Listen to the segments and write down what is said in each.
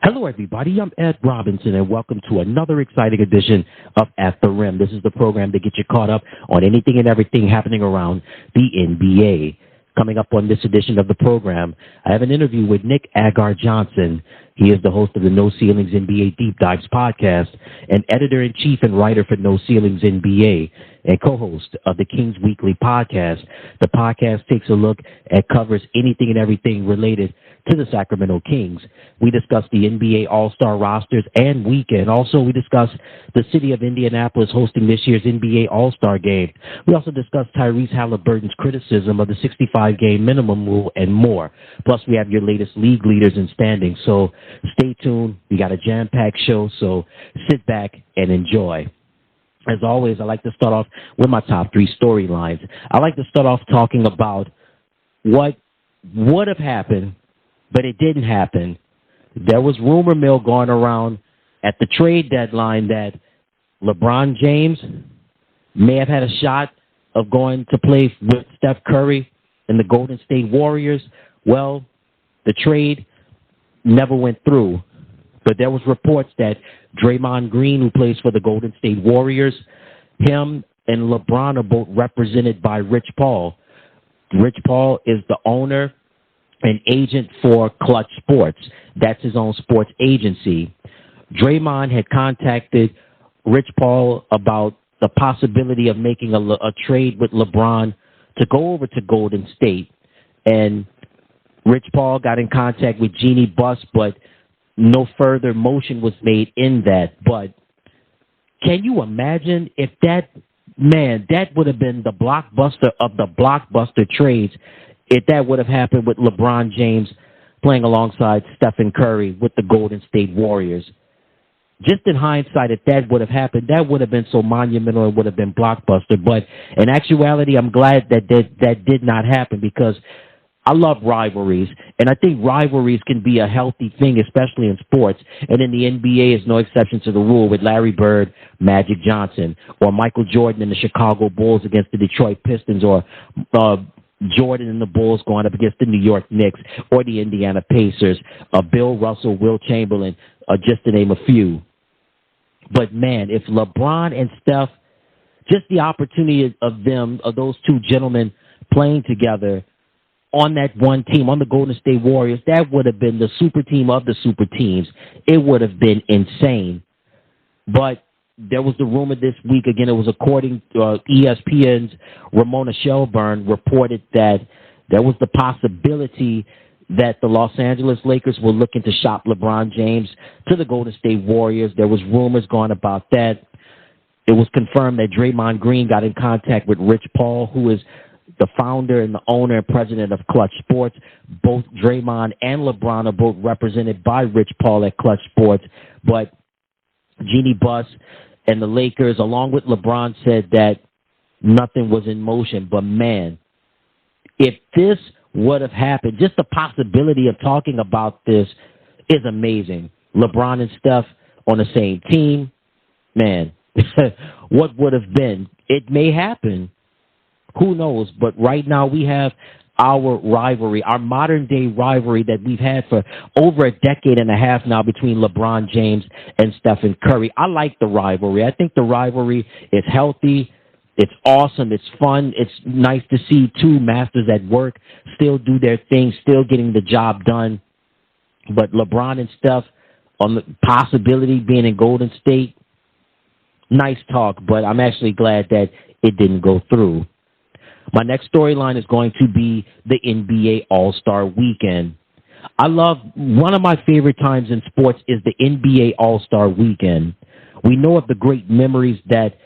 Hello, everybody. I'm Ed Robinson, and welcome to another exciting edition of At the Rim. This is the program that gets you caught up on anything and everything happening around the NBA. Coming up on this edition of the program, I have an interview with Nick Agar-Johnson. He is the host of the No Ceilings NBA Deep Dives podcast and editor-in-chief and writer for No Ceilings NBA and co-host of the Kings Weekly podcast. The podcast takes a look at covers anything and everything related to the Sacramento Kings. We discuss the NBA All-Star rosters and weekend. Also, we discuss the city of Indianapolis hosting this year's NBA All-Star game. We also discuss Tyrese Haliburton's criticism of the 65-game minimum rule and more. Plus, we have your latest league leaders in standings. So stay tuned. We got a jam-packed show, so sit back and enjoy. As always, I like to start off with my top three storylines. I like to start off talking about what would have happened, but it didn't happen. There was rumor mill going around at the trade deadline that LeBron James may have had a shot of going to play with Steph Curry and the Golden State Warriors. Well, the trade never went through. But there was reports that Draymond Green, who plays for the Golden State Warriors, him and LeBron are both represented by Rich Paul. Rich Paul is the owner and agent for Clutch Sports. That's his own sports agency. Draymond had contacted Rich Paul about the possibility of making a trade with LeBron to go over to Golden State. And Rich Paul got in contact with Jeannie Buss, but no further motion was made in that. But can you imagine if that would have been the blockbuster of the blockbuster trades if that would have happened with LeBron James playing alongside Stephen Curry with the Golden State Warriors. Just in hindsight, if that would have happened, that would have been so monumental, it would have been blockbuster. But in actuality, I'm glad that did not happen because I love rivalries, and I think rivalries can be a healthy thing, especially in sports. And in the NBA is no exception to the rule with Larry Bird, Magic Johnson, or Michael Jordan and the Chicago Bulls against the Detroit Pistons, or Jordan and the Bulls going up against the New York Knicks or the Indiana Pacers, Bill Russell, Will Chamberlain, just to name a few. But, man, if LeBron and Steph, just the opportunity of those two gentlemen playing together on that one team, on the Golden State Warriors, that would have been the super team of the super teams. It would have been insane. But there was the rumor this week, again, it was according to ESPN's Ramona Shelburne reported that there was the possibility that the Los Angeles Lakers were looking to shop LeBron James to the Golden State Warriors. There was rumors going about that. It was confirmed that Draymond Green got in contact with Rich Paul, who is the founder and the owner and president of Clutch Sports. Both Draymond and LeBron are both represented by Rich Paul at Clutch Sports. But Jeannie Buss and the Lakers, along with LeBron, said that nothing was in motion. But, man, if this would have happened, just the possibility of talking about this is amazing. LeBron and Steph on the same team, man, what would have been? It may happen. Who knows? But right now we have our rivalry, our modern-day rivalry that we've had for over a decade and a half now between LeBron James and Stephen Curry. I like the rivalry. I think the rivalry is healthy. It's awesome. It's fun. It's nice to see two masters at work still do their thing, still getting the job done. But LeBron and Steph on the possibility being in Golden State, nice talk, but I'm actually glad that it didn't go through. My next storyline is going to be the NBA All-Star Weekend. I love, one of my favorite times in sports is the NBA All-Star Weekend. We know of the great memories that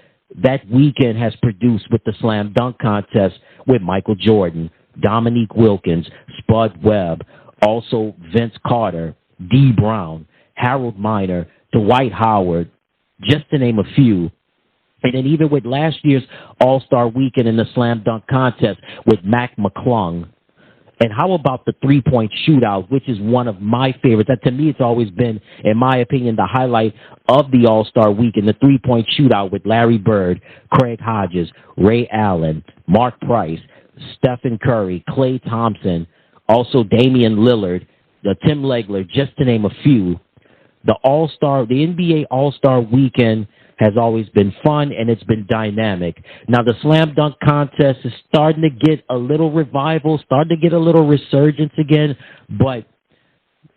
weekend has produced with the slam dunk contest with Michael Jordan, Dominique Wilkins, Spud Webb, also Vince Carter, Dee Brown, Harold Miner, Dwight Howard, just to name a few. And then even with last year's All-Star Weekend in the slam dunk contest with Mac McClung. And how about the three-point shootout, which is one of my favorites. That, to me, it's always been, in my opinion, the highlight of the All-Star Weekend, the three-point shootout with Larry Bird, Craig Hodges, Ray Allen, Mark Price, Stephen Curry, Klay Thompson, also Damian Lillard, Tim Legler, just to name a few. the NBA All-Star Weekend has always been fun, and it's been dynamic. Now, the slam dunk contest is starting to get a little revival, starting to get a little resurgence again, but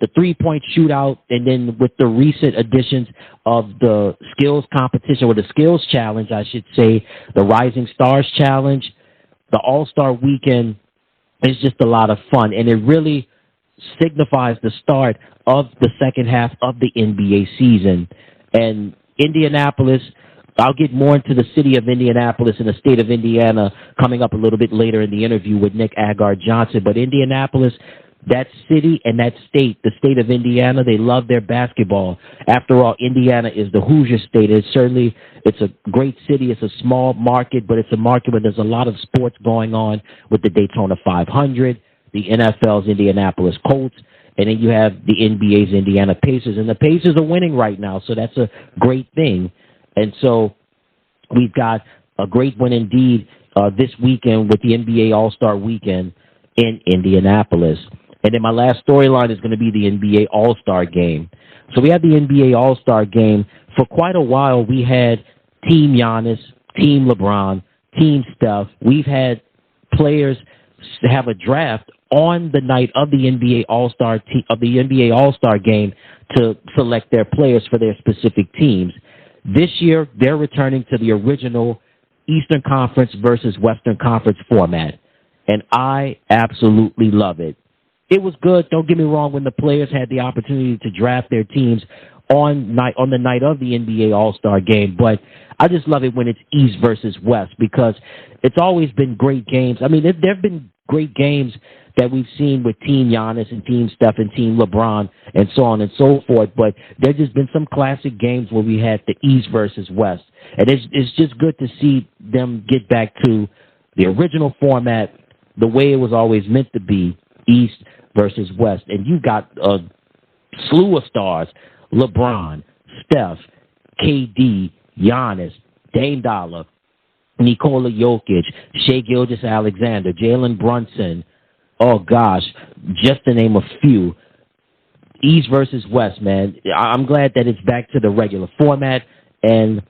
the three-point shootout, and then with the recent additions of the skills competition, or the skills challenge, I should say, the Rising Stars Challenge, the All-Star Weekend is just a lot of fun, and it really signifies the start of the second half of the NBA season. And Indianapolis, I'll get more into the city of Indianapolis and the state of Indiana coming up a little bit later in the interview with Nick Agar-Johnson. But Indianapolis, that city and that state, the state of Indiana, they love their basketball. After all, Indiana is the Hoosier state. It's a great city. It's a small market, but it's a market where there's a lot of sports going on with the Daytona 500, the NFL's Indianapolis Colts, and then you have the NBA's Indiana Pacers. And the Pacers are winning right now, so that's a great thing. And so we've got a great win indeed this weekend with the NBA All-Star Weekend in Indianapolis. And then my last storyline is going to be the NBA All-Star Game. So we had the NBA All-Star Game. For quite a while, we had Team Giannis, Team LeBron, Team Steph. We've had players have a draft on the night of the NBA All-Star Game to select their players for their specific teams. This year, they're returning to the original Eastern Conference versus Western Conference format, and I absolutely love it. It was good, don't get me wrong, when the players had the opportunity to draft their teams on the night of the NBA All-Star Game, but I just love it when it's East versus West, because it's always been great games. I mean, there have been great games that we've seen with Team Giannis and Team Steph and Team LeBron and so on and so forth, but there's just been some classic games where we had the East versus West, and it's just good to see them get back to the original format, the way it was always meant to be, East versus West. And you got a slew of stars: LeBron, Steph, KD, Giannis, Dame Dollar, Nikola Jokic, Shai Gilgeous-Alexander, Jalen Brunson. Oh, gosh, just to name a few. East versus West, man. I'm glad that it's back to the regular format, and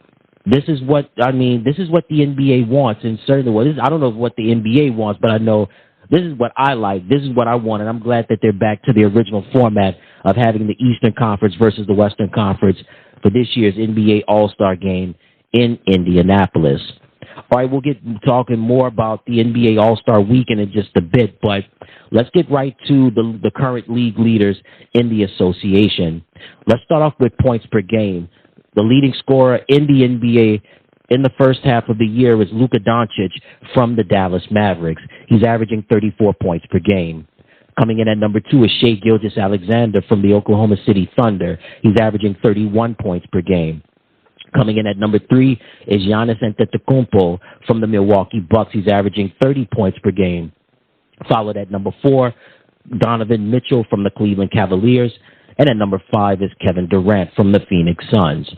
this is what the NBA wants. And certainly, I don't know what the NBA wants, but I know this is what I like. This is what I want, and I'm glad that they're back to the original format of having the Eastern Conference versus the Western Conference for this year's NBA All-Star Game in Indianapolis. All right, we'll get talking more about the NBA All-Star Weekend in just a bit, but let's get right to the current league leaders in the association. Let's start off with points per game. The leading scorer in the NBA in the first half of the year is Luka Doncic from the Dallas Mavericks. He's averaging 34 points per game. Coming in at number 2 is Shai Gilgeous-Alexander from the Oklahoma City Thunder. He's averaging 31 points per game. Coming in at number 3 is Giannis Antetokounmpo from the Milwaukee Bucks. He's averaging 30 points per game. Followed at number 4, Donovan Mitchell from the Cleveland Cavaliers. And at number 5 is Kevin Durant from the Phoenix Suns.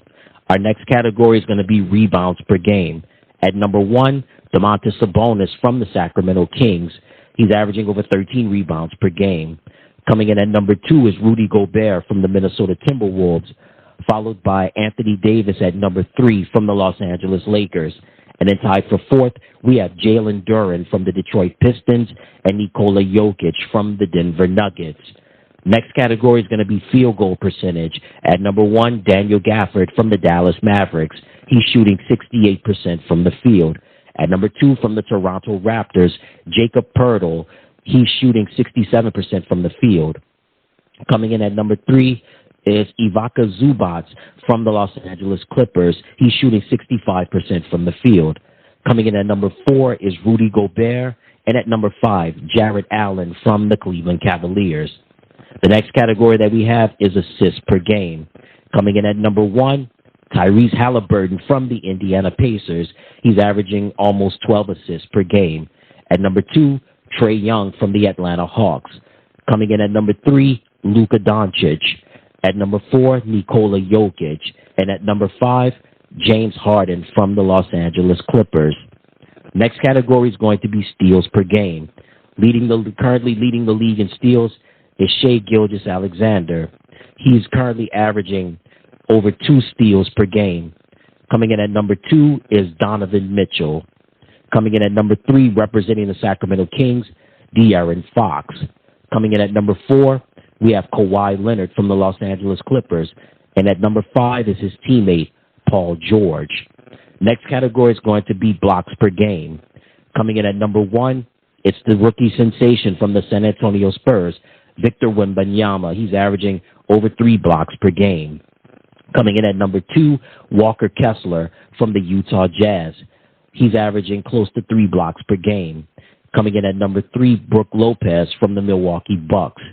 Our next category is going to be rebounds per game. At number 1, Domantas Sabonis from the Sacramento Kings. He's averaging over 13 rebounds per game. Coming in at number 2 is Rudy Gobert from the Minnesota Timberwolves, followed by Anthony Davis at number 3 from the Los Angeles Lakers. And then tied for 4th, we have Jalen Duren from the Detroit Pistons and Nikola Jokic from the Denver Nuggets. Next category is going to be field goal percentage. At number 1, Daniel Gafford from the Dallas Mavericks. He's shooting 68% from the field. At number 2, from the Toronto Raptors, Jakob Poeltl. He's shooting 67% from the field. Coming in at number 3 is Ivica Zubac from the Los Angeles Clippers. He's shooting 65% from the field. Coming in at number 4 is Rudy Gobert. And at number 5, Jarrett Allen from the Cleveland Cavaliers. The next category that we have is assists per game. Coming in at number 1, Tyrese Haliburton from the Indiana Pacers. He's averaging almost 12 assists per game. At number 2, Trae Young from the Atlanta Hawks. Coming in at number 3, Luka Doncic. At number 4, Nikola Jokic. And at number 5, James Harden from the Los Angeles Clippers. Next category is going to be steals per game. Currently leading the league in steals is Shai Gilgeous-Alexander. He's currently averaging over 2 steals per game. Coming in at number 2 is Donovan Mitchell. Coming in at number 3, representing the Sacramento Kings, De'Aaron Fox. Coming in at number 4, we have Kawhi Leonard from the Los Angeles Clippers. And at number 5 is his teammate, Paul George. Next category is going to be blocks per game. Coming in at number 1, it's the rookie sensation from the San Antonio Spurs, Victor Wembanyama. He's averaging over 3 blocks per game. Coming in at number 2, Walker Kessler from the Utah Jazz. He's averaging close to 3 blocks per game. Coming in at number 3, Brook Lopez from the Milwaukee Bucks.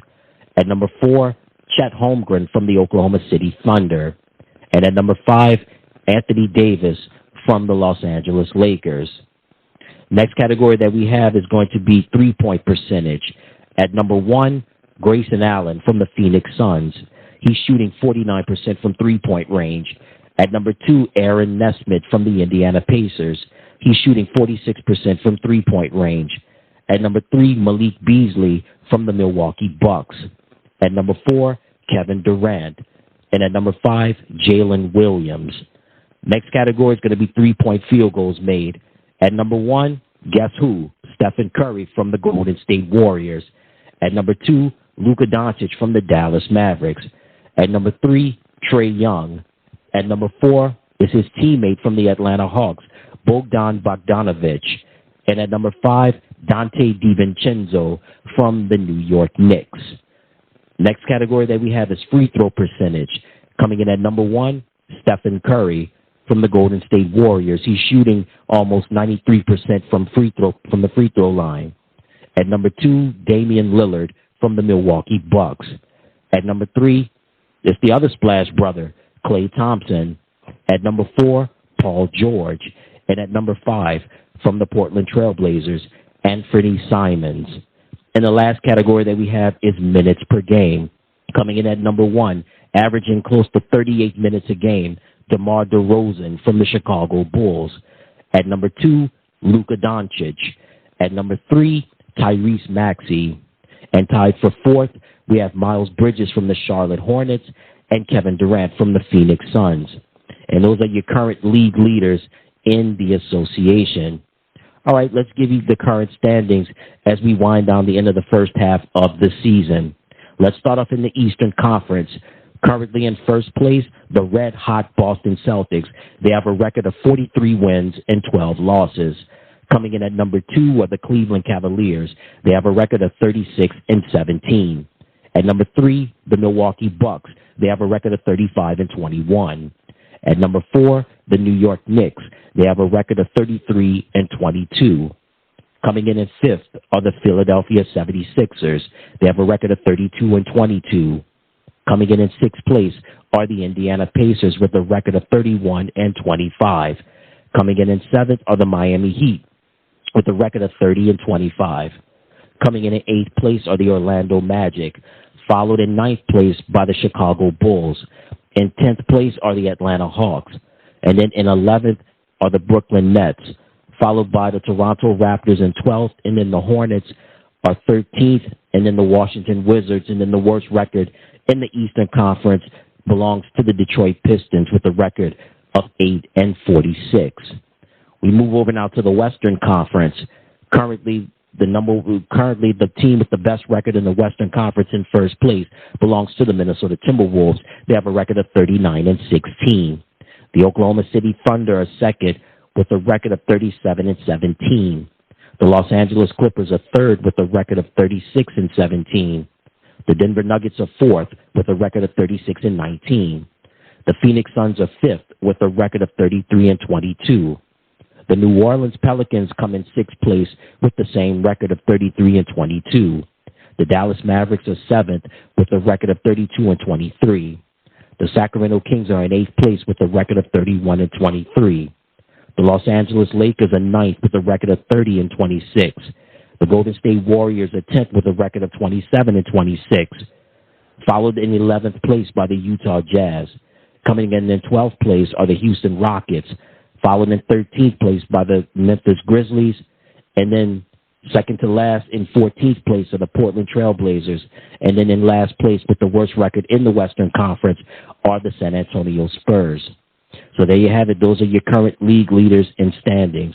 At number 4, Chet Holmgren from the Oklahoma City Thunder. And at number 5, Anthony Davis from the Los Angeles Lakers. Next category that we have is going to be three-point percentage. At number 1, Grayson Allen from the Phoenix Suns. He's shooting 49% from three-point range. At number 2, Aaron Nesmith from the Indiana Pacers. He's shooting 46% from three-point range. At number 3, Malik Beasley from the Milwaukee Bucks. At number 4, Kevin Durant. And at number 5, Jalen Williams. Next category is going to be three-point field goals made. At number 1, guess who? Stephen Curry from the Golden State Warriors. At number 2, Luka Doncic from the Dallas Mavericks. At number 3, Trae Young. At number 4 is his teammate from the Atlanta Hawks, Bogdan Bogdanovic. And at number 5, Dante DiVincenzo from the New York Knicks. Next category that we have is free throw percentage. Coming in at number 1, Stephen Curry from the Golden State Warriors. He's shooting almost 93% from the free throw line. At number 2, Damian Lillard from the Milwaukee Bucks. At number 3, it's the other Splash brother, Klay Thompson. At number 4, Paul George. And at number 5, from the Portland Trail Blazers, Anthony Simons. And the last category that we have is minutes per game. Coming in at number 1, averaging close to 38 minutes a game, DeMar DeRozan from the Chicago Bulls. At number 2, Luka Doncic. At number 3, Tyrese Maxey. And tied for 4th, we have Miles Bridges from the Charlotte Hornets and Kevin Durant from the Phoenix Suns. And those are your current league leaders in the association. All right, let's give you the current standings as we wind down the end of the first half of the season. Let's start off in the Eastern Conference. Currently in first place, the red-hot Boston Celtics. They have a record of 43 wins and 12 losses. Coming in at number 2 are the Cleveland Cavaliers. They have a record of 36 and 17. At number 3, the Milwaukee Bucks. They have a record of 35 and 21. At number 4, the New York Knicks. They have a record of 33 and 22. Coming in at 5th are the Philadelphia 76ers. They have a record of 32 and 22. Coming in 6th place are the Indiana Pacers with a record of 31 and 25. Coming in 7th are the Miami Heat with a record of 30 and 25. Coming in 8th place are the Orlando Magic, followed in 9th place by the Chicago Bulls. In 10th place are the Atlanta Hawks. And then in 11th are the Brooklyn Nets, followed by the Toronto Raptors in 12th, and then the Hornets are 13th, and then the Washington Wizards, and then the worst record in the Eastern Conference belongs to the Detroit Pistons with a record of 8 and 46. We move over now to the Western Conference. Currently, the team with the best record in the Western Conference in first place belongs to the Minnesota Timberwolves. They have a record of 39 and 16. The Oklahoma City Thunder are second with a record of 37 and 17. The Los Angeles Clippers are third with a record of 36 and 17. The Denver Nuggets are fourth with a record of 36 and 19. The Phoenix Suns are fifth with a record of 33 and 22. The New Orleans Pelicans come in sixth place with the same record of 33 and 22. The Dallas Mavericks are seventh with a record of 32 and 23. The Sacramento Kings are in eighth place with a record of 31 and 23. The Los Angeles Lakers are ninth with a record of 30 and 26. The Golden State Warriors are 10th with a record of 27 and 26. Followed in 11th place by the Utah Jazz. Coming in 12th place are the Houston Rockets. Followed in 13th place by the Memphis Grizzlies. And then Second to last in 14th place are the Portland Trail Blazers. And then in last place with the worst record in the Western Conference are the San Antonio Spurs. So there you have it. Those are your current league leaders in standings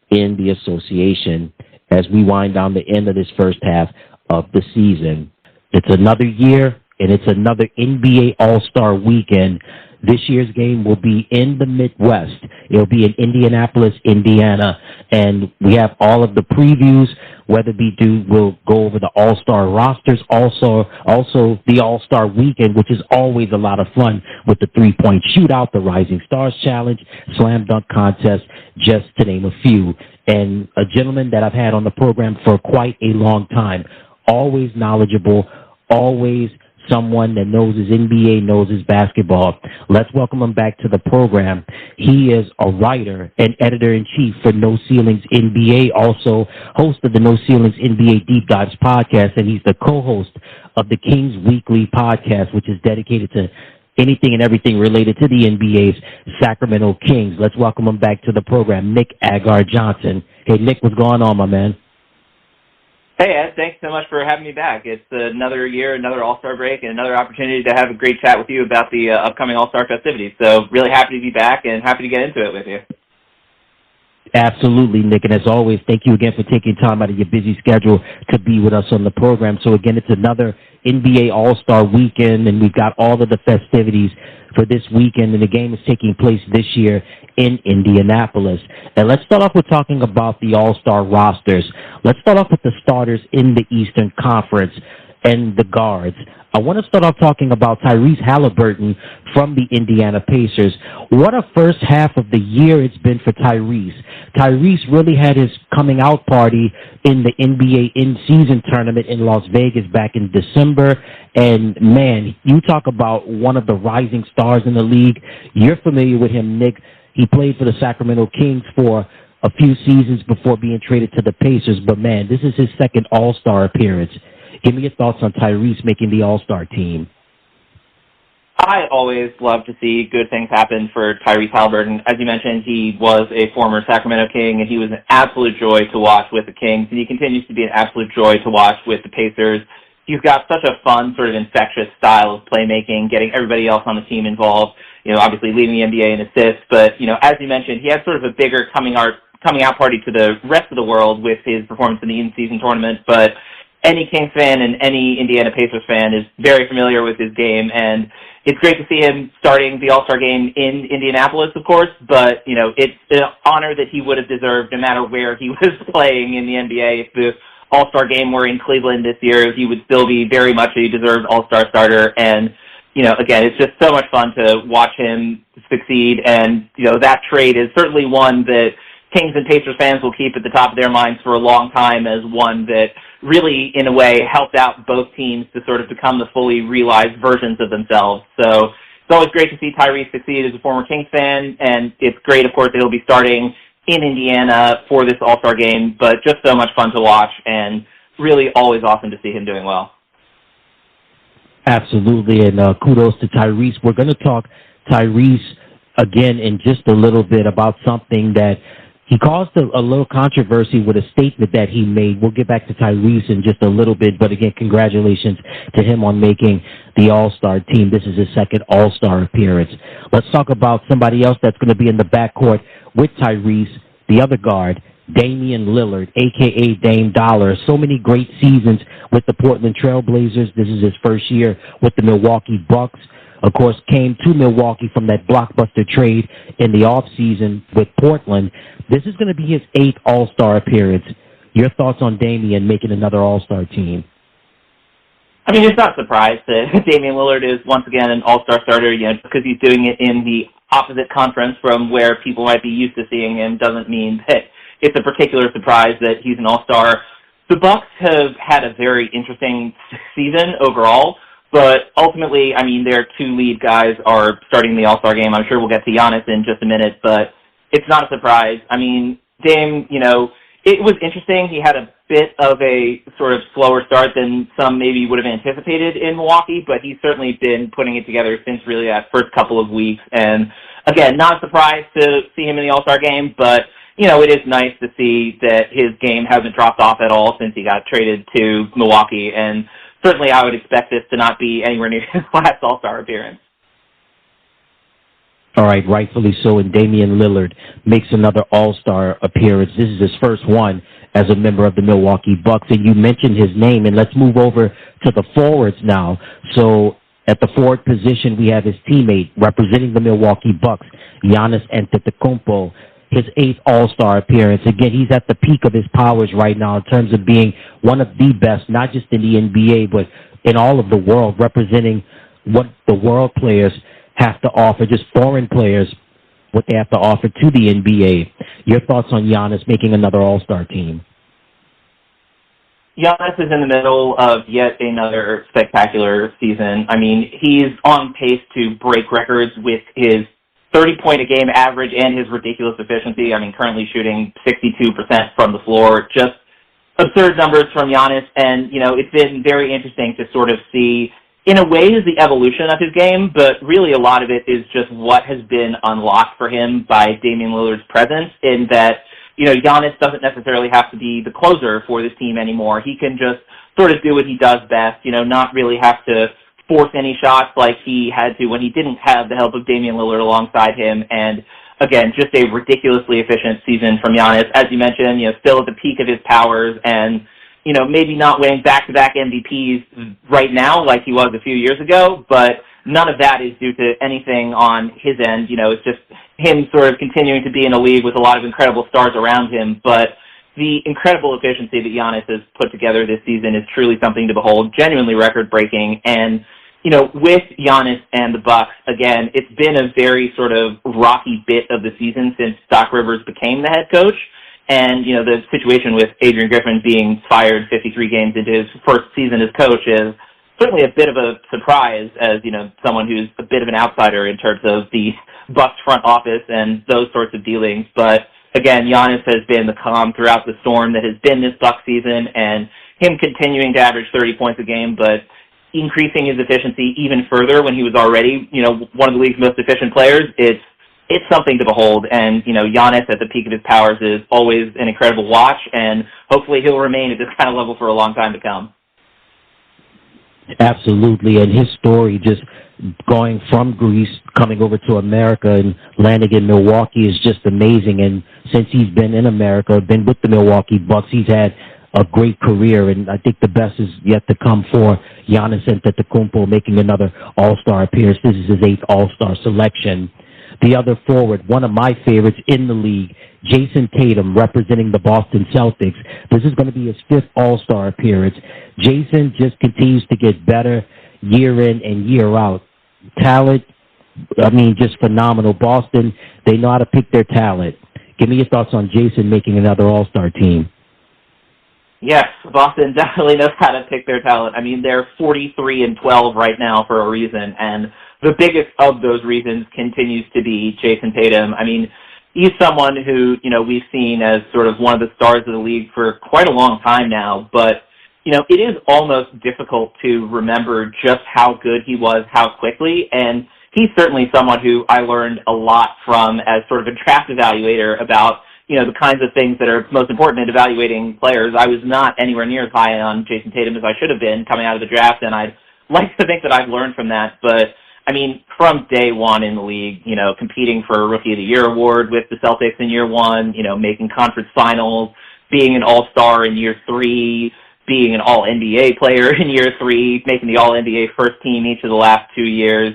in the association as we wind down the end of this first half of the season. It's another year, and it's another NBA All-Star weekend. This year's game will be in the Midwest. It'll be in Indianapolis, Indiana, and we have all of the previews. Weatherby Dude will go over the All-Star rosters, also the All-Star weekend, which is always a lot of fun with the three-point shootout, the Rising Stars Challenge, Slam Dunk Contest, just to name a few. And a gentleman that I've had on the program for quite a long time, always knowledgeable, always someone that knows his NBA, knows his basketball. Let's welcome him back to the program. He is a writer and editor-in-chief for No Ceilings NBA, also host of the No Ceilings NBA Deep Dives podcast, and he's the co-host of the Kings Weekly podcast, which is dedicated to anything and everything related to the NBA's Sacramento Kings. Let's welcome him back to the program, Nick Agar-Johnson. Hey, Nick, what's going on, my man? Hey, Ed, thanks so much for having me back. It's another year, another All-Star break, and another opportunity to have a great chat with you about the upcoming All-Star festivities. So really happy to be back and happy to get into it with you. Absolutely, Nick. And as always, thank you again for taking time out of your busy schedule to be with us on the program. So again, it's another NBA All-Star weekend, and we've got all of the festivities for this weekend, and the game is taking place this year in Indianapolis. And let's start off with talking about the All-Star rosters. Let's start off with the starters in the Eastern Conference and the guards. I want to start off talking about Tyrese Haliburton from the Indiana Pacers. What a first half of the year it's been for Tyrese. Tyrese really had his coming out party in the NBA in-season tournament in Las Vegas back in December. And, man, you talk about one of the rising stars in the league. You're familiar with him, Nick. He played for the Sacramento Kings for a few seasons before being traded to the Pacers. But, man, this is his second All-Star appearance. Give me your thoughts on Tyrese making the All-Star team. I always love to see good things happen for Tyrese Haliburton. As you mentioned, he was a former Sacramento King, and he was an absolute joy to watch with the Kings, and he continues to be an absolute joy to watch with the Pacers. He's got such a fun, sort of infectious style of playmaking, getting everybody else on the team involved, obviously leading the NBA in assists, but, as you mentioned, he had sort of a bigger coming out party to the rest of the world with his performance in the in-season tournament, but any Kings fan and any Indiana Pacers fan is very familiar with his game, and it's great to see him starting the All-Star game in Indianapolis, of course, but, it's an honor that he would have deserved no matter where he was playing in the NBA. If the All-Star game were in Cleveland this year, he would still be very much a deserved All-Star starter, and, again, it's just so much fun to watch him succeed, and, that trade is certainly one that Kings and Pacers fans will keep at the top of their minds for a long time as one that really, in a way, helped out both teams to sort of become the fully realized versions of themselves. So it's always great to see Tyrese succeed as a former Kings fan, and it's great, of course, that he'll be starting in Indiana for this All-Star game, but just so much fun to watch and really always awesome to see him doing well. Absolutely, and kudos to Tyrese. We're going to talk Tyrese again in just a little bit about something that he caused a little controversy with a statement that he made. We'll get back to Tyrese in just a little bit, but again, congratulations to him on making the All-Star team. This is his second All-Star appearance. Let's talk about somebody else that's going to be in the backcourt with Tyrese, the other guard, Damian Lillard, a.k.a. Dame Dollar. So many great seasons with the Portland Trail Blazers. This is his first year with the Milwaukee Bucks. Of course, came to Milwaukee from that blockbuster trade in the offseason with Portland. This is going to be his 8th All-Star appearance. Your thoughts on Damian making another All-Star team? I mean, it's not a surprise that Damian Lillard is once again an All-Star starter, because he's doing it in the opposite conference from where people might be used to seeing him doesn't mean that it's a particular surprise that he's an All-Star. The Bucks have had a very interesting season overall. But ultimately, I mean, their two lead guys are starting the All-Star game. I'm sure we'll get to Giannis in just a minute, but it's not a surprise. I mean, Dame, it was interesting. He had a bit of a sort of slower start than some maybe would have anticipated in Milwaukee, but he's certainly been putting it together since really that first couple of weeks. And again, not a surprise to see him in the All-Star game, but it is nice to see that his game hasn't dropped off at all since he got traded to Milwaukee, and certainly I would expect this to not be anywhere near his last All-Star appearance. All right, rightfully so, and Damian Lillard makes another All-Star appearance. This is his first one as a member of the Milwaukee Bucks, and you mentioned his name, and let's move over to the forwards now. So at the forward position, we have his teammate representing the Milwaukee Bucks, Giannis Antetokounmpo, his 8th All-Star appearance. Again, he's at the peak of his powers right now in terms of being one of the best, not just in the NBA, but in all of the world, representing what the world players have to offer, just foreign players, what they have to offer to the NBA. Your thoughts on Giannis making another All-Star team? Giannis is in the middle of yet another spectacular season. I mean, he's on pace to break records with his 30-point-a-game average and his ridiculous efficiency. I mean, currently shooting 62% from the floor. Just absurd numbers from Giannis, and, it's been very interesting to sort of see, in a way, is the evolution of his game, but really a lot of it is just what has been unlocked for him by Damian Lillard's presence, in that, Giannis doesn't necessarily have to be the closer for this team anymore. He can just sort of do what he does best, not really have to force any shots like he had to when he didn't have the help of Damian Lillard alongside him. And again, just a ridiculously efficient season from Giannis. As you mentioned, still at the peak of his powers, and maybe not winning back-to-back MVPs right now like he was a few years ago, but none of that is due to anything on his end. It's just him sort of continuing to be in a league with a lot of incredible stars around him. But the incredible efficiency that Giannis has put together this season is truly something to behold, genuinely record-breaking. And, with Giannis and the Bucks, again, it's been a very sort of rocky bit of the season since Doc Rivers became the head coach. And, the situation with Adrian Griffin being fired 53 games into his first season as coach is certainly a bit of a surprise as, someone who's a bit of an outsider in terms of the Bucks front office and those sorts of dealings. But, again, Giannis has been the calm throughout the storm that has been this Bucks season, and him continuing to average 30 points a game, but increasing his efficiency even further when he was already, one of the league's most efficient players. It's something to behold, and, Giannis at the peak of his powers is always an incredible watch, and hopefully he'll remain at this kind of level for a long time to come. Absolutely, and his story just going from Greece, coming over to America and landing in Milwaukee is just amazing, and since he's been in America, been with the Milwaukee Bucks, he's had a great career, and I think the best is yet to come for Giannis Antetokounmpo making another All-Star appearance. This is his 8th All-Star selection. The other forward, one of my favorites in the league, Jason Tatum, representing the Boston Celtics. This is going to be his 5th All-Star appearance. Jason just continues to get better year in and year out. Talent, just phenomenal. Boston, they know how to pick their talent. Give me your thoughts on Jason making another All-Star team. Yes, Boston definitely knows how to pick their talent. They're 43-12 right now for a reason, and the biggest of those reasons continues to be Jason Tatum. He's someone who, we've seen as sort of one of the stars of the league for quite a long time now, but, it is almost difficult to remember just how good he was, how quickly, and he's certainly someone who I learned a lot from as sort of a draft evaluator about, the kinds of things that are most important in evaluating players. I was not anywhere near as high on Jason Tatum as I should have been coming out of the draft, and I'd like to think that I've learned from that, but from day one in the league, competing for a Rookie of the Year award with the Celtics in year one, making conference finals, being an All-Star in year 3, being an All-NBA player in year 3, making the All-NBA first team each of the last 2 years,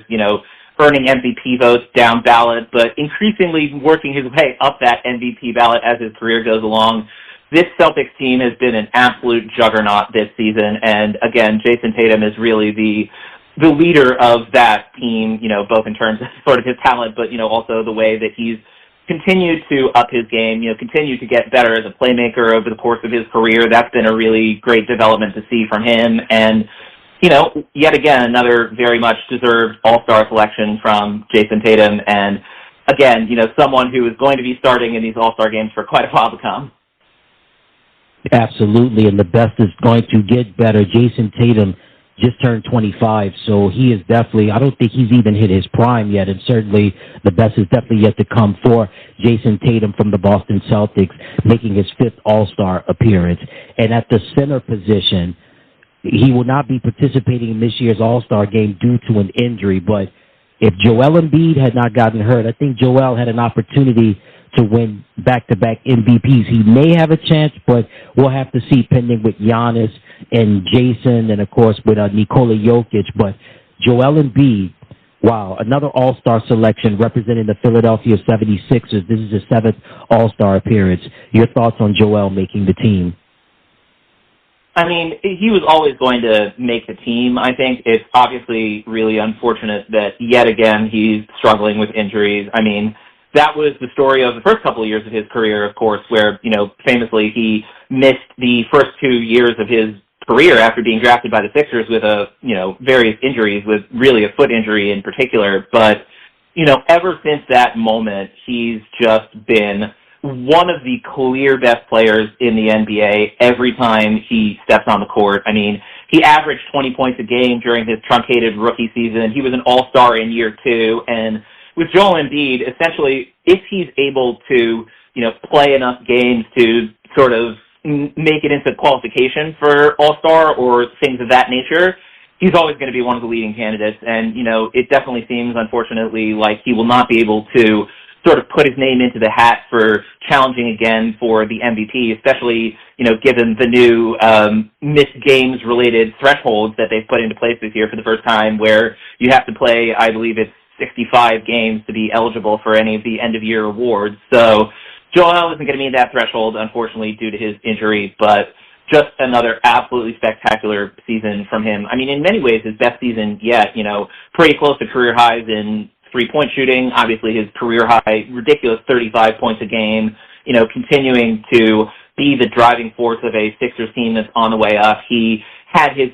earning MVP votes down ballot, but increasingly working his way up that MVP ballot as his career goes along. This Celtics team has been an absolute juggernaut this season, and again, Jason Tatum is really the leader of that team, both in terms of sort of his talent, but, also the way that he's continued to up his game, continued to get better as a playmaker over the course of his career. That's been a really great development to see from him. And, yet again, another very much deserved All-Star selection from Jason Tatum. And again, someone who is going to be starting in these All-Star games for quite a while to come. Absolutely, and the best is going to get better. Jason Tatum just turned 25, so he is definitely, I don't think he's even hit his prime yet, and certainly the best is definitely yet to come for Jason Tatum from the Boston Celtics, making his 5th All-Star appearance. And at the center position, he will not be participating in this year's All-Star game due to an injury, but if Joel Embiid had not gotten hurt, I think Joel had an opportunity to win back-to-back MVPs. He may have a chance, but we'll have to see pending with Giannis and Jason and, of course, with Nikola Jokic. But Joel Embiid, wow, another All-Star selection representing the Philadelphia 76ers. This is his 7th All-Star appearance. Your thoughts on Joel making the team? I mean, he was always going to make the team. I think it's obviously really unfortunate that yet again he's struggling with injuries. I mean, that was the story of the first couple of years of his career, of course, where, famously he missed the first 2 years of his career after being drafted by the Sixers with various injuries, with really a foot injury in particular. But, ever since that moment, he's just been one of the clear best players in the NBA every time he steps on the court. I mean, he averaged 20 points a game during his truncated rookie season. He was an all-star in year 2, and with Joel Embiid, essentially, if he's able to, play enough games to sort of make it into qualification for All-Star or things of that nature, he's always going to be one of the leading candidates. And, it definitely seems, unfortunately, like he will not be able to sort of put his name into the hat for challenging again for the MVP, especially, given the new missed games-related thresholds that they've put into place this year for the first time, where you have to play, I believe it's 65 games to be eligible for any of the end-of-year awards. So Joel isn't going to meet that threshold, unfortunately, due to his injury, but just another absolutely spectacular season from him. I mean, in many ways, his best season yet, pretty close to career highs in three-point shooting. Obviously, his career high, ridiculous 35 points a game, continuing to be the driving force of a Sixers team that's on the way up. He had his,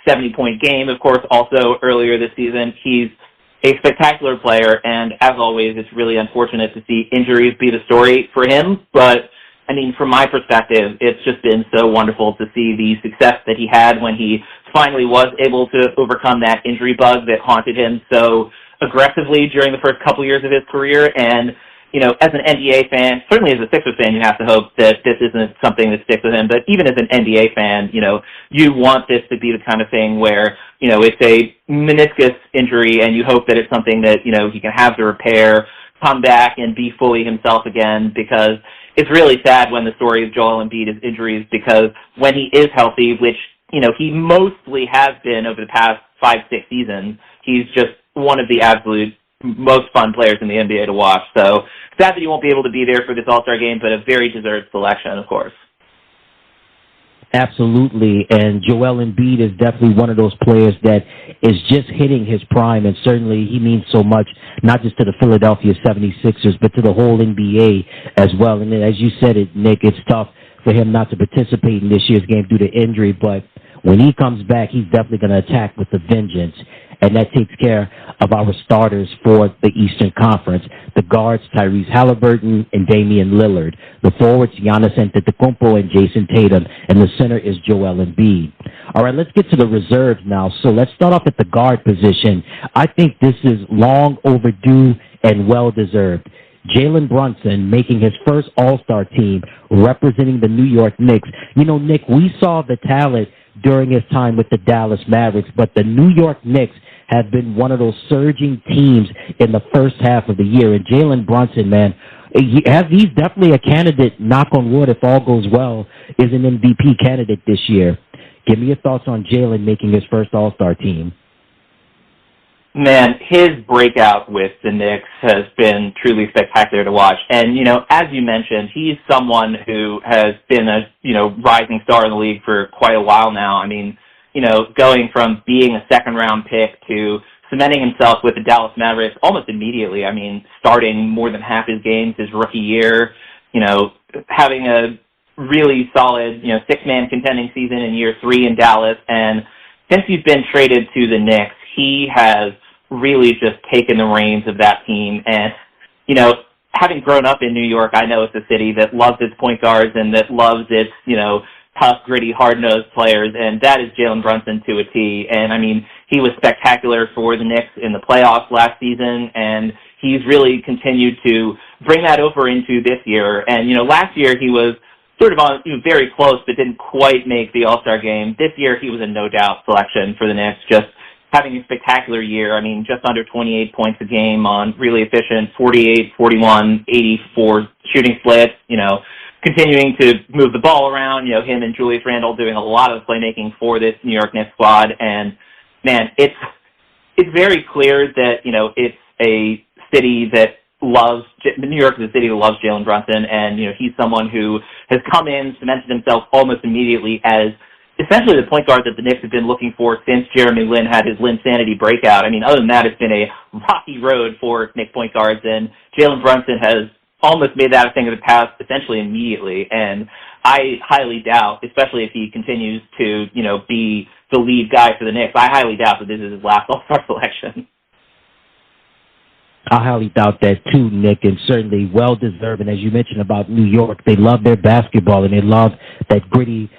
70-point game, of course, also earlier this season. He's a spectacular player, and as always, it's really unfortunate to see injuries be the story for him. But, I mean, from my perspective, it's just been so wonderful to see the success that he had when he finally was able to overcome that injury bug that haunted him so aggressively during the first couple years of his career. And, as an NBA fan, certainly as a Sixers fan, you have to hope that this isn't something that sticks with him. But even as an NBA fan, you want this to be the kind of thing where, it's a meniscus injury and you hope that it's something that, he can have to repair, come back and be fully himself again, because it's really sad when the story of Joel Embiid is injuries, because when he is healthy, which, he mostly has been over the past 5-6 seasons, he's just one of the absolute most fun players in the NBA to watch. So sad that he won't be able to be there for this All-Star game, but a very deserved selection, of course. Absolutely, and Joel Embiid is definitely one of those players that is just hitting his prime, and certainly he means so much, not just to the Philadelphia 76ers, but to the whole NBA as well. And as you said it, Nick, it's tough for him not to participate in this year's game due to injury, but when he comes back, he's definitely going to attack with a vengeance. And that takes care of our starters for the Eastern Conference. The guards, Tyrese Haliburton and Damian Lillard. The forwards, Giannis Antetokounmpo and Jason Tatum. And the center is Joel Embiid. All right, let's get to the reserves now. So let's start off at the guard position. I think this is long overdue and well-deserved. Jalen Brunson making his first All-Star team representing the New York Knicks. Nick, we saw the talent during his time with the Dallas Mavericks, but the New York Knicks have been one of those surging teams in the first half of the year. And Jalen Brunson, man, he's definitely a candidate, knock on wood, if all goes well, is an MVP candidate this year. Give me your thoughts on Jalen making his first All-Star team. Man, his breakout with the Knicks has been truly spectacular to watch. And, as you mentioned, he's someone who has been a, rising star in the league for quite a while now. I mean, going from being a second-round pick to cementing himself with the Dallas Mavericks almost immediately. I mean, starting more than half his games his rookie year, having a really solid, six-man contending season in year 3 in Dallas. And since he's been traded to the Knicks, he has really just taken the reins of that team. And, having grown up in New York, I know it's a city that loves its point guards and that loves its, tough, gritty, hard-nosed players, and that is Jalen Brunson to a T. And, I mean, he was spectacular for the Knicks in the playoffs last season, and he's really continued to bring that over into this year. And, last year he was sort of very close, but didn't quite make the All-Star game. This year he was a no-doubt selection for the Knicks, just having a spectacular year. I mean, just under 28 points a game on really efficient 48, 41, 84 shooting splits, continuing to move the ball around, him and Julius Randle doing a lot of playmaking for this New York Knicks squad. And, man, it's very clear that, it's a city that New York is a city that loves Jalen Brunson, and, he's someone who has come in, cemented himself almost immediately as essentially the point guard that the Knicks have been looking for since Jeremy Lin had his Linsanity breakout. I mean, other than that, it's been a rocky road for Knicks point guards, and Jalen Brunson has almost made that a thing of the past essentially immediately. And I highly doubt, especially if he continues to, be the lead guy for the Knicks, I highly doubt that this is his last All-Star selection. I highly doubt that too, Nick, and certainly well-deserved. And as you mentioned about New York, they love their basketball, and they love that gritty,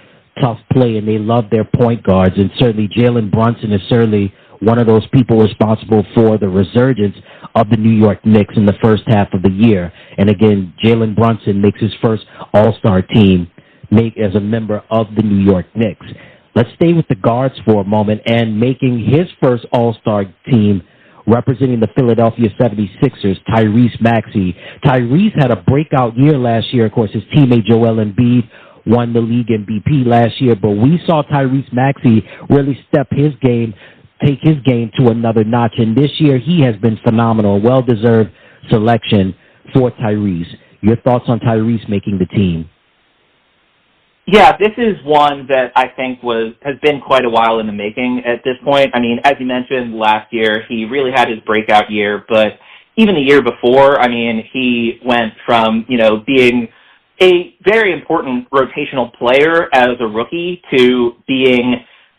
tough play, and they love their point guards. And certainly Jalen Brunson is certainly one of those people responsible for the resurgence of the New York Knicks in the first half of the year. And again, Jalen Brunson makes his first All-Star team as a member of the New York Knicks. Let's stay with the guards for a moment, and making his first All-Star team representing the Philadelphia 76ers, Tyrese Maxey. Tyrese had a breakout year last year. Of course, his teammate Joel Embiid won the league MVP last year, but we saw Tyrese Maxey really take his game to another notch, and this year he has been phenomenal. Well-deserved selection for Tyrese. Your thoughts on Tyrese making the team? Yeah, this is one that I think has been quite a while in the making at this point. I mean, as you mentioned, last year he really had his breakout year, but even the year before, I mean, he went from, being a very important rotational player as a rookie to being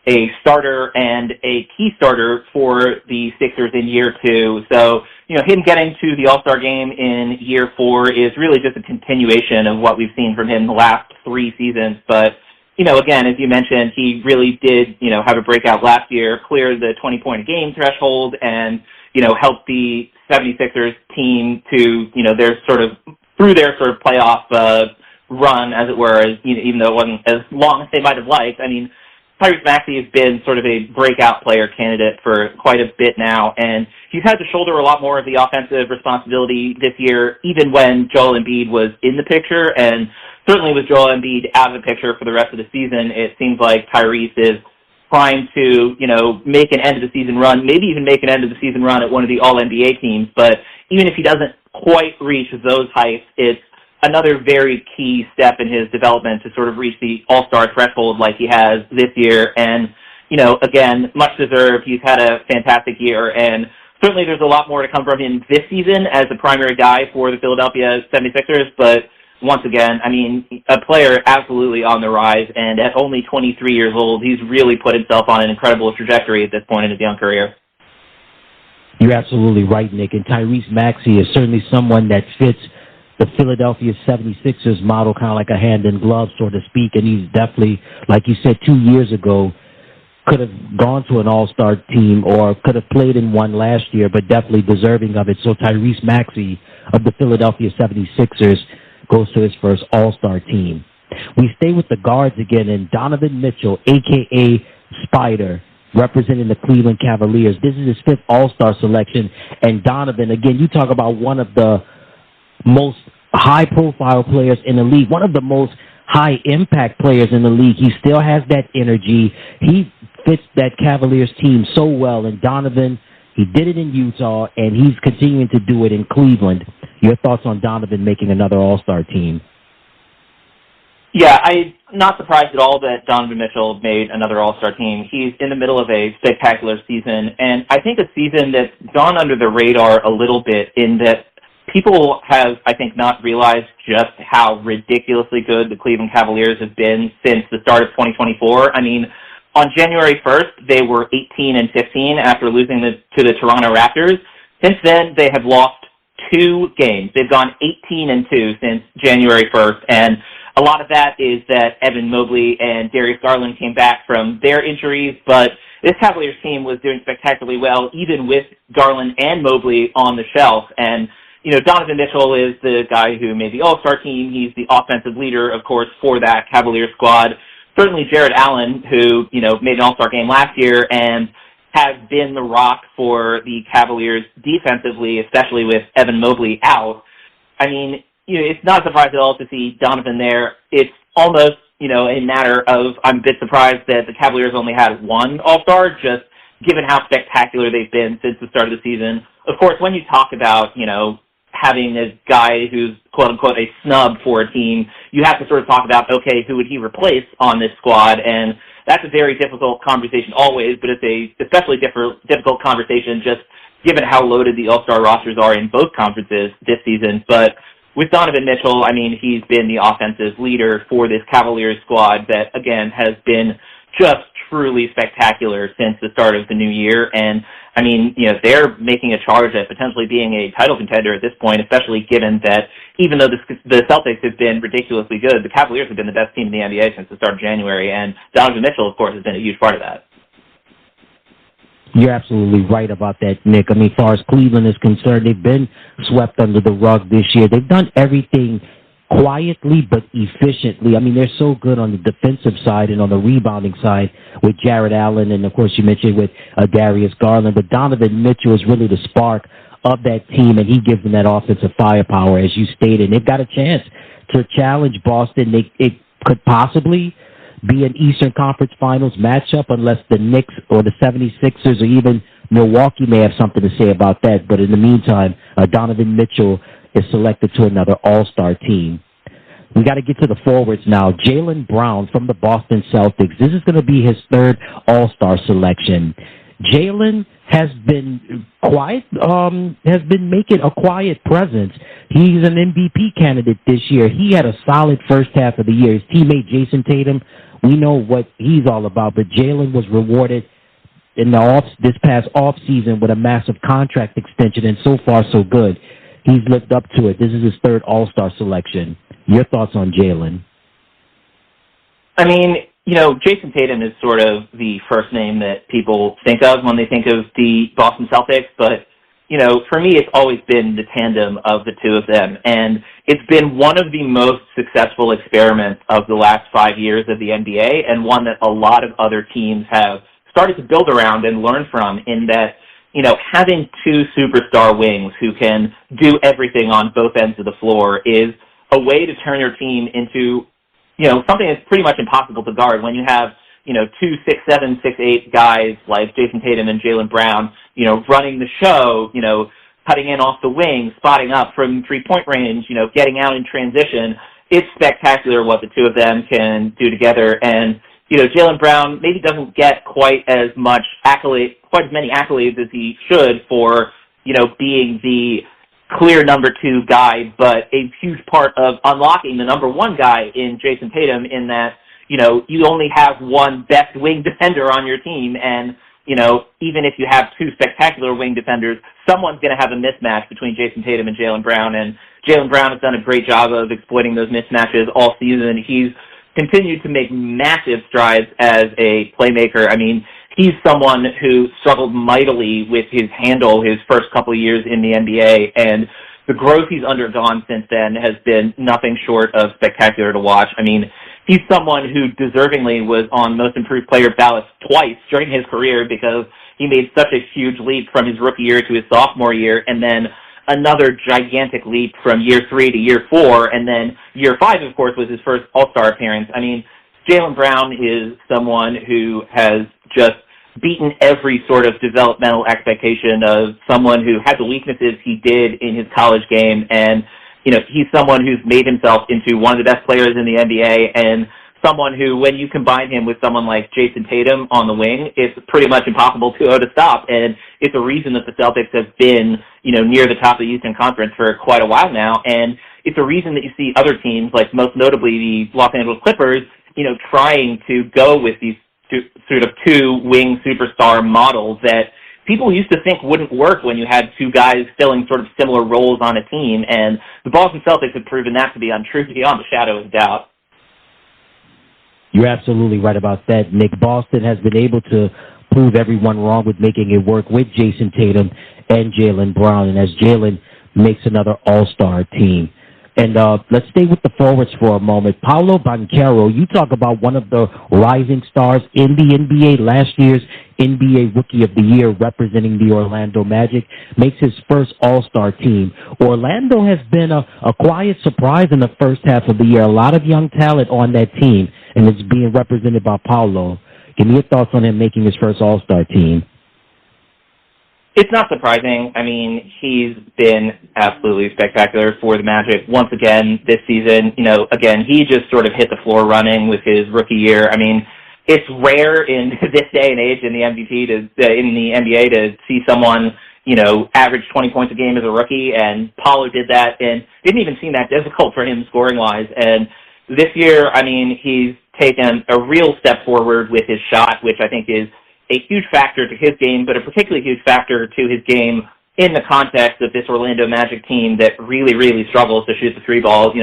a starter and a key starter for the Sixers in year two. So, him getting to the All-Star game in year 4 is really just a continuation of what we've seen from him the last 3 seasons. But, again, as you mentioned, he really did, have a breakout last year, clear the 20-point-a-game threshold, and, helped the 76ers team to, through their sort of playoff run, as it were, even though it wasn't as long as they might have liked. I mean, Tyrese Maxey has been sort of a breakout player candidate for quite a bit now, and he's had to shoulder a lot more of the offensive responsibility this year, even when Joel Embiid was in the picture, and certainly with Joel Embiid out of the picture for the rest of the season, it seems like Tyrese is trying to, make an end-of-the-season run, maybe even make an end-of-the-season run at one of the All-NBA teams, but even if he doesn't quite reach those heights, it's another very key step in his development to sort of reach the all-star threshold like he has this year. And, again, much deserved. He's had a fantastic year, and certainly there's a lot more to come from him this season as the primary guy for the Philadelphia 76ers. But once again, I mean, a player absolutely on the rise, and at only 23 years old, he's really put himself on an incredible trajectory at this point in his young career. You're absolutely right, Nick. And Tyrese Maxey is certainly someone that fits the Philadelphia 76ers model, kind of like a hand in glove, so to speak. And he's definitely, like you said, 2 years ago, could have gone to an all-star team or could have played in one last year, but definitely deserving of it. So Tyrese Maxey of the Philadelphia 76ers goes to his first all-star team. We stay with the guards again, and Donovan Mitchell, a.k.a. Spider, representing the Cleveland Cavaliers. This is his 5th all-star selection. And Donovan, again, you talk about one of the most high-profile players in the league, one of the most high-impact players in the league. He still has that energy. He fits that Cavaliers team so well. And Donovan, he did it in Utah, and he's continuing to do it in Cleveland. Your thoughts on Donovan making another all-star team? Yeah, I'm not surprised at all that Donovan Mitchell made another all-star team. He's in the middle of a spectacular season, and I think a season that's gone under the radar a little bit in that people have, I think, not realized just how ridiculously good the Cleveland Cavaliers have been since the start of 2024. I mean, on January 1st, they were 18-15 after losing to the Toronto Raptors. Since then, they have lost 2 games. They've gone 18-2 since January 1st, and a lot of that is that Evan Mobley and Darius Garland came back from their injuries, but this Cavaliers team was doing spectacularly well, even with Garland and Mobley on the shelf. And, Donovan Mitchell is the guy who made the All-Star team. He's the offensive leader, of course, for that Cavaliers squad. Certainly Jared Allen, who, made an All-Star game last year and has been the rock for the Cavaliers defensively, especially with Evan Mobley out. I mean, it's not a surprise at all to see Donovan there. It's almost, a matter of, I'm a bit surprised that the Cavaliers only had one All-Star, just given how spectacular they've been since the start of the season. Of course, when you talk about, having a guy who's quote-unquote a snub for a team, you have to sort of talk about, okay, who would he replace on this squad? And that's a very difficult conversation always, but it's a especially difficult conversation just given how loaded the All-Star rosters are in both conferences this season. But with Donovan Mitchell, I mean, he's been the offensive leader for this Cavaliers squad that, again, has been just truly spectacular since the start of the new year. And, I mean, they're making a charge at potentially being a title contender at this point, especially given that even though the Celtics have been ridiculously good, the Cavaliers have been the best team in the NBA since the start of January, and Donovan Mitchell, of course, has been a huge part of that. You're absolutely right about that, Nick. I mean, as far as Cleveland is concerned, they've been swept under the rug this year. They've done everything quietly but efficiently. I mean, they're so good on the defensive side and on the rebounding side with Jared Allen, and, of course, you mentioned with Darius Garland. But Donovan Mitchell is really the spark of that team, and he gives them that offensive firepower, as you stated. They've got a chance to challenge Boston. It could possibly be an Eastern Conference Finals matchup unless the Knicks or the 76ers or even Milwaukee may have something to say about that. But in the meantime, Donovan Mitchell is selected to another All-Star team. We got to get to the forwards now. Jaylen Brown from the Boston Celtics. This is going to be his third All-Star selection. Jaylen has been quiet, has been making a quiet presence. He's an MVP candidate this year. He had a solid first half of the year. His teammate Jason Tatum, we know what he's all about, but Jaylen was rewarded in this past offseason with a massive contract extension, and so far so good. He's lived up to it. This is his third All-Star selection. Your thoughts on Jaylen? I mean, Jason Tatum is sort of the first name that people think of when they think of the Boston Celtics, but, for me, it's always been the tandem of the two of them, and it's been one of the most successful experiments of the last 5 years of the NBA, and one that a lot of other teams have started to build around and learn from, in that, having two superstar wings who can do everything on both ends of the floor is a way to turn your team into something that's pretty much impossible to guard when you have, 2 6'7", 6'8" guys like Jason Tatum and Jaylen Brown, running the show, cutting in off the wing, spotting up from three-point range, getting out in transition. It's spectacular what the two of them can do together. And, Jaylen Brown maybe doesn't get quite as many accolades as he should for, being the clear number 2 guy, but a huge part of unlocking the number 1 guy in Jason Tatum, in that, you only have one best wing defender on your team, and, even if you have 2 spectacular wing defenders, someone's going to have a mismatch between Jason Tatum and Jaylen Brown, and Jaylen Brown has done a great job of exploiting those mismatches all season. He's continued to make massive strides as a playmaker. I mean, he's someone who struggled mightily with his handle his first couple of years in the NBA, and the growth he's undergone since then has been nothing short of spectacular to watch. I mean, he's someone who deservingly was on Most Improved Player ballots twice during his career because he made such a huge leap from his rookie year to his sophomore year, and then another gigantic leap from year 3 to year 4, and then year 5, of course, was his first All-Star appearance. I mean, Jaylen Brown is someone who has just beaten every sort of developmental expectation of someone who had the weaknesses he did in his college game, and he's someone who's made himself into one of the best players in the NBA, and someone who, when you combine him with someone like Jason Tatum on the wing, it's pretty much impossible to stop, and it's a reason that the Celtics have been, near the top of the Eastern Conference for quite a while now, and it's a reason that you see other teams, like most notably the Los Angeles Clippers, trying to go with these two wing superstar models that people used to think wouldn't work when you had 2 guys filling sort of similar roles on a team, and the Boston Celtics have proven that to be untrue beyond a shadow of a doubt. You're absolutely right about that, Nick. Boston has been able to prove everyone wrong with making it work with Jason Tatum and Jaylen Brown, and as Jaylen makes another all-star team. And let's stay with the forwards for a moment. Paolo Banchero, you talk about one of the rising stars in the NBA, last year's NBA Rookie of the Year representing the Orlando Magic, makes his first all-star team. Orlando has been a quiet surprise in the first half of the year. A lot of young talent on that team, and it's being represented by Paolo. Give me your thoughts on him making his first all-star team. It's not surprising. I mean, he's been absolutely spectacular for the Magic once again this season. Again, he just sort of hit the floor running with his rookie year. I mean, it's rare in this day and age in the NBA to see someone, average 20 points a game as a rookie, and Paulo did that, and didn't even seem that difficult for him scoring-wise. And this year, I mean, he's taken a real step forward with his shot, which I think is a huge factor to his game, but a particularly huge factor to his game in the context of this Orlando Magic team that really, really struggles to shoot the three balls.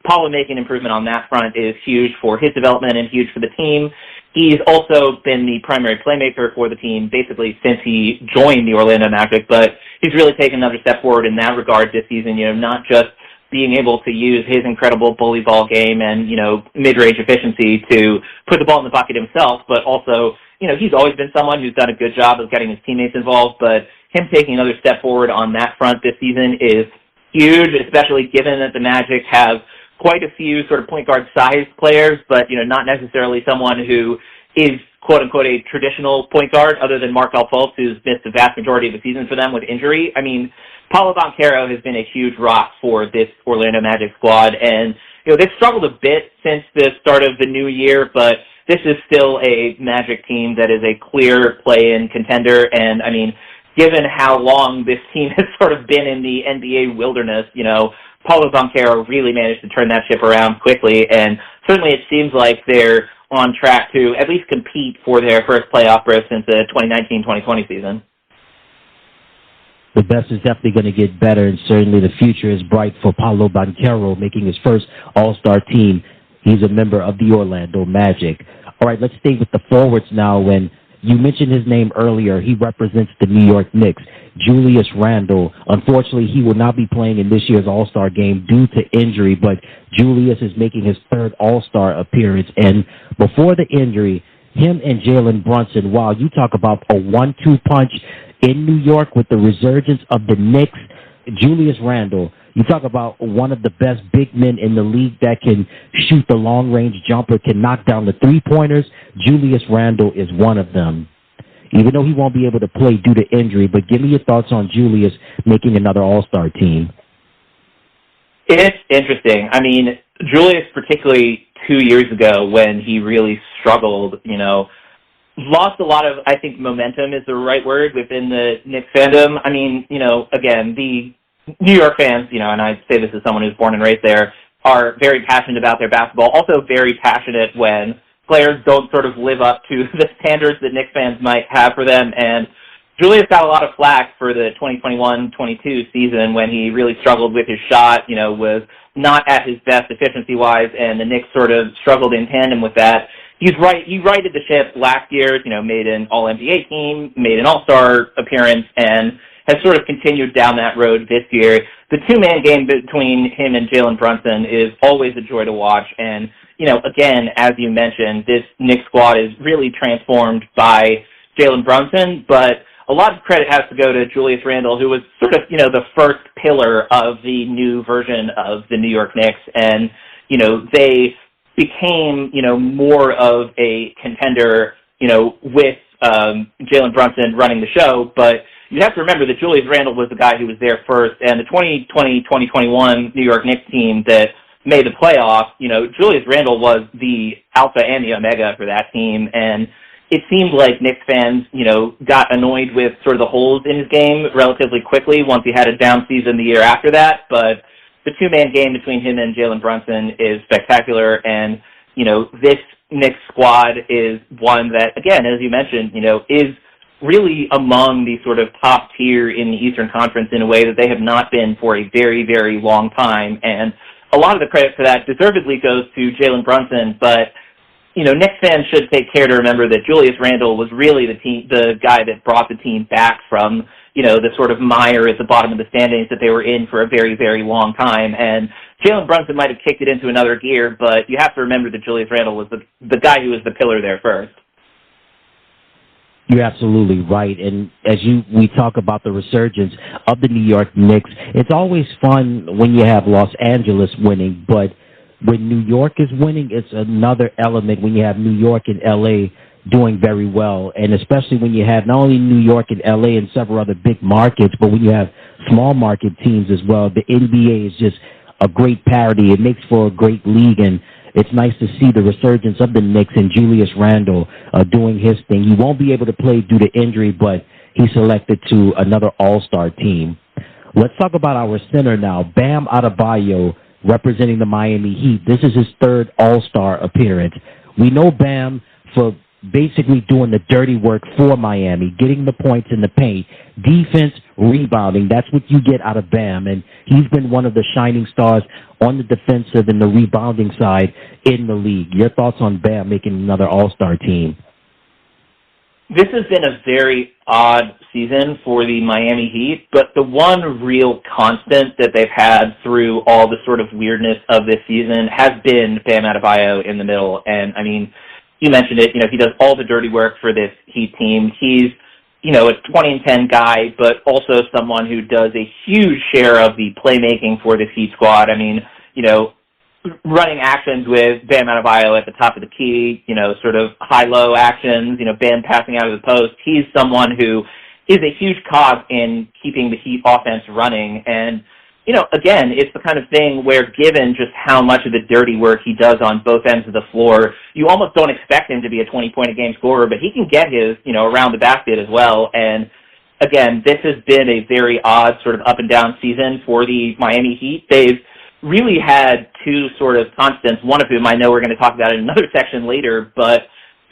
Paulo making improvement on that front is huge for his development and huge for the team. He's also been the primary playmaker for the team basically since he joined the Orlando Magic, but he's really taken another step forward in that regard this season, not just being able to use his incredible bully ball game and, mid-range efficiency to put the ball in the bucket himself, but also, he's always been someone who's done a good job of getting his teammates involved, but him taking another step forward on that front this season is huge, especially given that the Magic have quite a few sort of point guard size players, but, not necessarily someone who is quote-unquote a traditional point guard other than Markelle Fultz, who's missed the vast majority of the season for them with injury. I mean, Paolo Banchero has been a huge rock for this Orlando Magic squad, and, they've struggled a bit since the start of the new year, but this is still a Magic team that is a clear play-in contender, and, I mean, given how long this team has sort of been in the NBA wilderness, Paolo Banchero really managed to turn that ship around quickly, and certainly it seems like they're on track to at least compete for their first playoff berth since the 2019-2020 season. The best is definitely going to get better, and certainly the future is bright for Paolo Banchero making his first all-star team. He's a member of the Orlando Magic. All right, let's stay with the forwards now. When you mentioned his name earlier, he represents the New York Knicks. Julius Randle. Unfortunately, he will not be playing in this year's All-Star game due to injury, but Julius is making his third All-Star appearance. And before the injury, him and Jalen Brunson, wow, you talk about a 1-2 punch in New York with the resurgence of the Knicks. Julius Randle, you talk about one of the best big men in the league that can shoot the long-range jumper, can knock down the three-pointers. Julius Randle is one of them, even though he won't be able to play due to injury. But give me your thoughts on Julius making another All-Star team. It's interesting. I mean, Julius, particularly 2 years ago when he really struggled, lost a lot of, I think, momentum is the right word within the Knicks fandom. I mean, again, the New York fans, and I say this as someone who's born and raised there, are very passionate about their basketball, also very passionate when players don't sort of live up to the standards that Knicks fans might have for them. And Julius got a lot of flack for the 2021-22 season when he really struggled with his shot, was not at his best efficiency-wise, and the Knicks sort of struggled in tandem with that. He's right. He righted the ship last year, made an All-NBA team, made an All-Star appearance, and has sort of continued down that road this year. The two-man game between him and Jalen Brunson is always a joy to watch. And, again, as you mentioned, this Knicks squad is really transformed by Jalen Brunson, but a lot of credit has to go to Julius Randle, who was sort of, the first pillar of the new version of the New York Knicks. And, they became, more of a contender, with Jalen Brunson running the show. But you have to remember that Julius Randle was the guy who was there first, and the 2020-2021 New York Knicks team that made the playoffs, Julius Randle was the alpha and the omega for that team, and it seemed like Knicks fans, got annoyed with sort of the holes in his game relatively quickly once he had a down season the year after that, but the two-man game between him and Jalen Brunson is spectacular, and, this Knicks squad is one that, again, as you mentioned, is really among the sort of top tier in the Eastern Conference in a way that they have not been for a very, very long time. And a lot of the credit for that deservedly goes to Jalen Brunson, but Knicks fans should take care to remember that Julius Randle was really the guy that brought the team back from, the sort of mire at the bottom of the standings that they were in for a very, very long time. And Jalen Brunson might have kicked it into another gear, but you have to remember that Julius Randle was the guy who was the pillar there first. You're absolutely right. And as we talk about the resurgence of the New York Knicks, it's always fun when you have Los Angeles winning, but when New York is winning, it's another element when you have New York and L.A. doing very well, and especially when you have not only New York and L.A. and several other big markets, but when you have small market teams as well. The NBA is just a great parity. It makes for a great league, and it's nice to see the resurgence of the Knicks and Julius Randle doing his thing. He won't be able to play due to injury, but he's selected to another All-Star team. Let's talk about our center now, Bam Adebayo, representing the Miami Heat. This is his third All-Star appearance. We know Bam for basically doing the dirty work for Miami, getting the points in the paint, defense, rebounding. That's what you get out of Bam, and he's been one of the shining stars on the defensive and the rebounding side in the league. Your thoughts on Bam making another All-Star team? This has been a very odd season for the Miami Heat, but the one real constant that they've had through all the sort of weirdness of this season has been Bam Adebayo in the middle. And, I mean, you mentioned it, he does all the dirty work for this Heat team. He's, a 20-10 guy, but also someone who does a huge share of the playmaking for this Heat squad. I mean, running actions with Bam Adebayo at the top of the key, sort of high-low actions, Bam passing out of the post. He's someone who is a huge cog in keeping the Heat offense running. And, again, it's the kind of thing where given just how much of the dirty work he does on both ends of the floor, you almost don't expect him to be a 20-point-a-game scorer, but he can get his, around the basket as well. And, again, this has been a very odd sort of up-and-down season for the Miami Heat. They've really had two sort of constants, one of whom I know we're going to talk about in another section later, but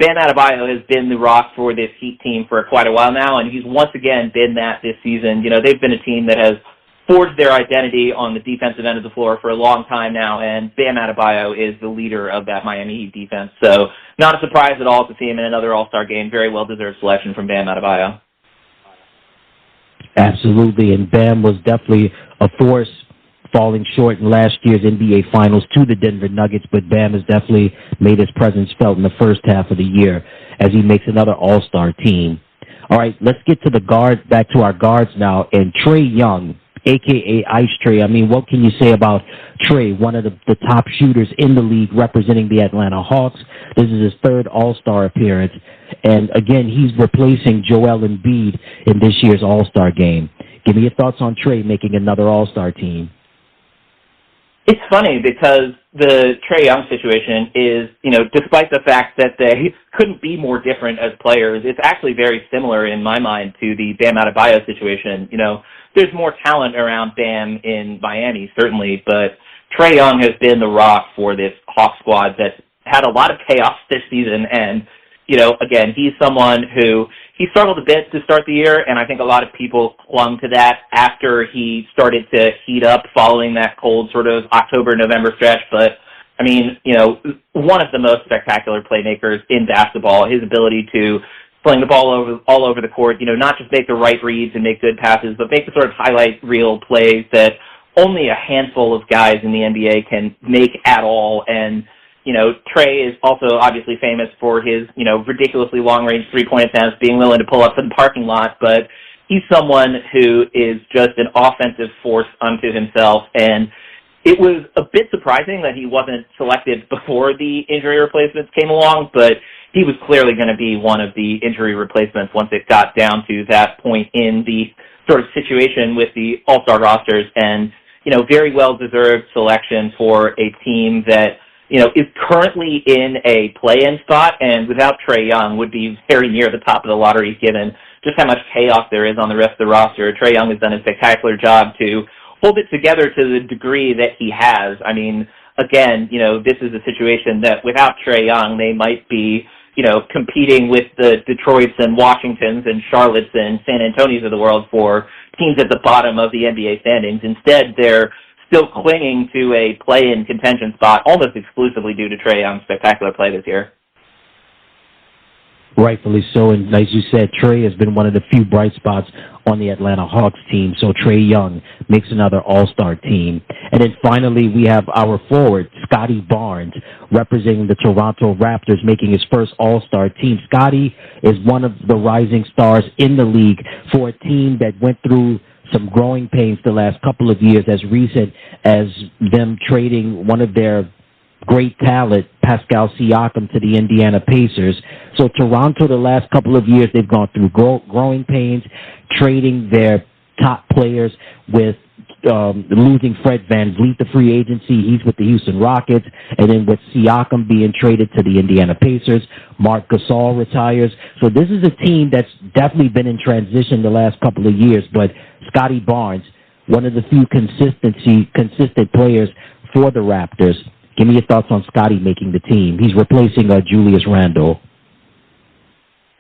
Bam Adebayo has been the rock for this Heat team for quite a while now, and he's once again been that this season. They've been a team that has forged their identity on the defensive end of the floor for a long time now, and Bam Adebayo is the leader of that Miami Heat defense. So not a surprise at all to see him in another All-Star game. Very well-deserved selection from Bam Adebayo. Absolutely, and Bam was definitely a force falling short in last year's NBA Finals to the Denver Nuggets, but Bam has definitely made his presence felt in the first half of the year as he makes another All-Star team. All right, let's get to the guards, back to our guards now, and Trae Young, a.k.a. Ice Trae. I mean, what can you say about Trae, one of the top shooters in the league representing the Atlanta Hawks? This is his third All-Star appearance, and again, he's replacing Joel Embiid in this year's All-Star game. Give me your thoughts on Trae making another All-Star team. It's funny because the Trae Young situation is, despite the fact that they couldn't be more different as players, it's actually very similar in my mind to the Bam Adebayo situation. There's more talent around Bam in Miami, certainly, but Trae Young has been the rock for this Hawk squad that's had a lot of chaos this season. And, again, he's someone who he struggled a bit to start the year, and I think a lot of people clung to that after he started to heat up following that cold sort of October-November stretch. But, I mean, one of the most spectacular playmakers in basketball, his ability to sling the ball all over the court, not just make the right reads and make good passes, but make the sort of highlight reel plays that only a handful of guys in the NBA can make at all. And, Trae is also obviously famous for his, ridiculously long-range three-point attempts, being willing to pull up in the parking lot, but he's someone who is just an offensive force unto himself. And it was a bit surprising that he wasn't selected before the injury replacements came along, but he was clearly going to be one of the injury replacements once it got down to that point in the sort of situation with the All-Star rosters. And, very well-deserved selection for a team that, is currently in a play-in spot, and without Trae Young would be very near the top of the lottery given just how much chaos there is on the rest of the roster. Trae Young has done a spectacular job to hold it together to the degree that he has. I mean, again, this is a situation that without Trae Young, they might be, competing with the Detroits and Washingtons and Charlottes and San Antonios of the world for teams at the bottom of the NBA standings. Instead, they're still clinging to a play-in contention spot almost exclusively due to Trae Young's spectacular play this year. Rightfully so, and as you said, Trae has been one of the few bright spots on the Atlanta Hawks team, so Trae Young makes another all-star team. And then finally, we have our forward, Scotty Barnes, representing the Toronto Raptors, making his first all-star team. Scotty is one of the rising stars in the league for a team that went through some growing pains the last couple of years, as recent as them trading one of their great talent, Pascal Siakam, to the Indiana Pacers. So Toronto, the last couple of years, they've gone through growing pains, trading their top players with losing Fred VanVleet to free agency. He's with the Houston Rockets. And then with Siakam being traded to the Indiana Pacers, Marc Gasol retires. So this is a team that's definitely been in transition the last couple of years. But Scotty Barnes, one of the few consistent players for the Raptors. Give me your thoughts on Scotty making the team. He's replacing Julius Randle.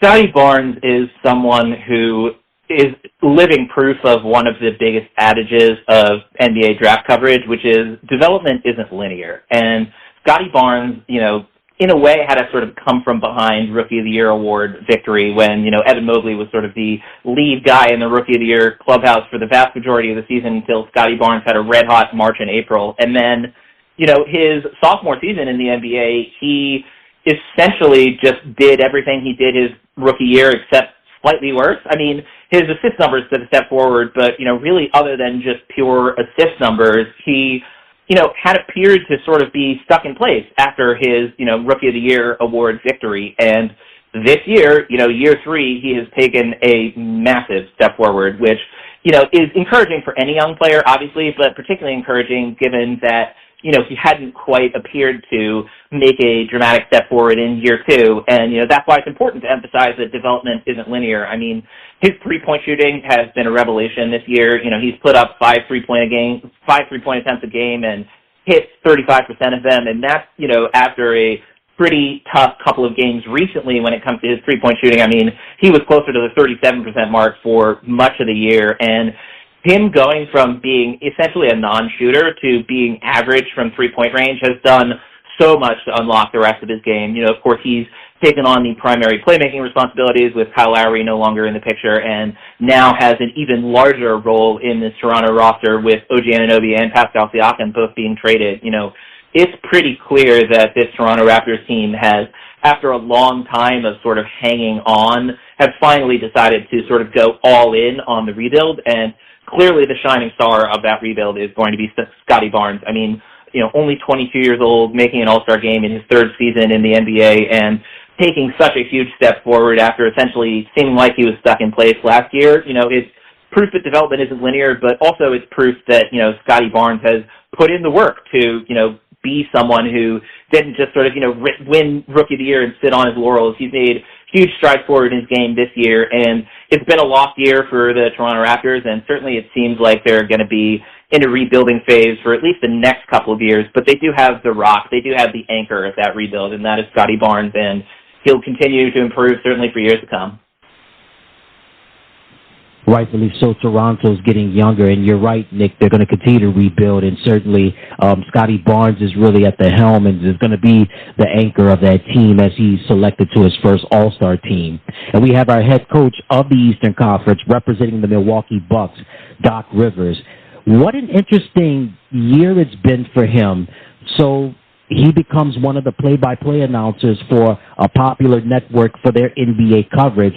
Scotty Barnes is someone who is living proof of one of the biggest adages of NBA draft coverage, which is development isn't linear. And Scotty Barnes, in a way had a sort of come-from-behind Rookie of the Year award victory when, Evan Mobley was sort of the lead guy in the Rookie of the Year clubhouse for the vast majority of the season until Scotty Barnes had a red-hot March and April. And then his sophomore season in the NBA, he essentially just did everything he did his rookie year except slightly worse. I mean, his assist numbers took a step forward, but, really other than just pure assist numbers, he, had appeared to sort of be stuck in place after his, Rookie of the Year award victory. And this year, year three, he has taken a massive step forward, which, is encouraging for any young player, obviously, but particularly encouraging given that he hadn't quite appeared to make a dramatic step forward in year two. And, that's why it's important to emphasize that development isn't linear. I mean, his three-point shooting has been a revelation this year. He's put up 5 3-point attempts a game and hit 35% of them. And that's, after a pretty tough couple of games recently when it comes to his three-point shooting. I mean, he was closer to the 37% mark for much of the year. And him going from being essentially a non-shooter to being average from three-point range has done so much to unlock the rest of his game. Of course, he's taken on the primary playmaking responsibilities with Kyle Lowry no longer in the picture and now has an even larger role in this Toronto roster with OG Anunoby and Pascal Siakam both being traded. It's pretty clear that this Toronto Raptors team has, after a long time of sort of hanging on, have finally decided to sort of go all in on the rebuild. And clearly the shining star of that rebuild is going to be Scotty Barnes. I mean, only 22 years old, making an all-star game in his third season in the NBA and taking such a huge step forward after essentially seeming like he was stuck in place last year. It's proof that development isn't linear, but also it's proof that, Scotty Barnes has put in the work to, be someone who didn't just sort of, win Rookie of the Year and sit on his laurels. He's made huge strides forward in his game this year, and it's been a lost year for the Toronto Raptors, and certainly it seems like they're going to be in a rebuilding phase for at least the next couple of years, but they do have the rock, they do have the anchor of that rebuild, and that is Scotty Barnes, and he'll continue to improve certainly for years to come. Rightfully so, Toronto's getting younger, and you're right, Nick, they're going to continue to rebuild, and certainly Scotty Barnes is really at the helm and is going to be the anchor of that team as he's selected to his first all-star team. And we have our head coach of the Eastern Conference representing the Milwaukee Bucks, Doc Rivers. What an interesting year it's been for him. So he becomes one of the play-by-play announcers for a popular network for their NBA coverage.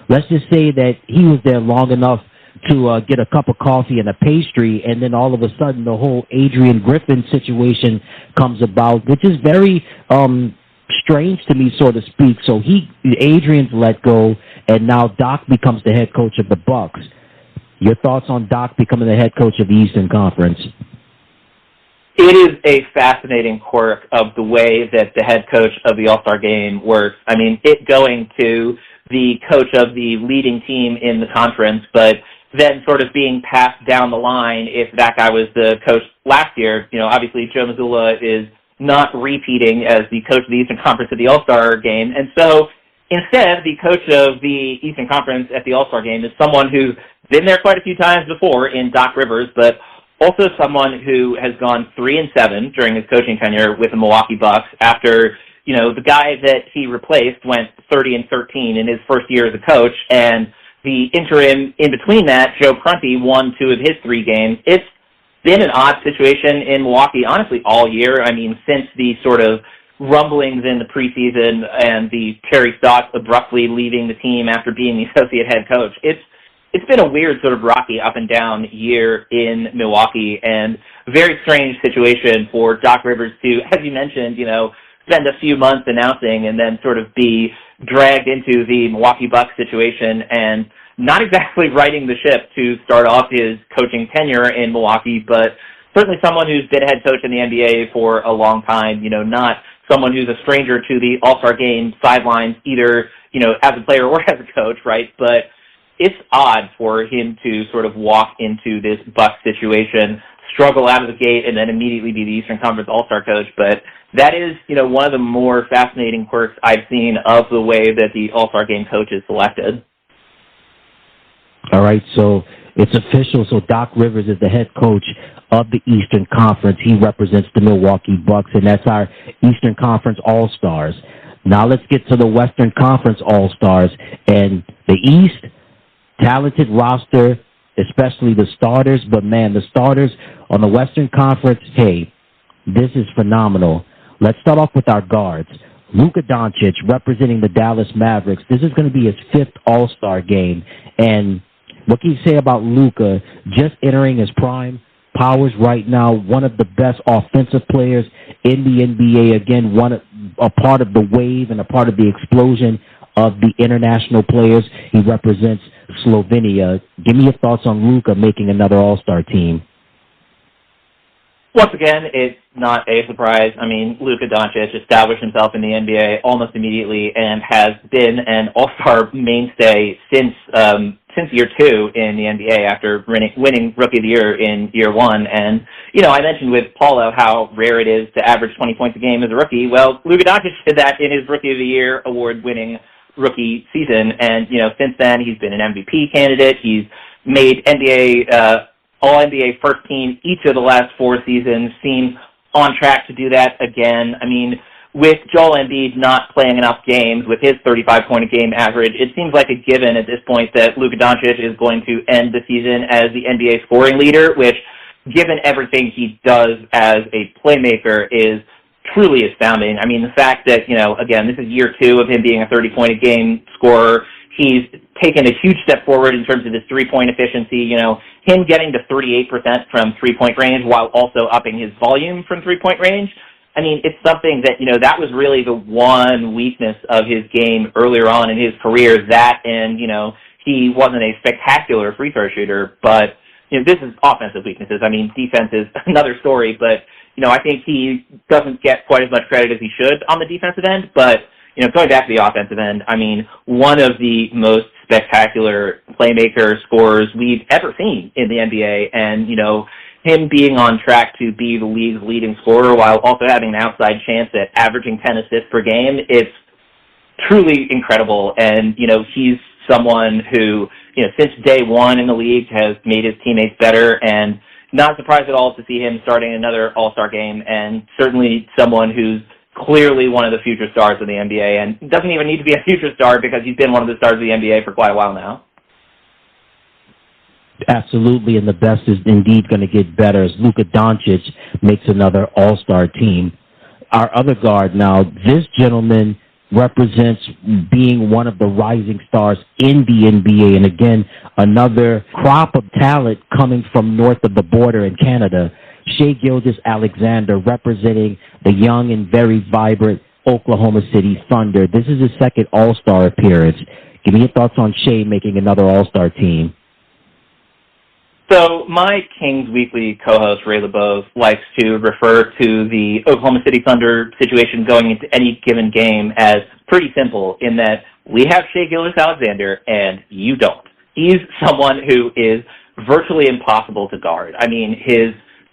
Let's just say that he was there long enough to get a cup of coffee and a pastry, and then all of a sudden the whole Adrian Griffin situation comes about, which is very strange to me, so to speak. So Adrian's let go, and now Doc becomes the head coach of the Bucks. Your thoughts on Doc becoming the head coach of the Eastern Conference? It is a fascinating quirk of the way that the head coach of the All-Star Game works. I mean, it going to the coach of the leading team in the conference, but then sort of being passed down the line if that guy was the coach last year. Obviously Joe Mazzulla is not repeating as the coach of the Eastern Conference at the All-Star Game, and so instead the coach of the Eastern Conference at the All-Star Game is someone who's been there quite a few times before in Doc Rivers, but also someone who has gone 3-7 during his coaching tenure with the Milwaukee Bucks after the guy that he replaced went 30-13 in his first year as a coach, and the interim in between that, Joe Prunty, won 2 of his 3 games. It's been an odd situation in Milwaukee, honestly, all year. I mean, since the sort of rumblings in the preseason and the Terry Stotts abruptly leaving the team after being the associate head coach. It's been a weird sort of rocky up and down year in Milwaukee, and a very strange situation for Doc Rivers to, as you mentioned, spend a few months announcing and then sort of be dragged into the Milwaukee Bucks situation and not exactly righting the ship to start off his coaching tenure in Milwaukee, but certainly someone who's been a head coach in the NBA for a long time, not someone who's a stranger to the All-Star Game sidelines, either, as a player or as a coach, right? But it's odd for him to sort of walk into this Bucks situation, struggle out of the gate, and then immediately be the Eastern Conference All-Star coach. But that is, one of the more fascinating quirks I've seen of the way that the All-Star Game coach is selected. All right, so it's official. So Doc Rivers is the head coach of the Eastern Conference. He represents the Milwaukee Bucks, and that's our Eastern Conference All-Stars. Now let's get to the Western Conference All-Stars. And the East, talented roster, especially the starters. But, man, the starters on the Western Conference, hey, this is phenomenal. Let's start off with our guards. Luka Doncic representing the Dallas Mavericks. This is going to be his 5th All-Star game. And what can you say about Luka just entering his prime powers right now, one of the best offensive players in the NBA, again, a part of the wave and a part of the explosion of the international players. He represents Slovenia. Give me your thoughts on Luka making another All-Star team. Once again, it's not a surprise. I mean, Luka Doncic established himself in the NBA almost immediately and has been an All-Star mainstay since year 2 in the NBA after winning Rookie of the Year in year 1. And, I mentioned with Paulo how rare it is to average 20 points a game as a rookie. Well, Luka Doncic did that in his Rookie of the Year award-winning rookie season. And, since then, he's been an MVP candidate. He's made NBA All-NBA first team each of the last 4 seasons, seems on track to do that again. I mean, with Joel Embiid not playing enough games with his 35-point-a-game average, it seems like a given at this point that Luka Doncic is going to end the season as the NBA scoring leader, which, given everything he does as a playmaker, is truly astounding. I mean, the fact that, again, this is year 2 of him being a 30-point-a-game scorer. He's taken a huge step forward in terms of his three-point efficiency. Him getting to 38% from three-point range while also upping his volume from three-point range. I mean, it's something that, that was really the one weakness of his game earlier on in his career, that and, he wasn't a spectacular free throw shooter, but, this is offensive weaknesses. I mean, defense is another story, but, I think he doesn't get quite as much credit as he should on the defensive end, but, going back to the offensive end, I mean, one of the most spectacular playmaker scorers we've ever seen in the NBA, and, him being on track to be the league's leading scorer while also having an outside chance at averaging 10 assists per game, it's truly incredible. And, he's someone who, since day 1 in the league has made his teammates better, and not surprised at all to see him starting another All-Star game, and certainly someone who's clearly one of the future stars of the NBA, and doesn't even need to be a future star because he's been one of the stars of the NBA for quite a while now. Absolutely, and the best is indeed going to get better as Luka Doncic makes another All-Star team. Our other guard now, this gentleman represents being one of the rising stars in the NBA, and again, another crop of talent coming from north of the border in Canada. Shai Gilgeous-Alexander representing the young and very vibrant Oklahoma City Thunder. This is his 2nd All-Star appearance. Give me your thoughts on Shai making another All-Star team. So my Kings Weekly co-host, Ray LeBeau, likes to refer to the Oklahoma City Thunder situation going into any given game as pretty simple in that we have Shai Gilgeous-Alexander and you don't. He's someone who is virtually impossible to guard. I mean, his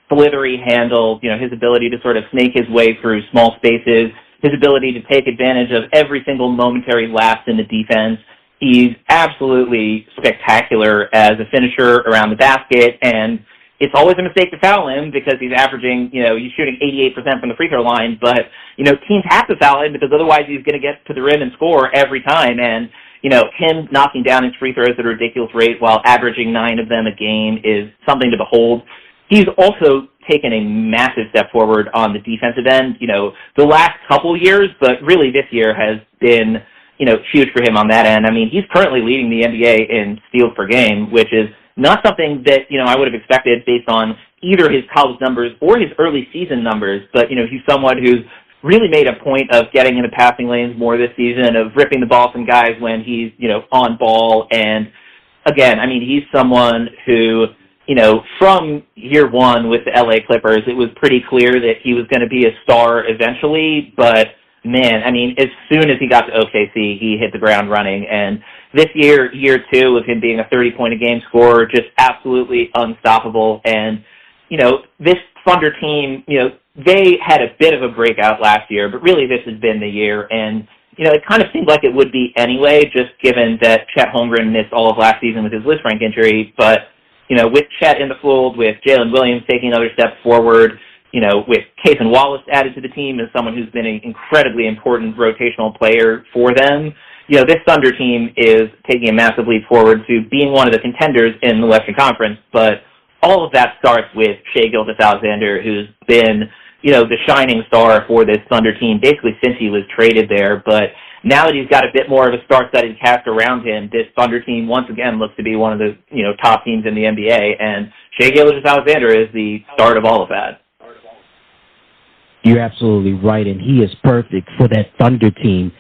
slithery handle, his ability to sort of snake his way through small spaces, his ability to take advantage of every single momentary lapse in the defense. He's absolutely spectacular as a finisher around the basket, and it's always a mistake to foul him because he's averaging, he's shooting 88% from the free throw line, but, teams have to foul him because otherwise he's going to get to the rim and score every time, and, him knocking down his free throws at a ridiculous rate while averaging 9 of them a game is something to behold. He's also taken a massive step forward on the defensive end, the last couple years, but really this year has been, huge for him on that end. I mean, he's currently leading the NBA in steals per game, which is not something that, I would have expected based on either his college numbers or his early season numbers, but, he's someone who's really made a point of getting into passing lanes more this season, of ripping the ball from guys when he's, on ball. And again, I mean, he's someone who, from year one with the LA Clippers, it was pretty clear that he was going to be a star eventually, but man, I mean, as soon as he got to OKC, he hit the ground running. And this year 2 of him being a 30-point-a-game scorer, just absolutely unstoppable. And, this Thunder team, they had a bit of a breakout last year, but really this has been the year. And, it kind of seemed like it would be anyway, just given that Chet Holmgren missed all of last season with his Lisfranc injury. But, with Chet in the fold, with Jalen Williams taking another step forward, with Cason Wallace added to the team as someone who's been an incredibly important rotational player for them, this Thunder team is taking a massive leap forward to being one of the contenders in the Western Conference. But all of that starts with Shai Gilgeous-Alexander, who's been, the shining star for this Thunder team basically since he was traded there. But now that he's got a bit more of a star-studded cast around him, this Thunder team once again looks to be one of the, top teams in the NBA. And Shai Gilgeous-Alexander is the start of all of that. You're absolutely right, and he is perfect for that Thunder team.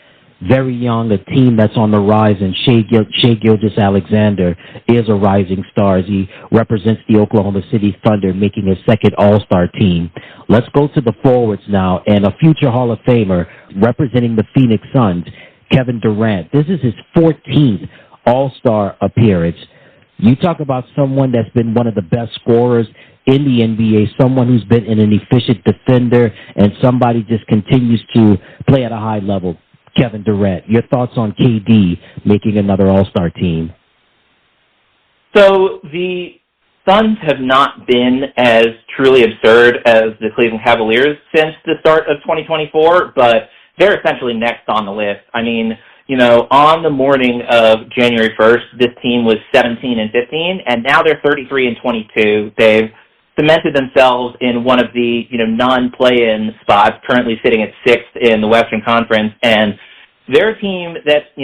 Very young, a team that's on the rise, and Shai Gilgeous-Alexander is a rising star as he represents the Oklahoma City Thunder, making his second All-Star team. Let's go to the forwards now, and a future Hall of Famer representing the Phoenix Suns, Kevin Durant. This is his 14th All-Star appearance. You talk about someone that's been one of the best scorers in the NBA, someone who's been an efficient defender, and somebody just continues to play at a high level. Kevin Durant, your thoughts on KD making another All-Star team? So the Suns have not been as truly absurd as the Cleveland Cavaliers since the start of 2024, but they're essentially next on the list. I mean, on the morning of January 1st, this team was 17-15, and now they're 33-22. They've cemented themselves in one of the, non-play-in spots, currently sitting at 6th in the Western Conference. And they're a team that,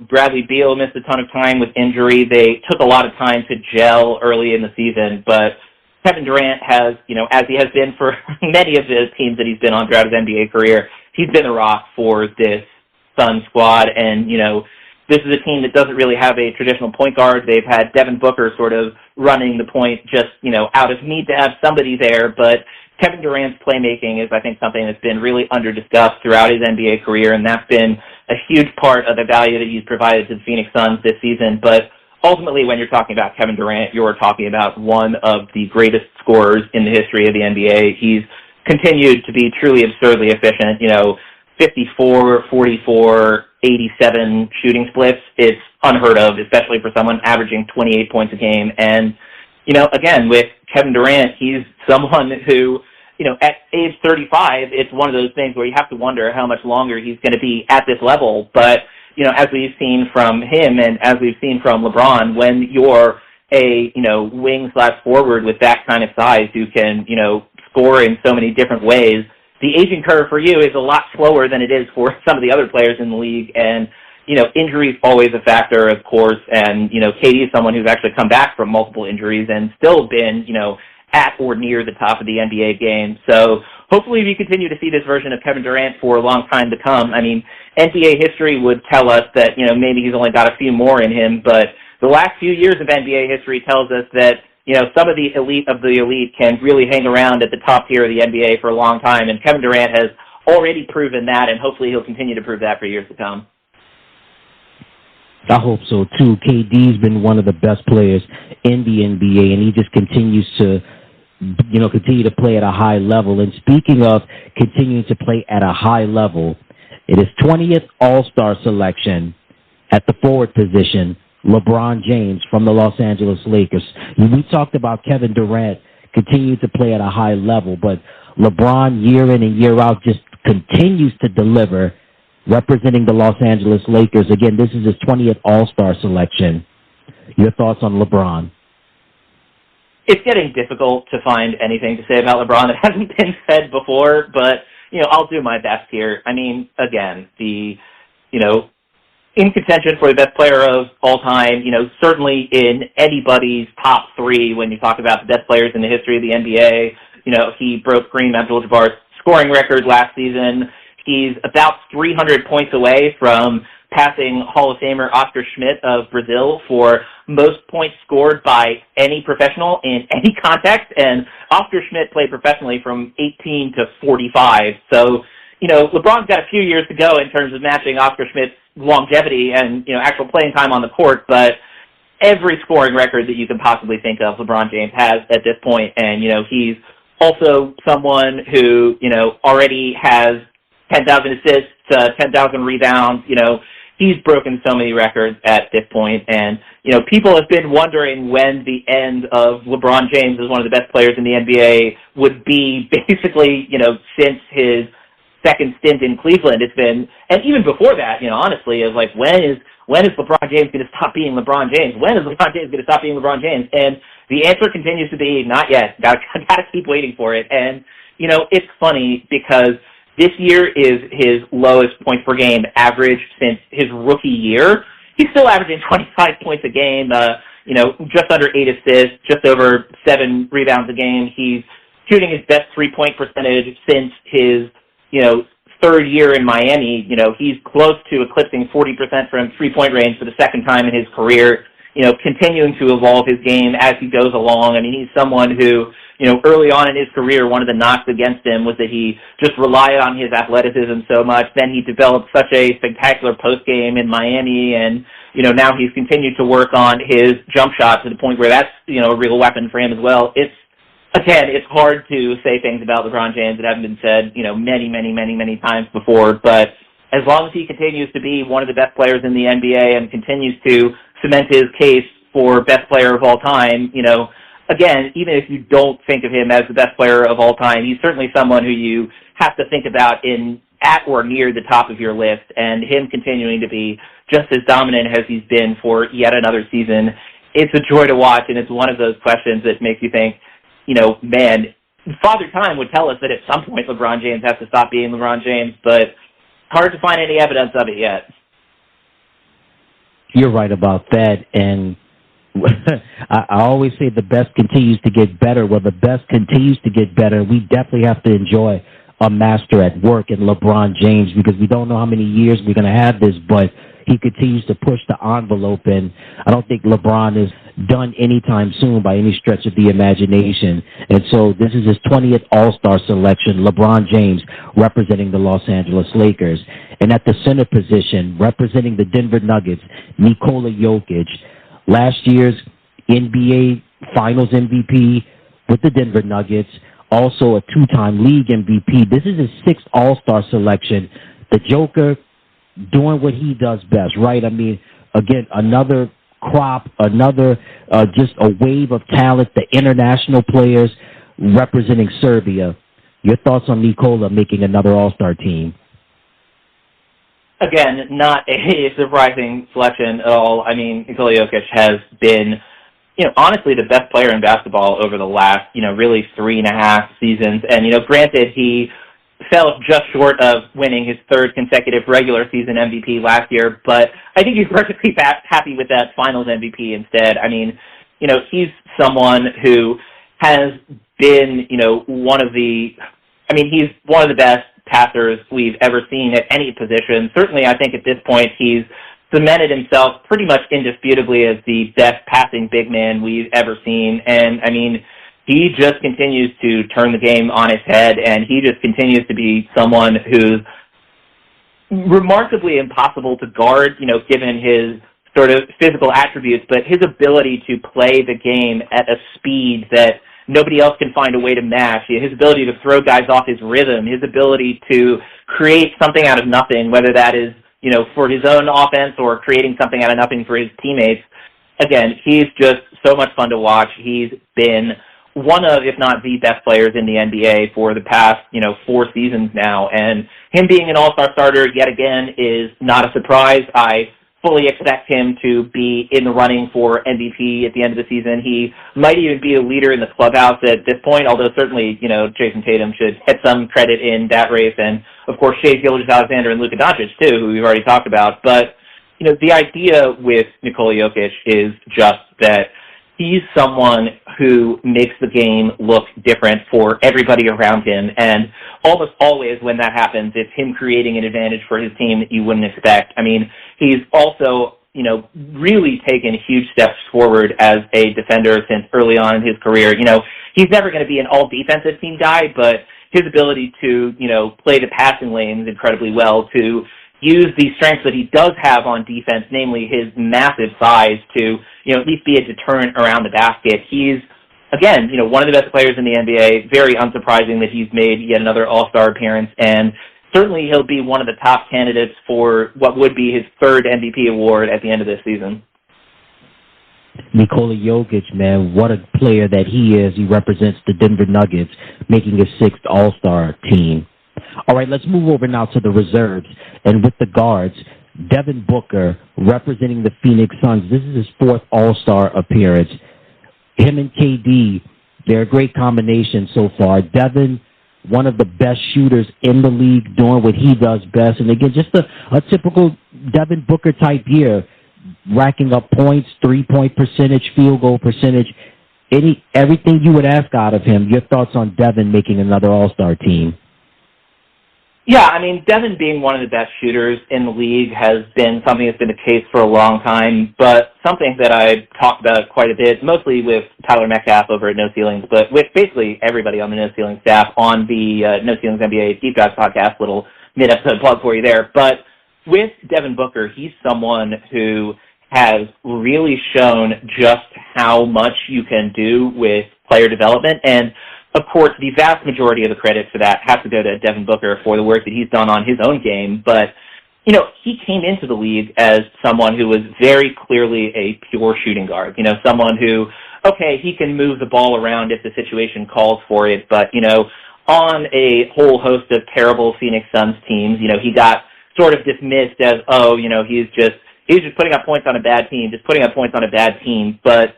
Bradley Beal missed a ton of time with injury. They took a lot of time to gel early in the season, but Kevin Durant has, as he has been for many of the teams that he's been on throughout his NBA career, he's been the rock for this Sun squad. And, this is a team that doesn't really have a traditional point guard. They've had Devin Booker sort of running the point just, out of need to have somebody there. But Kevin Durant's playmaking is, I think, something that's been really under-discussed throughout his NBA career, and that's been a huge part of the value that he's provided to the Phoenix Suns this season. But ultimately, when you're talking about Kevin Durant, you're talking about one of the greatest scorers in the history of the NBA. He's continued to be truly absurdly efficient, 54, 44, 87 shooting splits. It's unheard of, especially for someone averaging 28 points a game. And, again, with Kevin Durant, he's someone who, at age 35, it's one of those things where you have to wonder how much longer he's going to be at this level. But, as we've seen from him and as we've seen from LeBron, when you're a, wing/forward with that kind of size who can, score in so many different ways, the aging curve for you is a lot slower than it is for some of the other players in the league. And, injury is always a factor, of course. And, KD is someone who's actually come back from multiple injuries and still been, at or near the top of the NBA game. So hopefully we continue to see this version of Kevin Durant for a long time to come. I mean, NBA history would tell us that, maybe he's only got a few more in him, but the last few years of NBA history tells us that, some of the elite of the elite can really hang around at the top tier of the NBA for a long time, and Kevin Durant has already proven that, and hopefully he'll continue to prove that for years to come. I hope so, too. KD's been one of the best players in the NBA, and he just continues to, continue to play at a high level. And speaking of continuing to play at a high level, it is 20th All-Star selection at the forward position, LeBron James from the Los Angeles Lakers. We talked about Kevin Durant continue to play at a high level. But LeBron, year in and year out, just continues to deliver, representing the Los Angeles Lakers. Again, this is his 20th All-Star selection. Your thoughts on LeBron? It's getting difficult to find anything to say about LeBron that hasn't been said before, but, I'll do my best here. I mean, again, in contention for the best player of all time, certainly in anybody's top three when you talk about the best players in the history of the NBA. He broke Kareem Abdul-Jabbar's scoring record last season. He's about 300 points away from passing Hall of Famer Oscar Schmidt of Brazil for most points scored by any professional in any context, and Oscar Schmidt played professionally from 18 to 45. So, LeBron's got a few years to go in terms of matching Oscar Schmidt's longevity and, actual playing time on the court, but every scoring record that you can possibly think of, LeBron James has at this point, and, he's also someone who, already has 10,000 assists, 10,000 rebounds, he's broken so many records at this point, and, people have been wondering when the end of LeBron James as one of the best players in the NBA would be, basically, since his second stint in Cleveland. It's been, and even before that, honestly, is like, when is LeBron James going to stop being LeBron James? When is LeBron James going to stop being LeBron James? And the answer continues to be, not yet. Got to keep waiting for it. And, it's funny because this year is his lowest points per game average since his rookie year. He's still averaging 25 points a game, just under 8 assists, just over 7 rebounds a game. He's shooting his best three-point percentage since his, third year in Miami. He's close to eclipsing 40% from three-point range for the second time in his career, continuing to evolve his game as he goes along. I mean, he's someone who, early on in his career, one of the knocks against him was that he just relied on his athleticism so much. Then he developed such a spectacular post game in Miami, and, now he's continued to work on his jump shot to the point where that's, a real weapon for him as well. It's hard to say things about LeBron James that haven't been said, many times before, but as long as he continues to be one of the best players in the NBA and continues to cement his case for best player of all time, again, even if you don't think of him as the best player of all time, he's certainly someone who you have to think about at or near the top of your list, and him continuing to be just as dominant as he's been for yet another season. It's a joy to watch, and it's one of those questions that makes you think, man, Father Time would tell us that at some point LeBron James has to stop being LeBron James, but hard to find any evidence of it yet. You're right about that, and I always say the best continues to get better. Well, the best continues to get better. We definitely have to enjoy a master at work in LeBron James, because we don't know how many years we're going to have this, but he continues to push the envelope, and I don't think LeBron is done anytime soon by any stretch of the imagination. And so this is his 20th All-Star selection, LeBron James representing the Los Angeles Lakers. And at the center position, representing the Denver Nuggets, Nikola Jokic, last year's NBA Finals MVP with the Denver Nuggets, also a two-time league MVP. This is his 6th All-Star selection. The Joker doing what he does best, right? I mean, again, another crop, just a wave of talent, the international players representing Serbia. Your thoughts on Nikola making another All-Star team? Again, not a surprising selection at all. I mean, Nikola Jokic has been, honestly the best player in basketball over the last, really 3.5 seasons. And, granted, he fell just short of winning his 3rd consecutive regular season MVP last year, but I think he's perfectly happy with that finals MVP instead. I mean, he's someone who has been, he's one of the best passers we've ever seen at any position. Certainly, I think at this point he's cemented himself pretty much indisputably as the best passing big man we've ever seen. And, he just continues to turn the game on its head, and he just continues to be someone who's remarkably impossible to guard, given his sort of physical attributes, but his ability to play the game at a speed that nobody else can find a way to match, his ability to throw guys off his rhythm, his ability to create something out of nothing, whether that is, for his own offense or creating something out of nothing for his teammates. Again, he's just so much fun to watch. He's been one of, if not the best players in the NBA for the past, 4 seasons now. And him being an all-star starter yet again is not a surprise. I fully expect him to be in the running for MVP at the end of the season. He might even be a leader in the clubhouse at this point, although certainly, Jason Tatum should get some credit in that race. And, of course, Shai Gilgeous-Alexander and Luka Doncic, too, who we've already talked about. But, the idea with Nikola Jokic is just that he's someone who makes the game look different for everybody around him. And almost always when that happens, it's him creating an advantage for his team that you wouldn't expect. I mean, he's also, really taken huge steps forward as a defender since early on in his career. He's never going to be an all-defensive team guy, but his ability to, play the passing lanes incredibly well, to use the strengths that he does have on defense, namely his massive size, to at least be a deterrent around the basket. He's, again, one of the best players in the NBA. Very unsurprising that he's made yet another All-Star appearance, and certainly he'll be one of the top candidates for what would be his 3rd MVP award at the end of this season. Nikola Jokic, man, what a player that he is. He represents the Denver Nuggets, making his 6th All-Star team. All right, let's move over now to the reserves. And with the guards, Devin Booker representing the Phoenix Suns. This is his 4th All-Star appearance. Him and KD, they're a great combination so far. Devin, one of the best shooters in the league, doing what he does best. And again, just a typical Devin Booker type year, racking up points, 3-point percentage, field goal percentage, everything you would ask out of him. Your thoughts on Devin making another All-Star team? Yeah, I mean, Devin being one of the best shooters in the league has been something that's been the case for a long time, but something that I talked about quite a bit, mostly with Tyler Metcalf over at No Ceilings, but with basically everybody on the No Ceilings staff on the No Ceilings NBA Deep Dive podcast, little mid-episode plug for you there. But with Devin Booker, he's someone who has really shown just how much you can do with player development, and of course, the vast majority of the credit for that has to go to Devin Booker for the work that he's done on his own game. But, he came into the league as someone who was very clearly a pure shooting guard. Someone who, okay, he can move the ball around if the situation calls for it. But, on a whole host of terrible Phoenix Suns teams, he got sort of dismissed as, he's just putting up points on a bad team, But,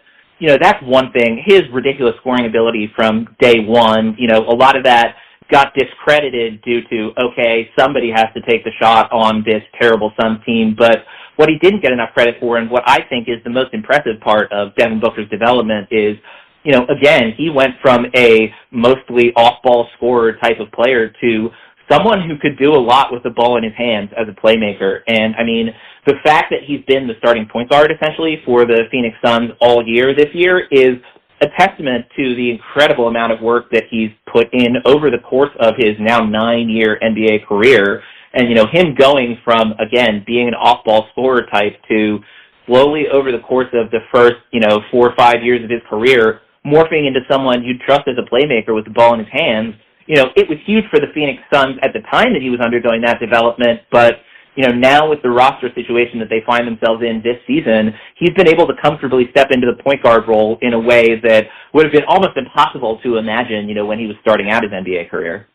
that's one thing. His ridiculous scoring ability from day one, a lot of that got discredited due to, okay, somebody has to take the shot on this terrible Suns team. But what he didn't get enough credit for, and what I think is the most impressive part of Devin Booker's development is, again, he went from a mostly off-ball scorer type of player to someone who could do a lot with the ball in his hands as a playmaker. And, I mean, the fact that he's been the starting point guard, essentially, for the Phoenix Suns all year this year is a testament to the incredible amount of work that he's put in over the course of his now 9-year NBA career. And, him going from, again, being an off-ball scorer type to slowly over the course of the first, 4 or 5 years of his career, morphing into someone you'd trust as a playmaker with the ball in his hands. It was huge for the Phoenix Suns at the time that he was undergoing that development, but, now with the roster situation that they find themselves in this season, he's been able to comfortably step into the point guard role in a way that would have been almost impossible to imagine, when he was starting out his NBA career.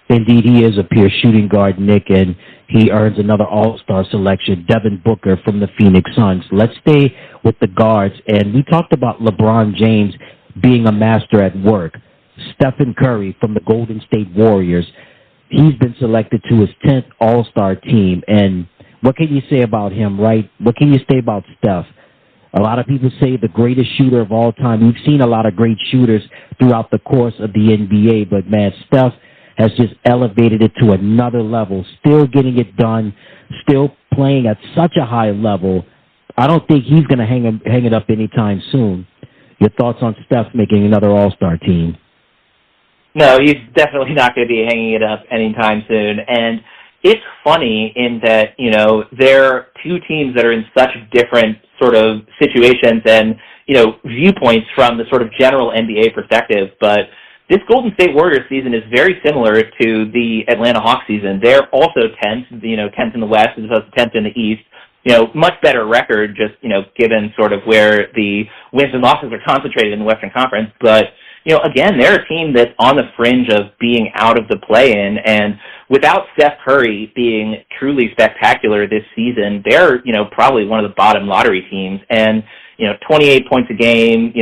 Indeed, he is a pure shooting guard, Nick, and he earns another All-Star selection, Devin Booker from the Phoenix Suns. Let's stay with the guards, and we talked about LeBron James being a master at work. Stephen Curry from the Golden State Warriors, he's been selected to his 10th All-Star team. And what can you say about him, right? What can you say about Steph? A lot of people say the greatest shooter of all time. We've seen a lot of great shooters throughout the course of the NBA, but, man, Steph has just elevated it to another level, still getting it done, still playing at such a high level. I don't think he's going to hang it up anytime soon. Your thoughts on Steph making another All-Star team? No, he's definitely not going to be hanging it up anytime soon. And it's funny in that, there are two teams that are in such different sort of situations and, viewpoints from the sort of general NBA perspective. But this Golden State Warriors season is very similar to the Atlanta Hawks season. They're also 10th, 10th in the West as opposed to 10th in the East. Much better record just, given sort of where the wins and losses are concentrated in the Western Conference. But, again, they're a team that's on the fringe of being out of the play-in, and without Steph Curry being truly spectacular this season, they're, probably one of the bottom lottery teams. And, 28 points a game,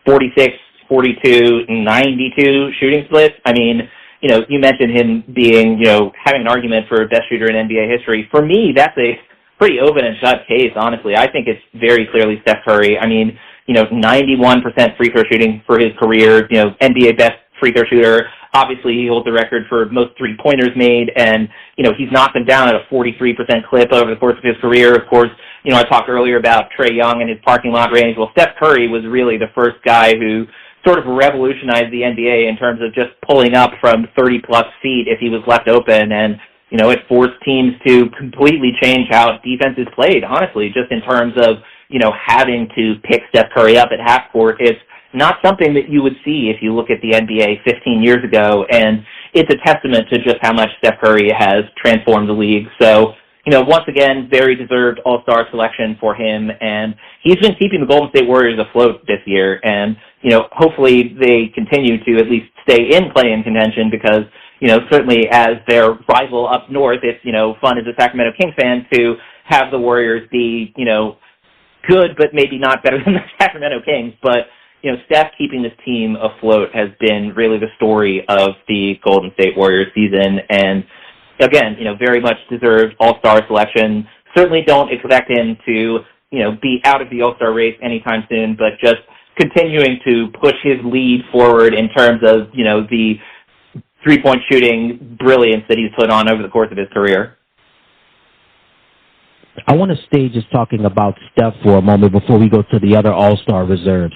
46, 42, 92 shooting splits. I mean, you mentioned him being, having an argument for best shooter in NBA history. For me, that's a pretty open and shut case, honestly. I think it's very clearly Steph Curry. I mean, 91% free throw shooting for his career, NBA best free throw shooter. Obviously, he holds the record for most three-pointers made, and, he's knocked them down at a 43% clip over the course of his career. Of course, I talked earlier about Trae Young and his parking lot range. Well, Steph Curry was really the first guy who sort of revolutionized the NBA in terms of just pulling up from 30-plus feet if he was left open, and, it forced teams to completely change how defense is played, honestly, just in terms of, having to pick Steph Curry up at half court. It's not something that you would see if you look at the NBA 15 years ago, and it's a testament to just how much Steph Curry has transformed the league. So, once again, very deserved all-star selection for him, and he's been keeping the Golden State Warriors afloat this year, and, hopefully they continue to at least stay in play-in contention because, certainly as their rival up north, it's, fun as a Sacramento Kings fan to have the Warriors be, good, but maybe not better than the Sacramento Kings. But, Steph keeping this team afloat has been really the story of the Golden State Warriors season. And, again, very much deserved all-star selection. Certainly don't expect him to, be out of the all-star race anytime soon, but just continuing to push his lead forward in terms of, the three-point shooting brilliance that he's put on over the course of his career. I want to stay just talking about Steph for a moment before we go to the other all-star reserves.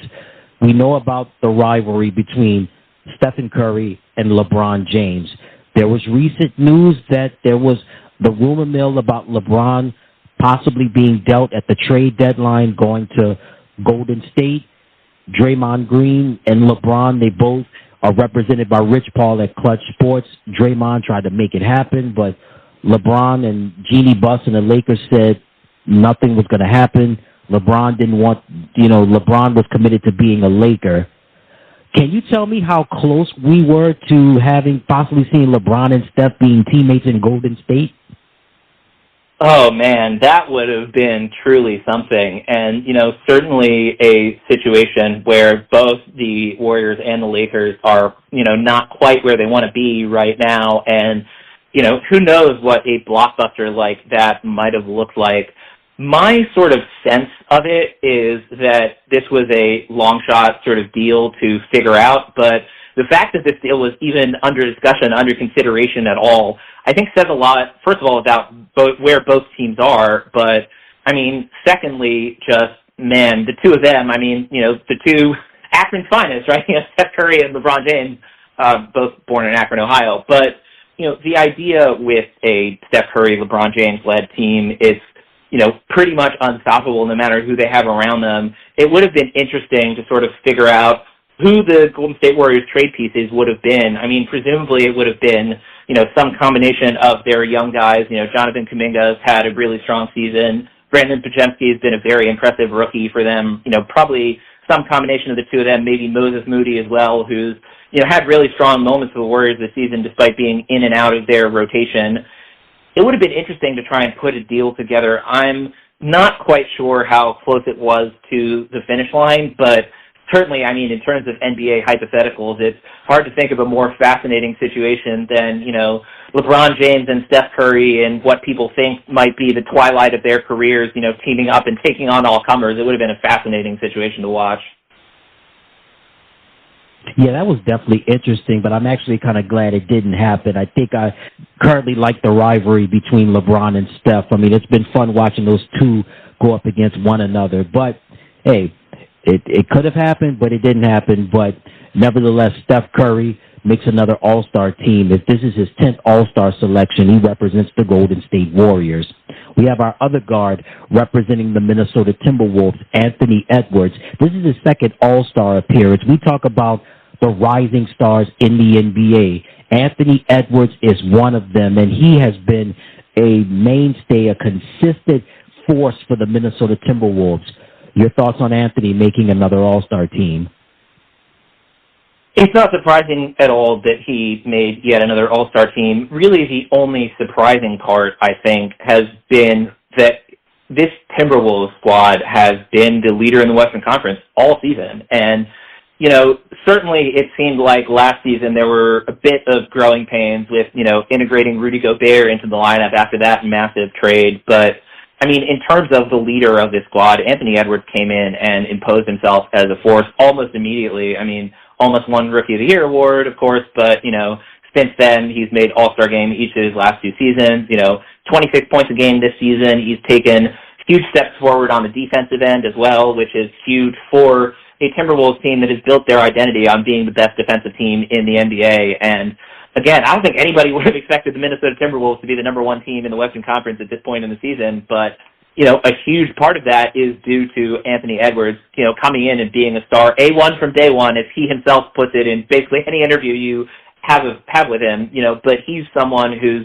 We know about the rivalry between Stephen Curry and LeBron James. There was recent news that there was the rumor mill about LeBron possibly being dealt at the trade deadline going to Golden State. Draymond Green and LeBron, they both are represented by Rich Paul at Clutch Sports. Draymond tried to make it happen, but LeBron and Jeannie Buss and the Lakers said nothing was going to happen. LeBron didn't want, LeBron was committed to being a Laker. Can you tell me how close we were to having possibly seen LeBron and Steph being teammates in Golden State? Oh, man, that would have been truly something. And, certainly a situation where both the Warriors and the Lakers are, not quite where they want to be right now. And, who knows what a blockbuster like that might have looked like. My sort of sense of it is that this was a long shot sort of deal to figure out, but the fact that this deal was even under discussion, under consideration at all, I think says a lot, first of all, about where both teams are, but, secondly, just, man, the two of them, the two Akron's finest, right? Steph Curry and LeBron James, both born in Akron, Ohio, but, the idea with a Steph Curry, LeBron James-led team is, pretty much unstoppable no matter who they have around them. It would have been interesting to sort of figure out who the Golden State Warriors trade pieces would have been. Presumably it would have been, some combination of their young guys. Jonathan Kuminga has had a really strong season. Brandon Podziemski has been a very impressive rookie for them. Probably some combination of the two of them, maybe Moses Moody as well, who's, had really strong moments for the Warriors this season despite being in and out of their rotation. It would have been interesting to try and put a deal together. I'm not quite sure how close it was to the finish line, but certainly, in terms of NBA hypotheticals, it's hard to think of a more fascinating situation than, LeBron James and Steph Curry and what people think might be the twilight of their careers, teaming up and taking on all comers. It would have been a fascinating situation to watch. Yeah, that was definitely interesting, but I'm actually kind of glad it didn't happen. I think I currently like the rivalry between LeBron and Steph. It's been fun watching those two go up against one another. But, hey, it could have happened, but it didn't happen. But nevertheless, Steph Curry makes another all-star team. If this is his 10th all-star selection, he represents the Golden State Warriors. We have our other guard representing the Minnesota Timberwolves, Anthony Edwards. This is his second all-star appearance. We talk about the rising stars in the NBA. Anthony Edwards is one of them, and he has been a mainstay, a consistent force for the Minnesota Timberwolves. Your thoughts on Anthony making another all-star team? It's not surprising at all that he made yet another All-Star team. Really, the only surprising part, I think, has been that this Timberwolves squad has been the leader in the Western Conference all season. And, certainly it seemed like last season there were a bit of growing pains with, integrating Rudy Gobert into the lineup after that massive trade. But, in terms of the leader of this squad, Anthony Edwards came in and imposed himself as a force almost immediately. Almost won Rookie of the Year award, of course, but, since then he's made All-Star game each of his last 2 seasons, 26 points a game this season. He's taken huge steps forward on the defensive end as well, which is huge for a Timberwolves team that has built their identity on being the best defensive team in the NBA. And again, I don't think anybody would have expected the Minnesota Timberwolves to be the number 1 team in the Western Conference at this point in the season, but a huge part of that is due to Anthony Edwards, coming in and being a star, A1 from day one, as he himself puts it in basically any interview you have with him, but he's someone who's,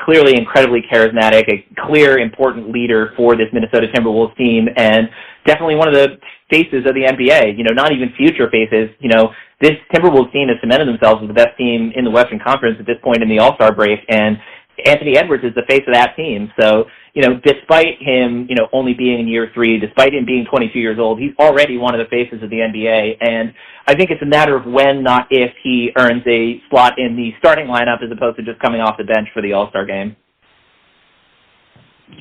clearly incredibly charismatic, a clear, important leader for this Minnesota Timberwolves team, and definitely one of the faces of the NBA, not even future faces. This Timberwolves team has cemented themselves as the best team in the Western Conference at this point in the All-Star break, and Anthony Edwards is the face of that team. So, despite him, only being in year 3, despite him being 22 years old, he's already one of the faces of the NBA. And I think it's a matter of when, not if, he earns a slot in the starting lineup as opposed to just coming off the bench for the All-Star game.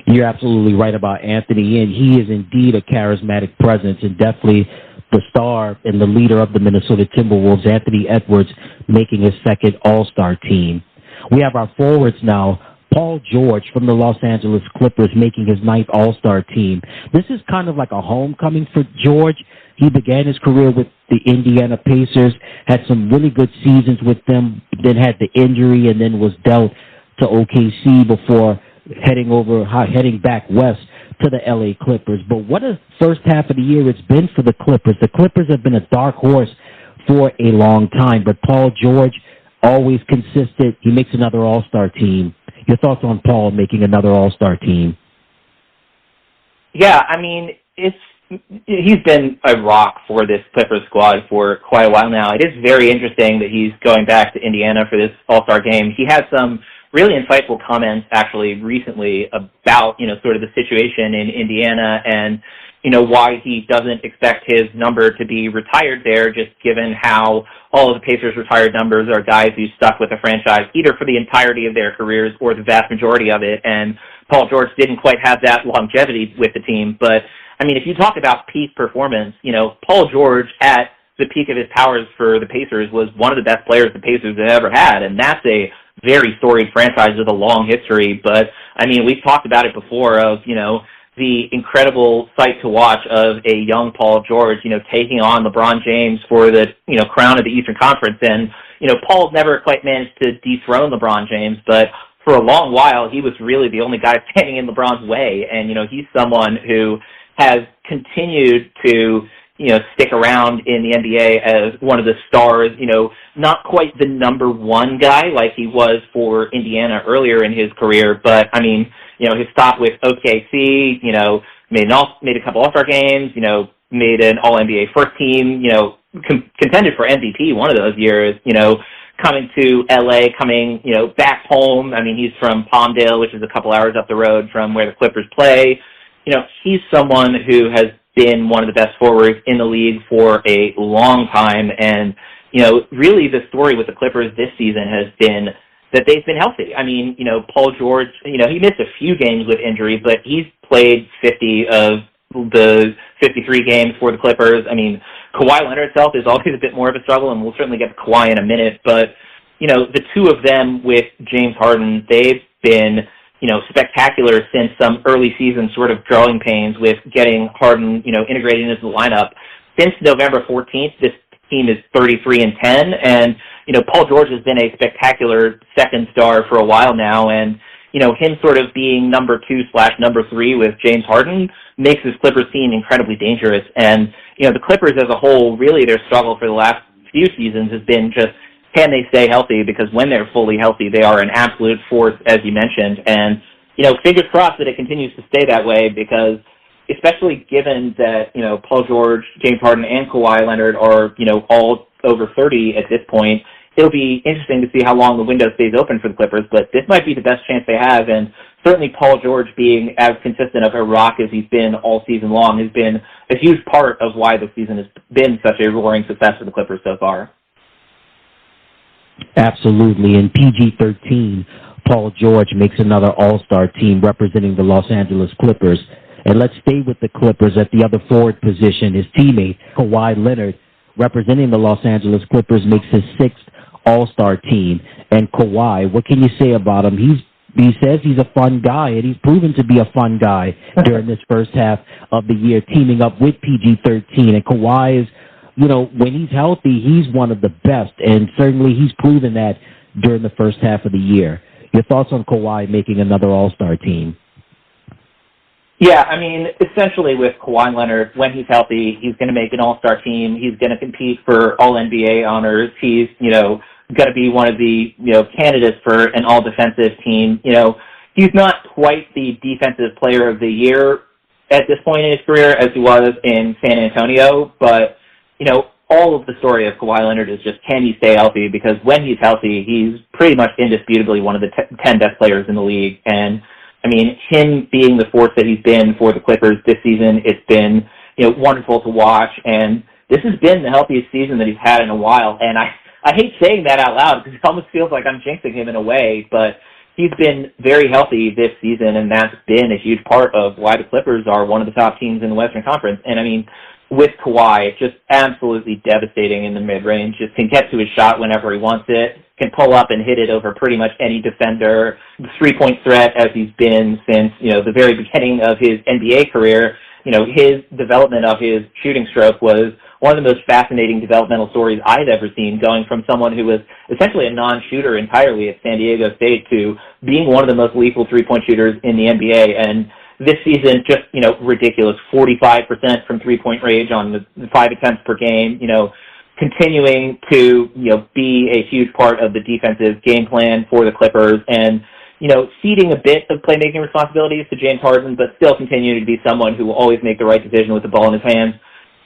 You're absolutely right about Anthony, and he is indeed a charismatic presence and definitely the star and the leader of the Minnesota Timberwolves, Anthony Edwards, making his second All-Star team. We have our forwards now. Paul George from the Los Angeles Clippers making his 9th All-Star team. This is kind of like a homecoming for George. He began his career with the Indiana Pacers, had some really good seasons with them, then had the injury and then was dealt to OKC before heading back west to the LA Clippers. But what a first half of the year it's been for the Clippers. The Clippers have been a dark horse for a long time, but Paul George, always consistent. He makes another All-Star team. Your thoughts on Paul making another All-Star team? Yeah, he's been a rock for this Clippers squad for quite a while now. It is very interesting that he's going back to Indiana for this All-Star game. He had some really insightful comments actually recently about, sort of the situation in Indiana and, why he doesn't expect his number to be retired there, just given how all of the Pacers' retired numbers are guys who stuck with the franchise either for the entirety of their careers or the vast majority of it. And Paul George didn't quite have that longevity with the team. But, if you talk about peak performance, Paul George at the peak of his powers for the Pacers was one of the best players the Pacers have ever had. And that's a very storied franchise with a long history. But, we've talked about it before of, the incredible sight to watch of a young Paul George, taking on LeBron James for the, crown of the Eastern Conference. And, Paul never quite managed to dethrone LeBron James, but for a long while, he was really the only guy standing in LeBron's way. And, he's someone who has continued to, stick around in the NBA as one of the stars, not quite the number 1 guy like he was for Indiana earlier in his career, but, his stop with OKC, made a couple All-Star games, made an All-NBA first team, contended for MVP one of those years, coming to LA, coming, back home. He's from Palmdale, which is a couple hours up the road from where the Clippers play. He's someone who has been one of the best forwards in the league for a long time. And, really the story with the Clippers this season has been that they've been healthy. Paul George, he missed a few games with injury, but he's played 50 of the 53 games for the Clippers. Kawhi Leonard itself is always a bit more of a struggle, and we'll certainly get to Kawhi in a minute. But, the two of them with James Harden, they've been, spectacular since some early season sort of growing pains with getting Harden, integrated into the lineup. Since November 14th, this team is 33-10, and Paul George has been a spectacular second star for a while now, and him sort of being number 2/number 3 with James Harden makes this Clippers team incredibly dangerous. And the Clippers as a whole, really their struggle for the last few seasons has been just, can they stay healthy? Because when they're fully healthy, they are an absolute force, as you mentioned. And fingers crossed that it continues to stay that way, because especially given that, Paul George, James Harden, and Kawhi Leonard are, all over 30 at this point. It'll be interesting to see how long the window stays open for the Clippers, but this might be the best chance they have, and certainly Paul George being as consistent of a rock as he's been all season long has been a huge part of why the season has been such a roaring success for the Clippers so far. Absolutely. In PG-13, Paul George makes another all-star team representing the Los Angeles Clippers. And let's stay with the Clippers at the other forward position. His teammate, Kawhi Leonard, representing the Los Angeles Clippers, makes his sixth all-star team. And Kawhi, what can you say about him? He says he's a fun guy, and he's proven to be a fun guy during this first half of the year, teaming up with PG-13. And Kawhi is, when he's healthy, he's one of the best, and certainly he's proven that during the first half of the year. Your thoughts on Kawhi making another all-star team? Yeah, I mean, essentially with Kawhi Leonard, when he's healthy, he's going to make an all-star team. He's going to compete for all-NBA honors. He's, going to be one of the, candidates for an all-defensive team. He's not quite the defensive player of the year at this point in his career as he was in San Antonio, but, all of the story of Kawhi Leonard is just, can he stay healthy? Because when he's healthy, he's pretty much indisputably one of the 10 best players in the league. And, I mean, him being the force that he's been for the Clippers this season, it's been, wonderful to watch. And this has been the healthiest season that he's had in a while. And I hate saying that out loud because it almost feels like I'm jinxing him in a way, but he's been very healthy this season, and that's been a huge part of why the Clippers are one of the top teams in the Western Conference. And, I mean, with Kawhi, just absolutely devastating in the mid-range, just can get to his shot whenever he wants it, can pull up and hit it over pretty much any defender, the three-point threat as he's been since, the very beginning of his NBA career. His development of his shooting stroke was one of the most fascinating developmental stories I've ever seen, going from someone who was essentially a non-shooter entirely at San Diego State to being one of the most lethal three-point shooters in the NBA. And this season, just, ridiculous, 45% from three-point range on the 5 attempts per game, continuing to, be a huge part of the defensive game plan for the Clippers and, ceding a bit of playmaking responsibilities to James Harden, but still continuing to be someone who will always make the right decision with the ball in his hands.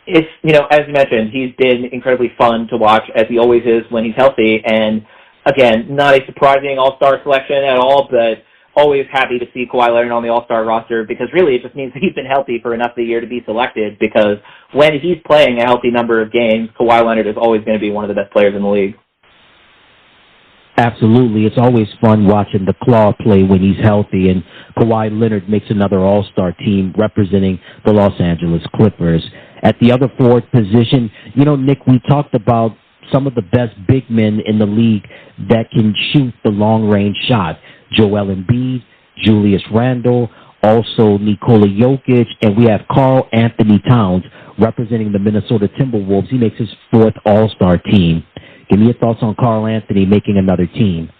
It's, as you mentioned, he's been incredibly fun to watch, as he always is when he's healthy. And, again, not a surprising all-star selection at all, but always happy to see Kawhi Leonard on the all-star roster because really it just means that he's been healthy for enough of the year to be selected, because when he's playing a healthy number of games, Kawhi Leonard is always going to be one of the best players in the league. Absolutely. It's always fun watching the Claw play when he's healthy, and Kawhi Leonard makes another all-star team representing the Los Angeles Clippers. At the other forward position, Nick, we talked about some of the best big men in the league that can shoot the long-range shot. Joel Embiid, Julius Randle, also Nikola Jokic, and we have Karl Anthony Towns representing the Minnesota Timberwolves. He makes his fourth all-star team. Give me your thoughts on Karl Anthony making another team.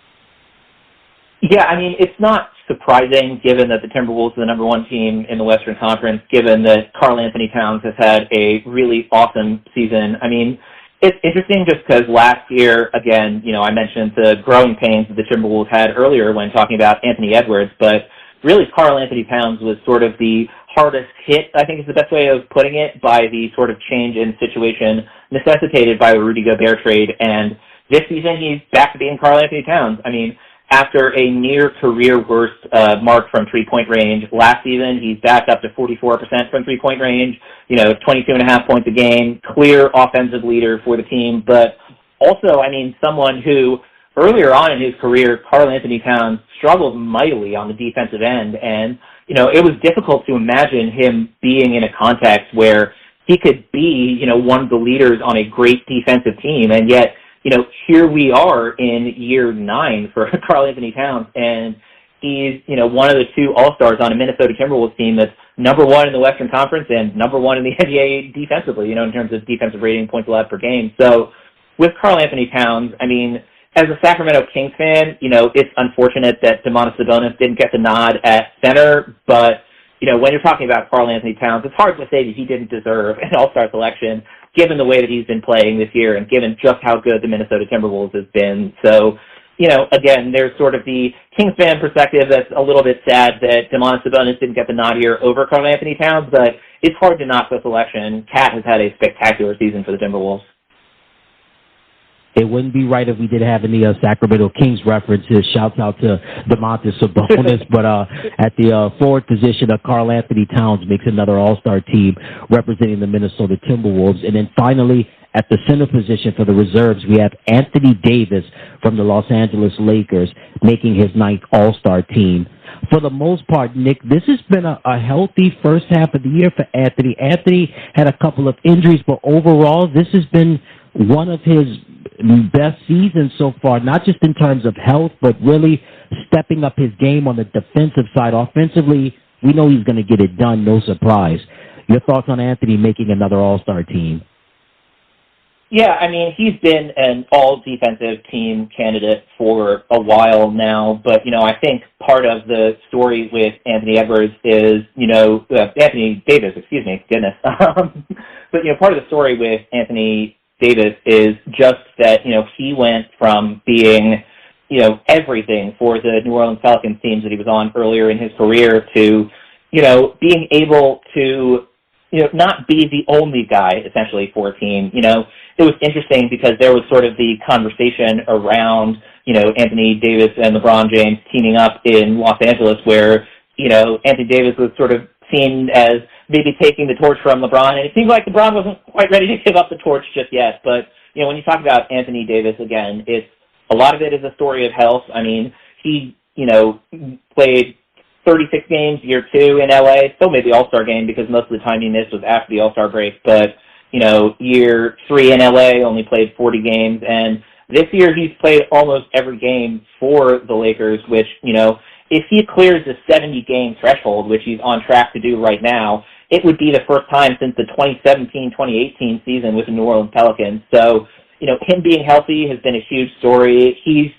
Yeah, I mean, it's not surprising given that the Timberwolves are the number one team in the Western Conference, given that Karl Anthony Towns has had a really awesome season. I mean, it's interesting just because last year, again, I mentioned the growing pains that the Timberwolves had earlier when talking about Anthony Edwards, but really Karl Anthony Towns was sort of the hardest hit, I think is the best way of putting it, by the sort of change in situation necessitated by the Rudy Gobert trade. And this season, he's back to being Karl Anthony Towns. I mean, after a near-career worst mark from three-point range last season, he's back up to 44% from three-point range, 22.5 points a game, clear offensive leader for the team. But also, I mean, someone who earlier on in his career, Karl Anthony Towns struggled mightily on the defensive end. And, it was difficult to imagine him being in a context where he could be, one of the leaders on a great defensive team. And yet, here we are in year 9 for Karl Anthony Towns, and he's, one of the 2 All-Stars on a Minnesota Timberwolves team that's number 1 in the Western Conference and number 1 in the NBA defensively, in terms of defensive rating, points allowed per game. So with Karl Anthony Towns, I mean, as a Sacramento Kings fan, it's unfortunate that Domantas Sabonis didn't get the nod at center, but, when you're talking about Karl Anthony Towns, it's hard to say that he didn't deserve an All-Star selection, given the way that he's been playing this year and given just how good the Minnesota Timberwolves has been. So, again, there's sort of the Kings fan perspective that's a little bit sad that Domantas Sabonis didn't get the nod here over Karl Anthony Towns, but it's hard to knock the selection. Cat has had a spectacular season for the Timberwolves. It wouldn't be right if we didn't have any Sacramento Kings references. Shouts out to DeMontis Sabonis. But at the forward position, Karl Anthony Towns makes another All-Star team representing the Minnesota Timberwolves. And then finally, at the center position for the reserves, we have Anthony Davis from the Los Angeles Lakers making his 9th All-Star team. For the most part, Nick, this has been a healthy first half of the year for Anthony. Anthony had a couple of injuries, but overall, this has been one of his best seasons so far, not just in terms of health, but really stepping up his game on the defensive side. Offensively, we know he's going to get it done, no surprise. Your thoughts on Anthony making another All-Star team? Yeah, I mean, he's been an all-defensive team candidate for a while now, but, I think part of the story with Anthony Edwards is, Anthony Davis, excuse me, goodness. But, part of the story with Anthony Davis is just that, he went from being, everything for the New Orleans Pelicans teams that he was on earlier in his career to, being able to, not be the only guy, essentially, for a team. It was interesting because there was sort of the conversation around, Anthony Davis and LeBron James teaming up in Los Angeles where, Anthony Davis was sort of seen as maybe taking the torch from LeBron, and it seemed like LeBron wasn't quite ready to give up the torch just yet. But, when you talk about Anthony Davis, again, a lot of it is a story of health. I mean, he, played 36 games year 2 in LA, still made the All-Star game because most of the time he missed was after the All-Star break, but, year 3 in LA only played 40 games, and this year he's played almost every game for the Lakers, which, if he clears the 70-game threshold, which he's on track to do right now, it would be the first time since the 2017-2018 season with the New Orleans Pelicans. So, him being healthy has been a huge story. He's,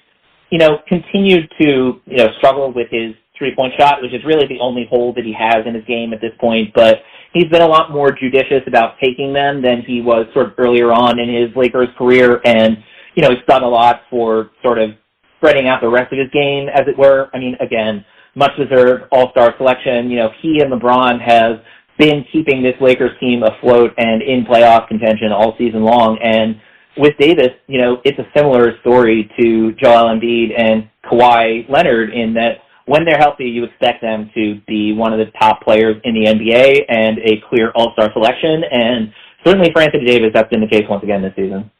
continued to, struggle with his three-point shot, which is really the only hole that he has in his game at this point, but he's been a lot more judicious about taking them than he was sort of earlier on in his Lakers career, and, he's done a lot for sort of spreading out the rest of his game, as it were. I mean, again, much-deserved All-Star selection. He and LeBron have been keeping this Lakers team afloat and in playoff contention all season long, and with Davis, it's a similar story to Joel Embiid and Kawhi Leonard in that when they're healthy, you expect them to be one of the top players in the NBA and a clear All-Star selection. And certainly for Anthony Davis, that's been the case once again this season.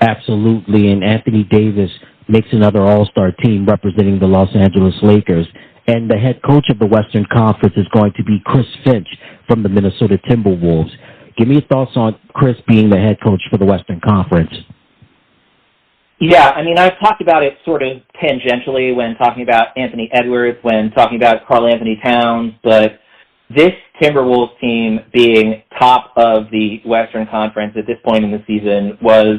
Absolutely. And Anthony Davis makes another All-Star team representing the Los Angeles Lakers. And the head coach of the Western Conference is going to be Chris Finch from the Minnesota Timberwolves. Give me your thoughts on Chris being the head coach for the Western Conference. Yeah, I mean, I've talked about it sort of tangentially when talking about Anthony Edwards, when talking about Karl Anthony Towns, but this Timberwolves team being top of the Western Conference at this point in the season was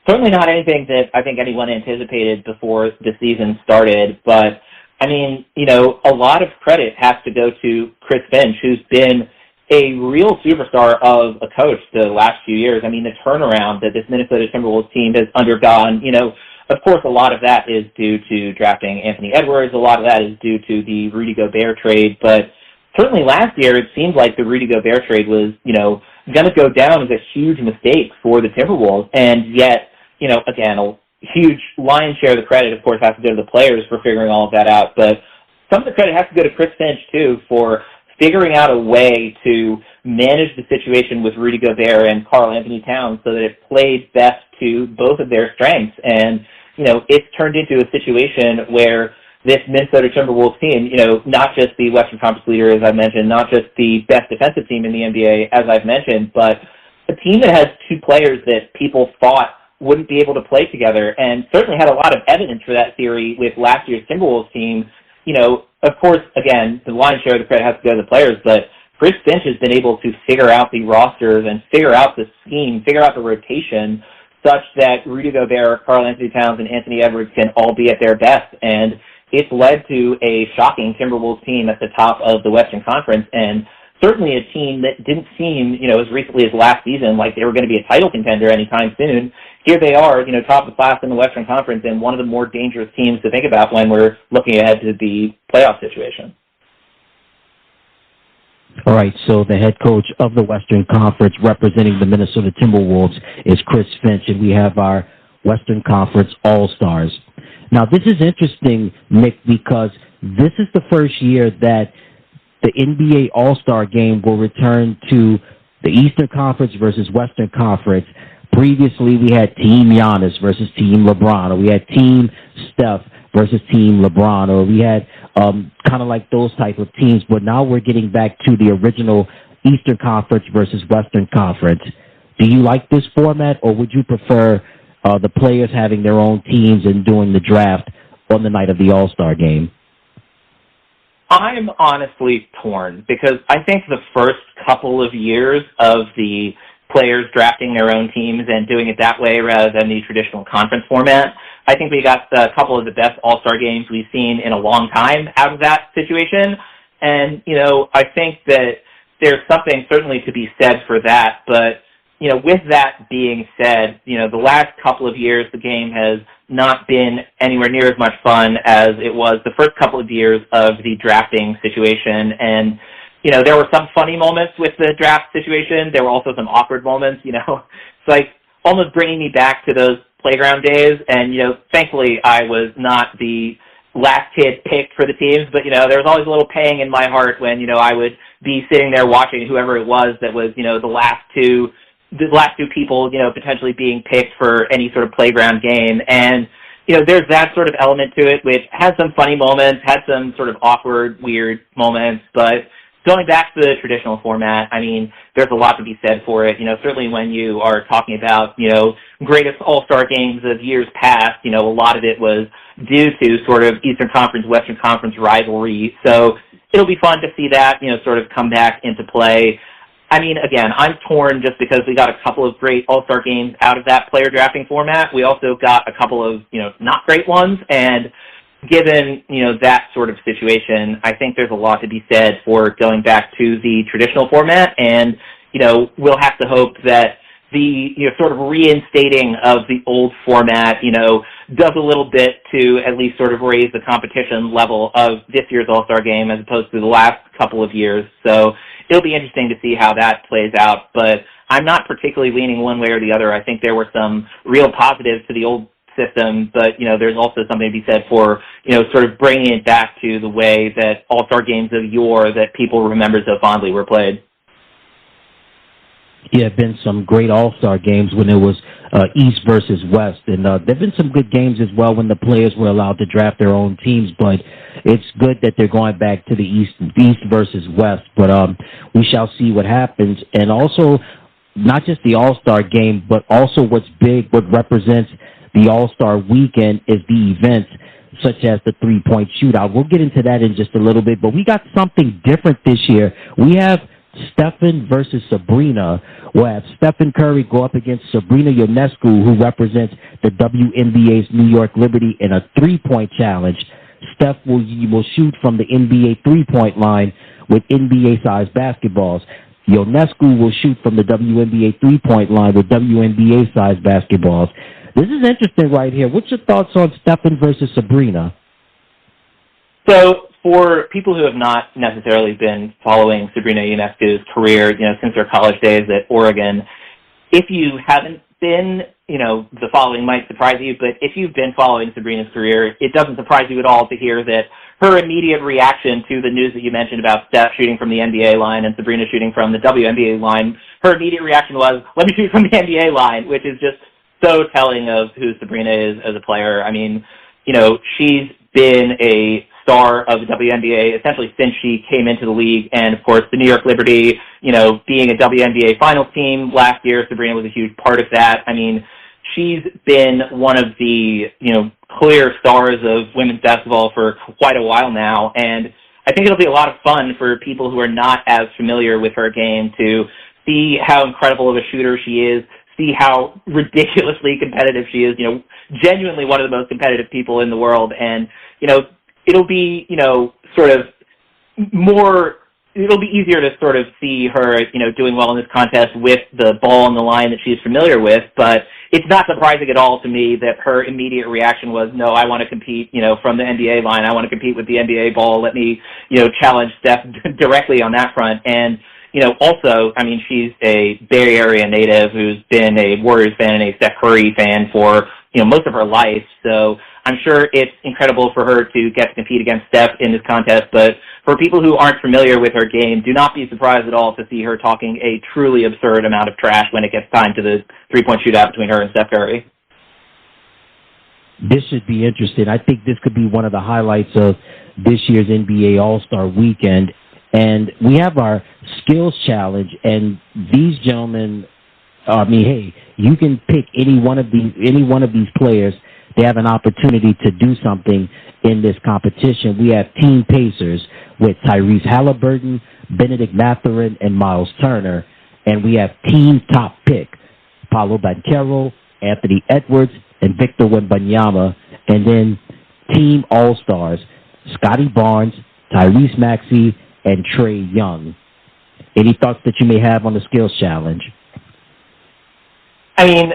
certainly not anything that I think anyone anticipated before the season started, but I mean, a lot of credit has to go to Chris Finch, who's been a real superstar of a coach the last few years. I mean, the turnaround that this Minnesota Timberwolves team has undergone, of course, a lot of that is due to drafting Anthony Edwards. A lot of that is due to the Rudy Gobert trade. But certainly last year, it seemed like the Rudy Gobert trade was, going to go down as a huge mistake for the Timberwolves. And yet, again, a huge lion's share of the credit, of course, has to go to the players for figuring all of that out. But some of the credit has to go to Chris Finch, too, for figuring out a way to manage the situation with Rudy Gobert and Karl Anthony Towns so that it played best to both of their strengths. And, it's turned into a situation where this Minnesota Timberwolves team, not just the Western Conference leader, as I mentioned, not just the best defensive team in the NBA, as I've mentioned, but a team that has two players that people thought wouldn't be able to play together, and certainly had a lot of evidence for that theory with last year's Timberwolves team. Of course, again, the lion's share of the credit has to go to the players, but Chris Finch has been able to figure out the rosters and figure out the scheme, figure out the rotation, such that Rudy Gobert, Karl Anthony Towns, and Anthony Edwards can all be at their best. And it's led to a shocking Timberwolves team at the top of the Western Conference, and certainly a team that didn't seem, as recently as last season, like they were going to be a title contender anytime soon. Here they are, top of the class in the Western Conference, and one of the more dangerous teams to think about when we're looking ahead to the playoff situation. All right, so the head coach of the Western Conference representing the Minnesota Timberwolves is Chris Finch, and we have our Western Conference All-Stars. Now, this is interesting, Nick, because this is the first year that the NBA All-Star Game will return to the Eastern Conference versus Western Conference. Previously, we had Team Giannis versus Team LeBron, or we had Team Steph versus Team LeBron, or we had kind of like those type of teams. But now we're getting back to the original Eastern Conference versus Western Conference. Do you like this format, or would you prefer the players having their own teams and doing the draft on the night of the All-Star Game? I'm honestly torn because I think the first couple of years of the players drafting their own teams and doing it that way rather than the traditional conference format, I think we got a couple of the best All-Star games we've seen in a long time out of that situation. And, I think that there's something certainly to be said for that. But, with that being said, the last couple of years, the game has not been anywhere near as much fun as it was the first couple of years of the drafting situation. And, there were some funny moments with the draft situation. There were also some awkward moments, It's like almost bringing me back to those playground days. And, thankfully I was not the last kid picked for the teams, but, there was always a little pang in my heart when, I would be sitting there watching whoever it was that was, the last two people, potentially being picked for any sort of playground game. And, there's that sort of element to it, which had some funny moments, had some sort of awkward, weird moments, but going back to the traditional format, I mean, there's a lot to be said for it. Certainly when you are talking about, greatest all-star games of years past, a lot of it was due to sort of Eastern Conference, Western Conference rivalry. So it'll be fun to see that, sort of come back into play. I mean, again, I'm torn just because we got a couple of great all-star games out of that player drafting format. We also got a couple of, not great ones. And given, that sort of situation, I think there's a lot to be said for going back to the traditional format. And, we'll have to hope that the, sort of reinstating of the old format, does a little bit to at least sort of raise the competition level of this year's All-Star Game as opposed to the last couple of years. So it'll be interesting to see how that plays out. But I'm not particularly leaning one way or the other. I think there were some real positives to the old system, but, there's also something to be said for, sort of bringing it back to the way that All-Star games of yore that people remember so fondly were played. Yeah, been some great All-Star games when it was East versus West, and there have been some good games as well when the players were allowed to draft their own teams, but it's good that they're going back to the East versus West, but we shall see what happens. And also, not just the All-Star game, but also what's big, what represents the All-Star weekend is the events such as the three-point shootout. We'll get into that in just a little bit, but we got something different this year. We have Stephen versus Sabrina. We'll have Stephen Curry go up against Sabrina Ionescu, who represents the WNBA's New York Liberty in a three-point challenge. Steph will shoot from the NBA three-point line with NBA-sized basketballs. Ionescu will shoot from the WNBA three-point line with WNBA-sized basketballs. This is interesting right here. What's your thoughts on Stephen versus Sabrina? So for people who have not necessarily been following Sabrina Ionescu's career, since her college days at Oregon, if you haven't been, the following might surprise you, but if you've been following Sabrina's career, it doesn't surprise you at all to hear that her immediate reaction to the news that you mentioned about Steph shooting from the NBA line and Sabrina shooting from the WNBA line, her immediate reaction was, let me shoot from the NBA line, which is just so telling of who Sabrina is as a player. I mean, she's been a star of the WNBA essentially since she came into the league. And, of course, the New York Liberty, being a WNBA finals team last year, Sabrina was a huge part of that. I mean, she's been one of the, clear stars of women's basketball for quite a while now. And I think it'll be a lot of fun for people who are not as familiar with her game to see how incredible of a shooter she is, see how ridiculously competitive she is, genuinely one of the most competitive people in the world. And, it'll be, sort of more it'll be easier to sort of see her, doing well in this contest with the ball on the line that she's familiar with, but it's not surprising at all to me that her immediate reaction was, no, I want to compete, from the NBA line. I want to compete with the NBA ball. Let me, challenge Steph directly on that front. And, also, I mean, she's a Bay Area native who's been a Warriors fan and a Steph Curry fan for, most of her life. So I'm sure it's incredible for her to get to compete against Steph in this contest, but for people who aren't familiar with her game, do not be surprised at all to see her talking a truly absurd amount of trash when it gets time to the three-point shootout between her and Steph Curry. This should be interesting. I think this could be one of the highlights of this year's NBA All-Star Weekend. And we have our skills challenge, and these gentlemen, hey, you can pick any one of these players. They have an opportunity to do something in this competition. We have Team Pacers with Tyrese Haliburton, Benedict Mathurin, and Miles Turner. And we have Team Top Pick, Paolo Banchero, Anthony Edwards, and Victor Wembanyama. And then Team All-Stars, Scotty Barnes, Tyrese Maxey, and Trae Young. Any thoughts that you may have on the skills challenge? I mean,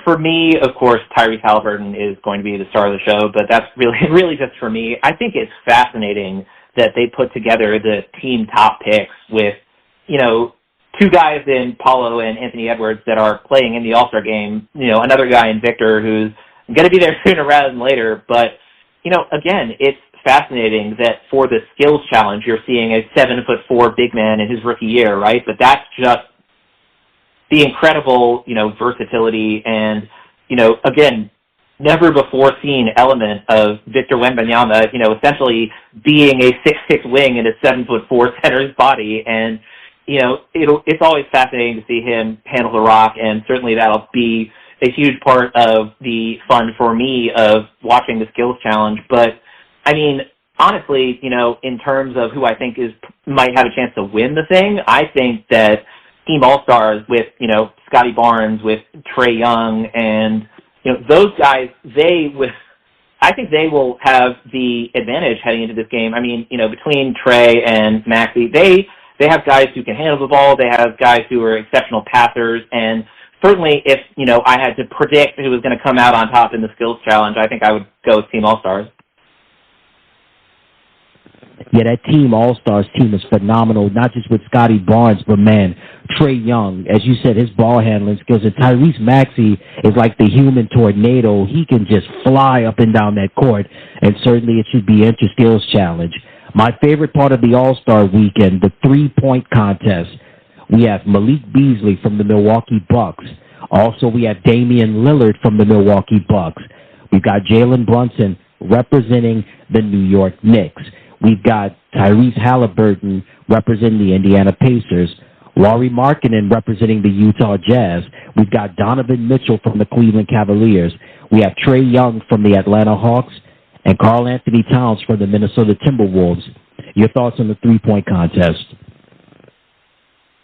for me, of course, Tyrese Haliburton is going to be the star of the show, but that's really just for me. I think it's fascinating that they put together the team top picks with, two guys in Paulo and Anthony Edwards that are playing in the All-Star game, another guy in Victor who's going to be there sooner rather than later. But, again, it's fascinating that for the skills challenge, you're seeing a 7'4" big man in his rookie year, right? But that's just the incredible, versatility and, again, never before seen element of Victor Wembanyama, essentially being a 6'6" wing in a 7'4" center's body. And, it's always fascinating to see him handle the rock, and certainly that'll be a huge part of the fun for me of watching the skills challenge. But, I mean, honestly, in terms of who I think might have a chance to win the thing, I think that Team All-Stars with, Scotty Barnes, with Trae Young, and, those guys, I think they will have the advantage heading into this game. I mean, between Trae and Maxey, they have guys who can handle the ball. They have guys who are exceptional passers. And certainly if, I had to predict who was going to come out on top in the skills challenge, I think I would go with Team All-Stars. Yeah, that Team All-Stars team is phenomenal, not just with Scotty Barnes, but, man, Trae Young, as you said, his ball handling skills. And Tyrese Maxey is like the human tornado. He can just fly up and down that court, and certainly it should be into skills challenge. My favorite part of the All-Star Weekend, the three-point contest. We have Malik Beasley from the Milwaukee Bucks. Also, we have Damian Lillard from the Milwaukee Bucks. We've got Jalen Brunson representing the New York Knicks. We've got Tyrese Haliburton representing the Indiana Pacers, Lauri Markkanen representing the Utah Jazz. We've got Donovan Mitchell from the Cleveland Cavaliers. We have Trae Young from the Atlanta Hawks and Karl Anthony Towns from the Minnesota Timberwolves. Your thoughts on the three-point contest?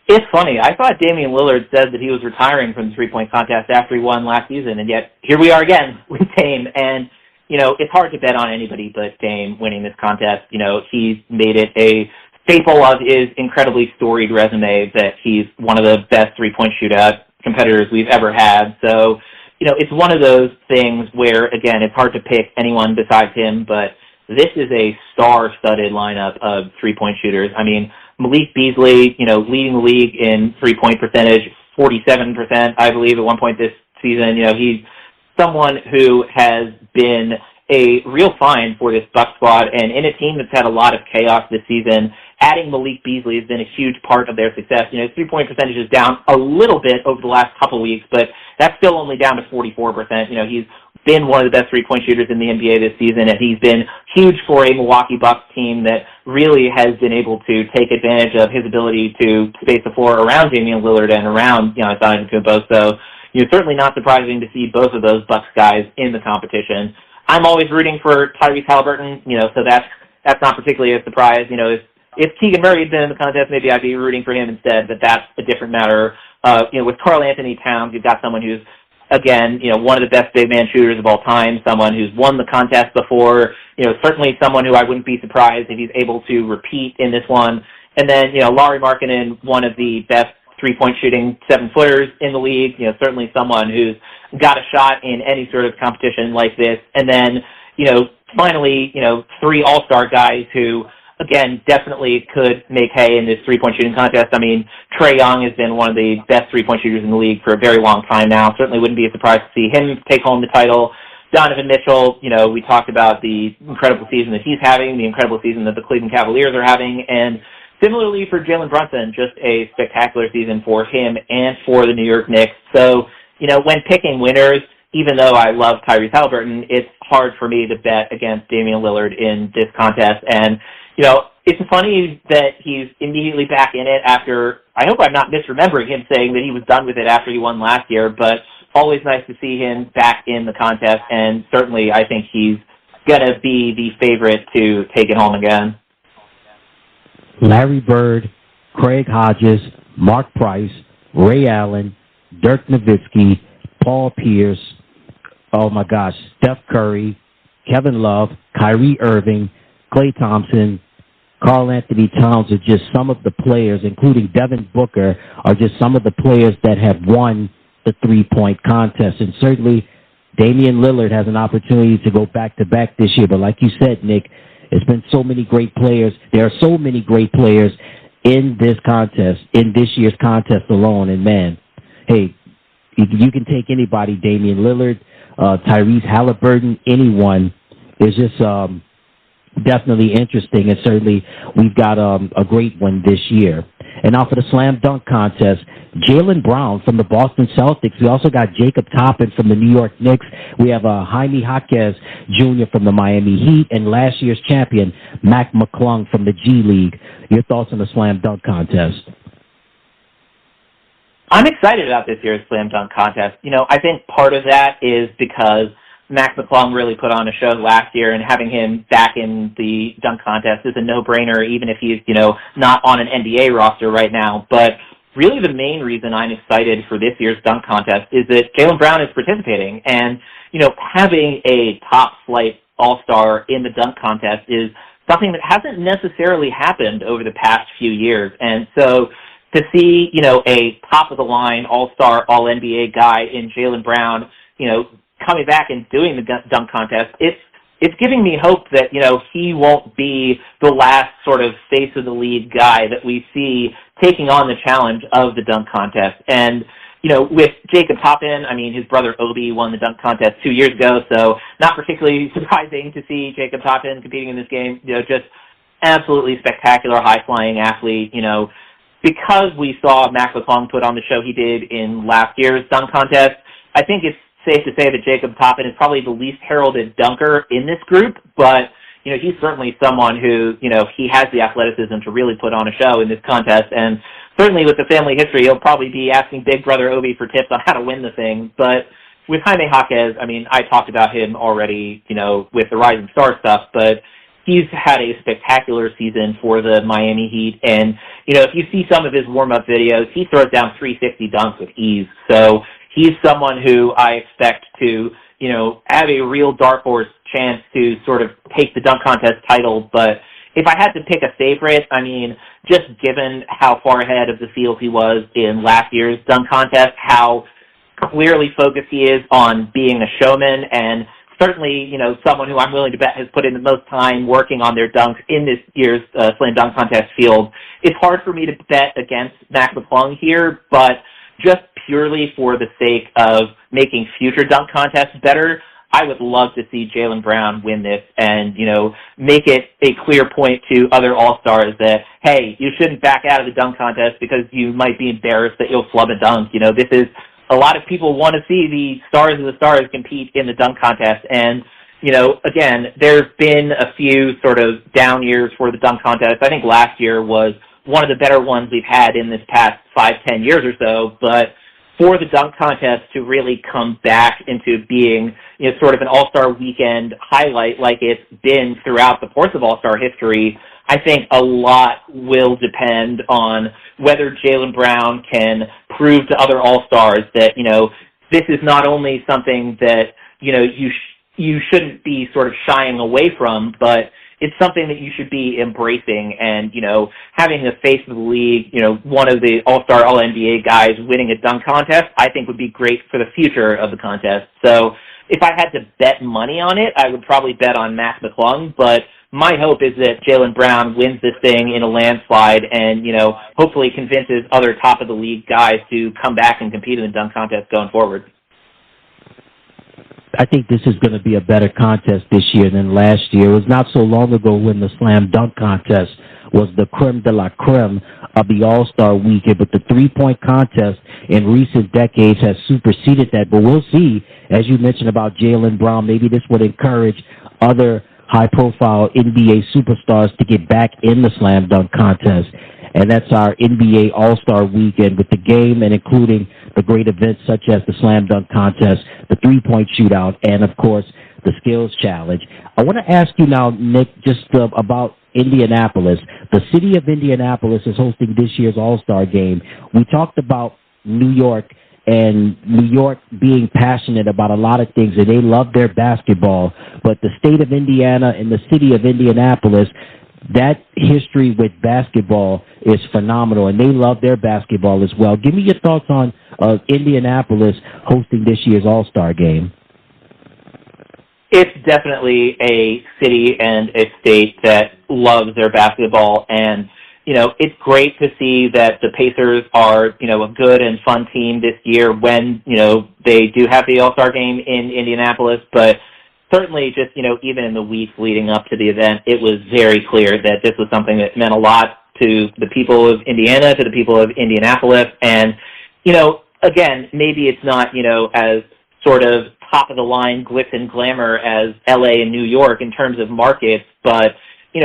It's funny. I thought Damian Lillard said that he was retiring from the three-point contest after he won last season, and yet here we are again with Dame. And it's hard to bet on anybody but Dame winning this contest. He's made it a staple of his incredibly storied resume that he's one of the best three-point shootout competitors we've ever had. So, it's one of those things where, again, it's hard to pick anyone besides him, but this is a star-studded lineup of three-point shooters. I mean, Malik Beasley, leading the league in three-point percentage, 47%, I believe, at one point this season. He's someone who has been a real find for this Bucs squad, and in a team that's had a lot of chaos this season, adding Malik Beasley has been a huge part of their success. His three-point percentage is down a little bit over the last couple of weeks, but that's still only down to 44%. He's been one of the best three-point shooters in the NBA this season, and he's been huge for a Milwaukee Bucks team that really has been able to take advantage of his ability to space the floor around Damian Lillard and around, Antetokounmpo. So, certainly not surprising to see both of those Bucks guys in the competition. I'm always rooting for Tyrese Haliburton, so that's not particularly a surprise. If Keegan Murray had been in the contest, maybe I'd be rooting for him instead, but that's a different matter. With Karl Anthony Towns, you've got someone who's, again, one of the best big man shooters of all time, someone who's won the contest before, certainly someone who I wouldn't be surprised if he's able to repeat in this one. And then, Lauri Markkanen, one of the best three-point shooting 7-footers in the league, certainly someone who's got a shot in any sort of competition like this. And then, finally, 3 all-star guys who, again, definitely could make hay in this three-point shooting contest. I mean, Trae Young has been one of the best three-point shooters in the league for a very long time now. Certainly wouldn't be a surprise to see him take home the title. Donovan Mitchell, we talked about the incredible season that he's having, the incredible season that the Cleveland Cavaliers are having, and similarly for Jalen Brunson, just a spectacular season for him and for the New York Knicks. So, when picking winners, even though I love Tyrese Haliburton, it's hard for me to bet against Damian Lillard in this contest. And, it's funny that he's immediately back in it after, I hope I'm not misremembering him saying that he was done with it after he won last year, but always nice to see him back in the contest, and certainly I think he's going to be the favorite to take it home again. Larry Bird, Craig Hodges, Mark Price, Ray Allen, Dirk Nowitzki, Paul Pierce, oh my gosh, Steph Curry, Kevin Love, Kyrie Irving, Klay Thompson, Karl Anthony Towns are just some of the players, including Devin Booker, are just some of the players that have won the three-point contest. And certainly Damian Lillard has an opportunity to go back-to-back this year. But like you said, Nick, there's been so many great players. There are so many great players in this contest, in this year's contest alone. And, man, hey, you can take anybody, Damian Lillard, Tyrese Haliburton, anyone. It's just definitely interesting, and certainly we've got a great one this year. And now for the slam dunk contest, Jaylen Brown from the Boston Celtics. We also got Jacob Toppin from the New York Knicks. We have Jaime Jaquez Jr. from the Miami Heat, and last year's champion, Mac McClung from the G League. Your thoughts on the slam dunk contest? I'm excited about this year's slam dunk contest. I think part of that is because Mac McClung really put on a show last year, and having him back in the dunk contest is a no-brainer, even if he's, not on an NBA roster right now. But really the main reason I'm excited for this year's dunk contest is that Jaylen Brown is participating, and, having a top-flight all-star in the dunk contest is something that hasn't necessarily happened over the past few years. And so to see, a top-of-the-line all-star, all-NBA guy in Jaylen Brown, coming back and doing the dunk contest, it's giving me hope that, he won't be the last sort of face of the league guy that we see taking on the challenge of the dunk contest. And, with Jacob Toppin, his brother Obi won the dunk contest 2 years ago, so not particularly surprising to see Jacob Toppin competing in this game, just absolutely spectacular, high-flying athlete, because we saw Mac McClung put on the show he did in last year's dunk contest. I think it's safe to say that Jacob Toppin is probably the least heralded dunker in this group, but, he's certainly someone who, he has the athleticism to really put on a show in this contest, and certainly with the family history, he'll probably be asking big brother Obi for tips on how to win the thing. But with Jaime Jaquez, I talked about him already, with the Rising Star stuff, but he's had a spectacular season for the Miami Heat, and, if you see some of his warm-up videos, he throws down 360 dunks with ease, so he's someone who I expect to, have a real dark horse chance to sort of take the dunk contest title. But if I had to pick a favorite, just given how far ahead of the field he was in last year's dunk contest, how clearly focused he is on being a showman, and certainly, someone who I'm willing to bet has put in the most time working on their dunks in this year's slam dunk contest field, it's hard for me to bet against Mac McClung here, but just purely for the sake of making future dunk contests better, I would love to see Jaylen Brown win this and, make it a clear point to other All-Stars that, hey, you shouldn't back out of the dunk contest because you might be embarrassed that you'll flub a dunk. This is, a lot of people want to see the stars of the stars compete in the dunk contest. And, again, there's been a few sort of down years for the dunk contest. I think last year was one of the better ones we've had in this past 5-10 years or so, but for the dunk contest to really come back into being, sort of an All-Star weekend highlight like it's been throughout the course of All-Star history, I think a lot will depend on whether Jaylen Brown can prove to other All-Stars that, this is not only something that, you shouldn't be sort of shying away from, but it's something that you should be embracing. And, having the face of the league, one of the all-star, all-NBA guys winning a dunk contest, I think would be great for the future of the contest. So if I had to bet money on it, I would probably bet on Mac McClung, but my hope is that Jaylen Brown wins this thing in a landslide and, hopefully convinces other top-of-the-league guys to come back and compete in the dunk contest going forward. I think this is going to be a better contest this year than last year. It was not so long ago when the slam dunk contest was the creme de la creme of the All-Star weekend, but the three-point contest in recent decades has superseded that. But we'll see, as you mentioned about Jaylen Brown, maybe this would encourage other high-profile NBA superstars to get back in the slam dunk contest. And that's our NBA All-Star weekend with the game and including the great events such as the slam dunk contest, the three-point shootout, and, of course, the skills challenge. I want to ask you now, Nick, just about Indianapolis. The city of Indianapolis is hosting this year's All-Star game. We talked about New York and New York being passionate about a lot of things, and they love their basketball. But the state of Indiana and the city of Indianapolis, that history with basketball is phenomenal, and they love their basketball as well. Give me your thoughts on Indianapolis hosting this year's All-Star game. It's definitely a city and a state that loves their basketball, and it's great to see that the Pacers are, a good and fun team this year when, they do have the All-Star game in Indianapolis. But certainly just, even in the weeks leading up to the event, it was very clear that this was something that meant a lot to the people of Indiana, to the people of Indianapolis. And, again, maybe it's not, as sort of top-of-the-line glitz and glamour as L.A. and New York in terms of markets, but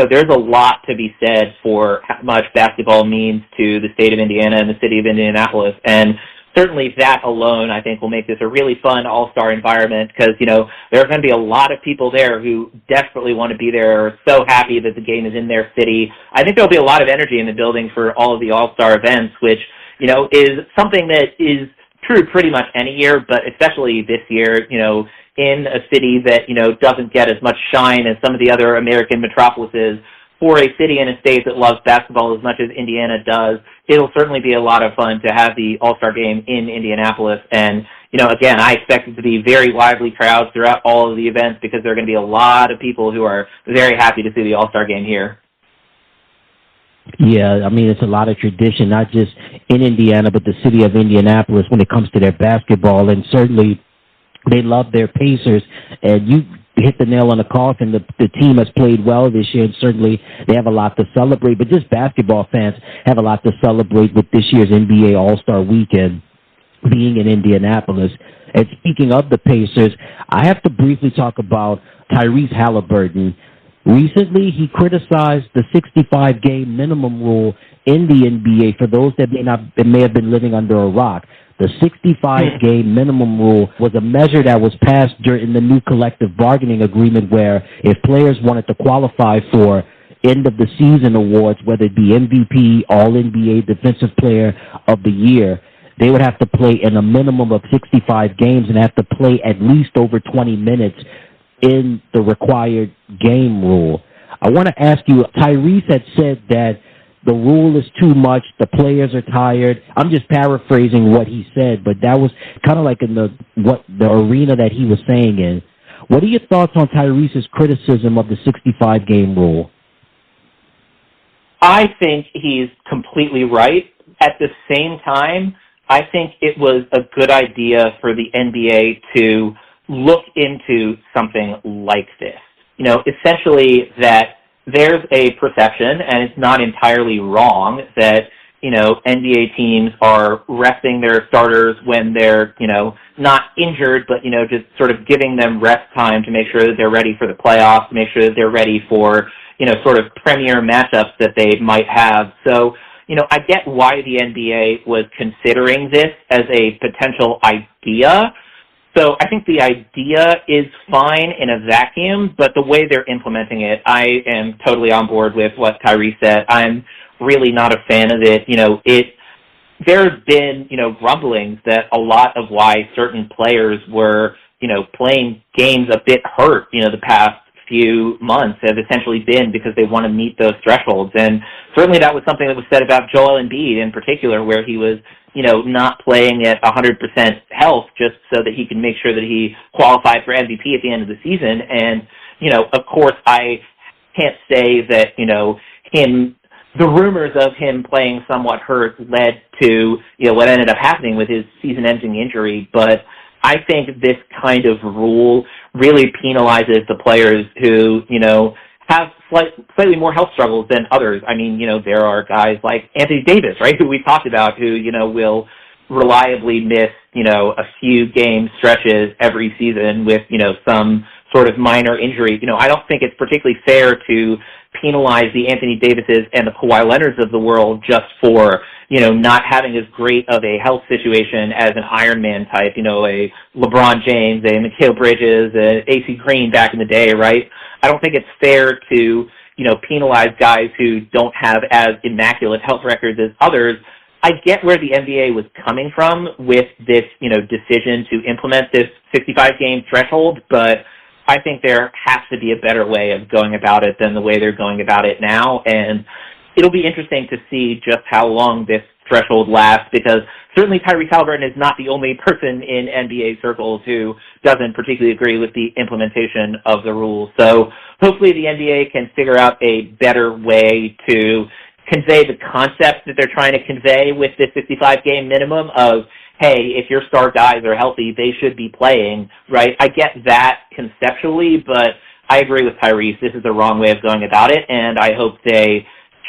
there's a lot to be said for how much basketball means to the state of Indiana and the city of Indianapolis. And certainly that alone, I think, will make this a really fun all-star environment because, there are going to be a lot of people there who desperately want to be there, are so happy that the game is in their city. I think there'll be a lot of energy in the building for all of the all-star events, which, is something that is true pretty much any year, but especially this year, in a city that, doesn't get as much shine as some of the other American metropolises. For a city and a state that loves basketball as much as Indiana does, it'll certainly be a lot of fun to have the All-Star game in Indianapolis. And, again, I expect it to be very lively crowds throughout all of the events because there are going to be a lot of people who are very happy to see the All-Star game here. Yeah, I mean, it's a lot of tradition, not just in Indiana, but the city of Indianapolis when it comes to their basketball. And certainly they love their Pacers. And you hit the nail on the coffin. The team has played well this year, and certainly they have a lot to celebrate. But just basketball fans have a lot to celebrate with this year's NBA All-Star Weekend being in Indianapolis. And speaking of the Pacers, I have to briefly talk about Tyrese Haliburton. Recently, he criticized the 65-game minimum rule in the NBA for those that may have been living under a rock. The 65-game minimum rule was a measure that was passed during the new collective bargaining agreement where if players wanted to qualify for end-of-the-season awards, whether it be MVP, All-NBA, Defensive Player of the Year, they would have to play in a minimum of 65 games and have to play at least over 20 minutes in the required game rule. I want to ask you, Tyrese had said that the rule is too much, the players are tired. I'm just paraphrasing what he said, but that was kind of like in the arena that he was saying in. What are your thoughts on Tyrese's criticism of the 65-game rule? I think he's completely right. At the same time, I think it was a good idea for the NBA to look into something like this. Essentially that there's a perception, and it's not entirely wrong, that, NBA teams are resting their starters when they're, not injured, but, just sort of giving them rest time to make sure that they're ready for the playoffs, to make sure that they're ready for, sort of premier matchups that they might have. So, I get why the NBA was considering this as a potential idea. So I think the idea is fine in a vacuum, but the way they're implementing it, I am totally on board with what Tyrese said. I'm really not a fan of it. There's been, rumblings that a lot of why certain players were, playing games a bit hurt, the past few months have essentially been because they want to meet those thresholds. And certainly that was something that was said about Joel Embiid in particular, where he was, not playing at 100% health just so that he can make sure that he qualified for MVP at the end of the season. And, of course, I can't say that, the rumors of him playing somewhat hurt led to, what ended up happening with his season-ending injury. But I think this kind of rule really penalizes the players who, have slightly more health struggles than others. I mean, there are guys like Anthony Davis, right, who we've talked about, who, will reliably miss, a few game stretches every season with, some sort of minor injury. I don't think it's particularly fair to penalize the Anthony Davises and the Kawhi Leonards of the world just for, not having as great of a health situation as an Iron Man type, a LeBron James, a Mikal Bridges, a AC Green back in the day, right? I don't think it's fair to, penalize guys who don't have as immaculate health records as others. I get where the NBA was coming from with this, decision to implement this 65-game threshold, but I think there has to be a better way of going about it than the way they're going about it now. And it'll be interesting to see just how long this threshold lasts, because certainly Tyrese Haliburton is not the only person in NBA circles who doesn't particularly agree with the implementation of the rules. So hopefully the NBA can figure out a better way to convey the concept that they're trying to convey with this 65-game minimum of, hey, if your star guys are healthy, they should be playing, right? I get that conceptually, but I agree with Tyrese. This is the wrong way of going about it, and I hope they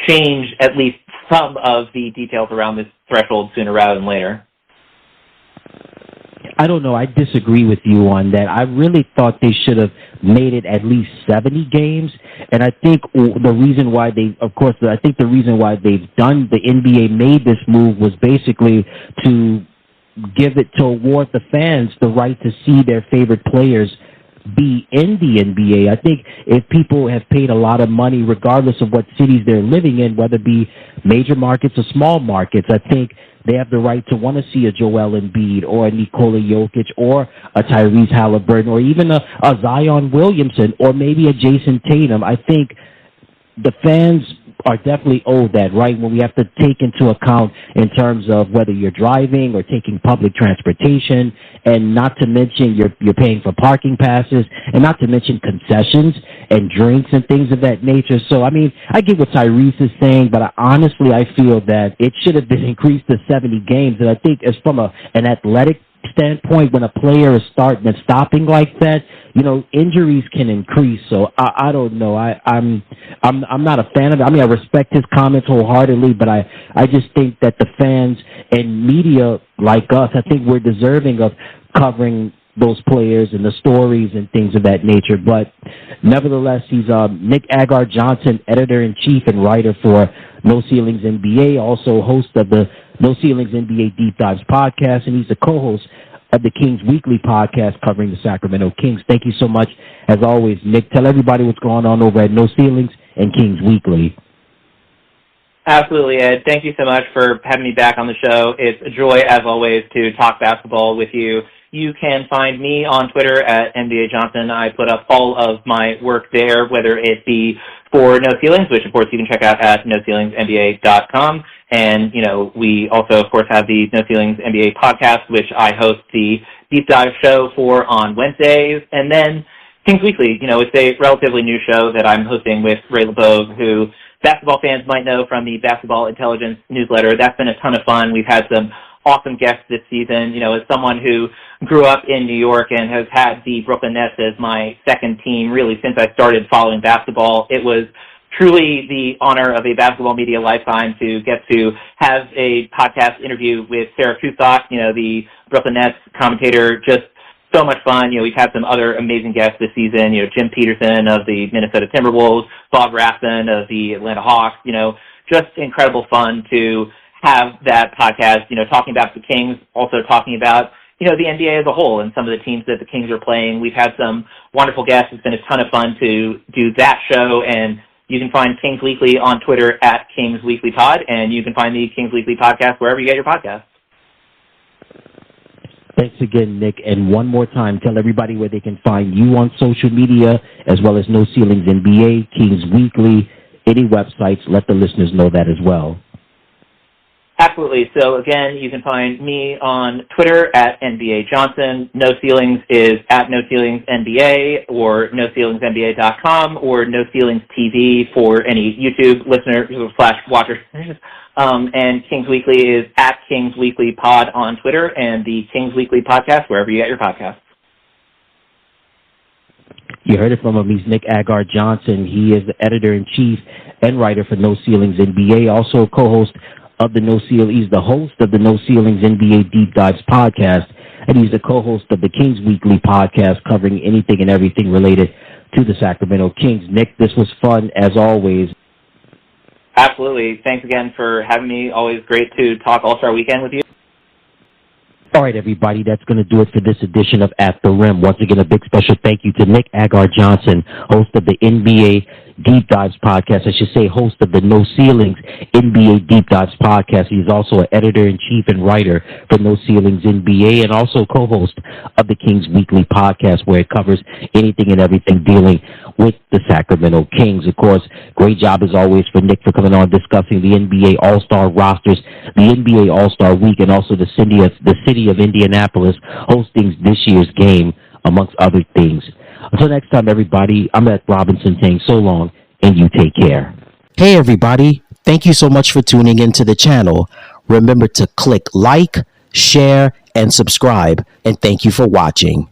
change at least some of the details around this threshold sooner rather than later. I don't know. I disagree with you on that. I really thought they should have made it at least 70 games. And I think the reason why the NBA made this move was basically to award the fans the right to see their favorite players be in the NBA. I think if people have paid a lot of money, regardless of what cities they're living in, whether it be major markets or small markets, I think they have the right to want to see a Joel Embiid or a Nikola Jokic or a Tyrese Haliburton or even a Zion Williamson or maybe a Jason Tatum. I think the fans are definitely owed that, right, when we have to take into account in terms of whether you're driving or taking public transportation, and not to mention you're paying for parking passes, and not to mention concessions and drinks and things of that nature. So, I mean, I get what Tyrese is saying, but honestly, I feel that it should have been increased to 70 games. And I think as from an athletic standpoint, when a player is starting and stopping like that, injuries can increase. So I don't know. I'm not a fan of it. I mean, I respect his comments wholeheartedly, but I just think that the fans and media like us, I think we're deserving of covering those players and the stories and things of that nature. But nevertheless, he's Nick Agar-Johnson, editor-in-chief and writer for No Ceilings NBA, also host of the No Ceilings NBA Deep Dives podcast, and he's the co-host of the Kings Weekly podcast covering the Sacramento Kings. Thank you so much, as always, Nick. Tell everybody what's going on over at No Ceilings and Kings Weekly. Absolutely, Ed. Thank you so much for having me back on the show. It's a joy, as always, to talk basketball with you. You can find me on Twitter at NBA Johnson. I put up all of my work there, whether it be for No Ceilings, which, of course, you can check out at NoCeilingsNBA.com. And, we also, of course, have the No Ceilings NBA podcast, which I host the deep dive show for on Wednesdays. And then Kings Weekly, it's a relatively new show that I'm hosting with Ray LeBeau, who basketball fans might know from the Basketball Intelligence newsletter. That's been a ton of fun. We've had some awesome guests this season. As someone who grew up in New York and has had the Brooklyn Nets as my second team really since I started following basketball, it was truly the honor of a basketball media lifetime to get to have a podcast interview with Sarah Kustok, the Brooklyn Nets commentator. Just so much fun. We've had some other amazing guests this season, Jim Peterson of the Minnesota Timberwolves, Bob Rafson of the Atlanta Hawks, just incredible fun to have that podcast, talking about the Kings, also talking about, the NBA as a whole and some of the teams that the Kings are playing. We've had some wonderful guests. It's been a ton of fun to do that show, and you can find Kings Weekly on Twitter at Kings Weekly Pod, and you can find the Kings Weekly podcast wherever you get your podcasts. Thanks again, Nick. And one more time, tell everybody where they can find you on social media, as well as No Ceilings NBA, Kings Weekly, any websites. Let the listeners know that as well. Absolutely. So, again, you can find me on Twitter at NBA-Johnson. No Ceilings is at No Ceilings NBA or NoCeilingsNBA.com or No Ceilings TV for any YouTube listeners / watchers. And Kings Weekly is at Kings Weekly Pod on Twitter and the Kings Weekly Podcast wherever you get your podcasts. You heard it from him. He's Nick Agar-Johnson. He is the editor-in-chief and writer for No Ceilings NBA, also co-host of the No Ceilings. He's the host of the No Ceilings NBA Deep Dives podcast, and he's the co-host of the Kings Weekly podcast, covering anything and everything related to the Sacramento Kings. Nick, this was fun as always. Absolutely. Thanks again for having me. Always great to talk All-Star Weekend with you. All right, everybody, that's going to do it for this edition of At the Rim. Once again, a big special thank you to Nick Agar-Johnson, host of the NBA Deep Dives podcast. I should say host of the No Ceilings NBA Deep Dives podcast. He's also an editor-in-chief and writer for No Ceilings NBA and also co-host of the Kings Weekly podcast, where it covers anything and everything dealing with the Sacramento Kings. Of course, great job as always for Nick for coming on discussing the NBA All-Star rosters, the NBA All-Star Week, and also the city of Indianapolis hosting this year's game, amongst other things. Until next time, everybody, I'm Ed Robinson saying so long, and you take care. Hey, everybody. Thank you so much for tuning into the channel. Remember to click like, share, and subscribe, and thank you for watching.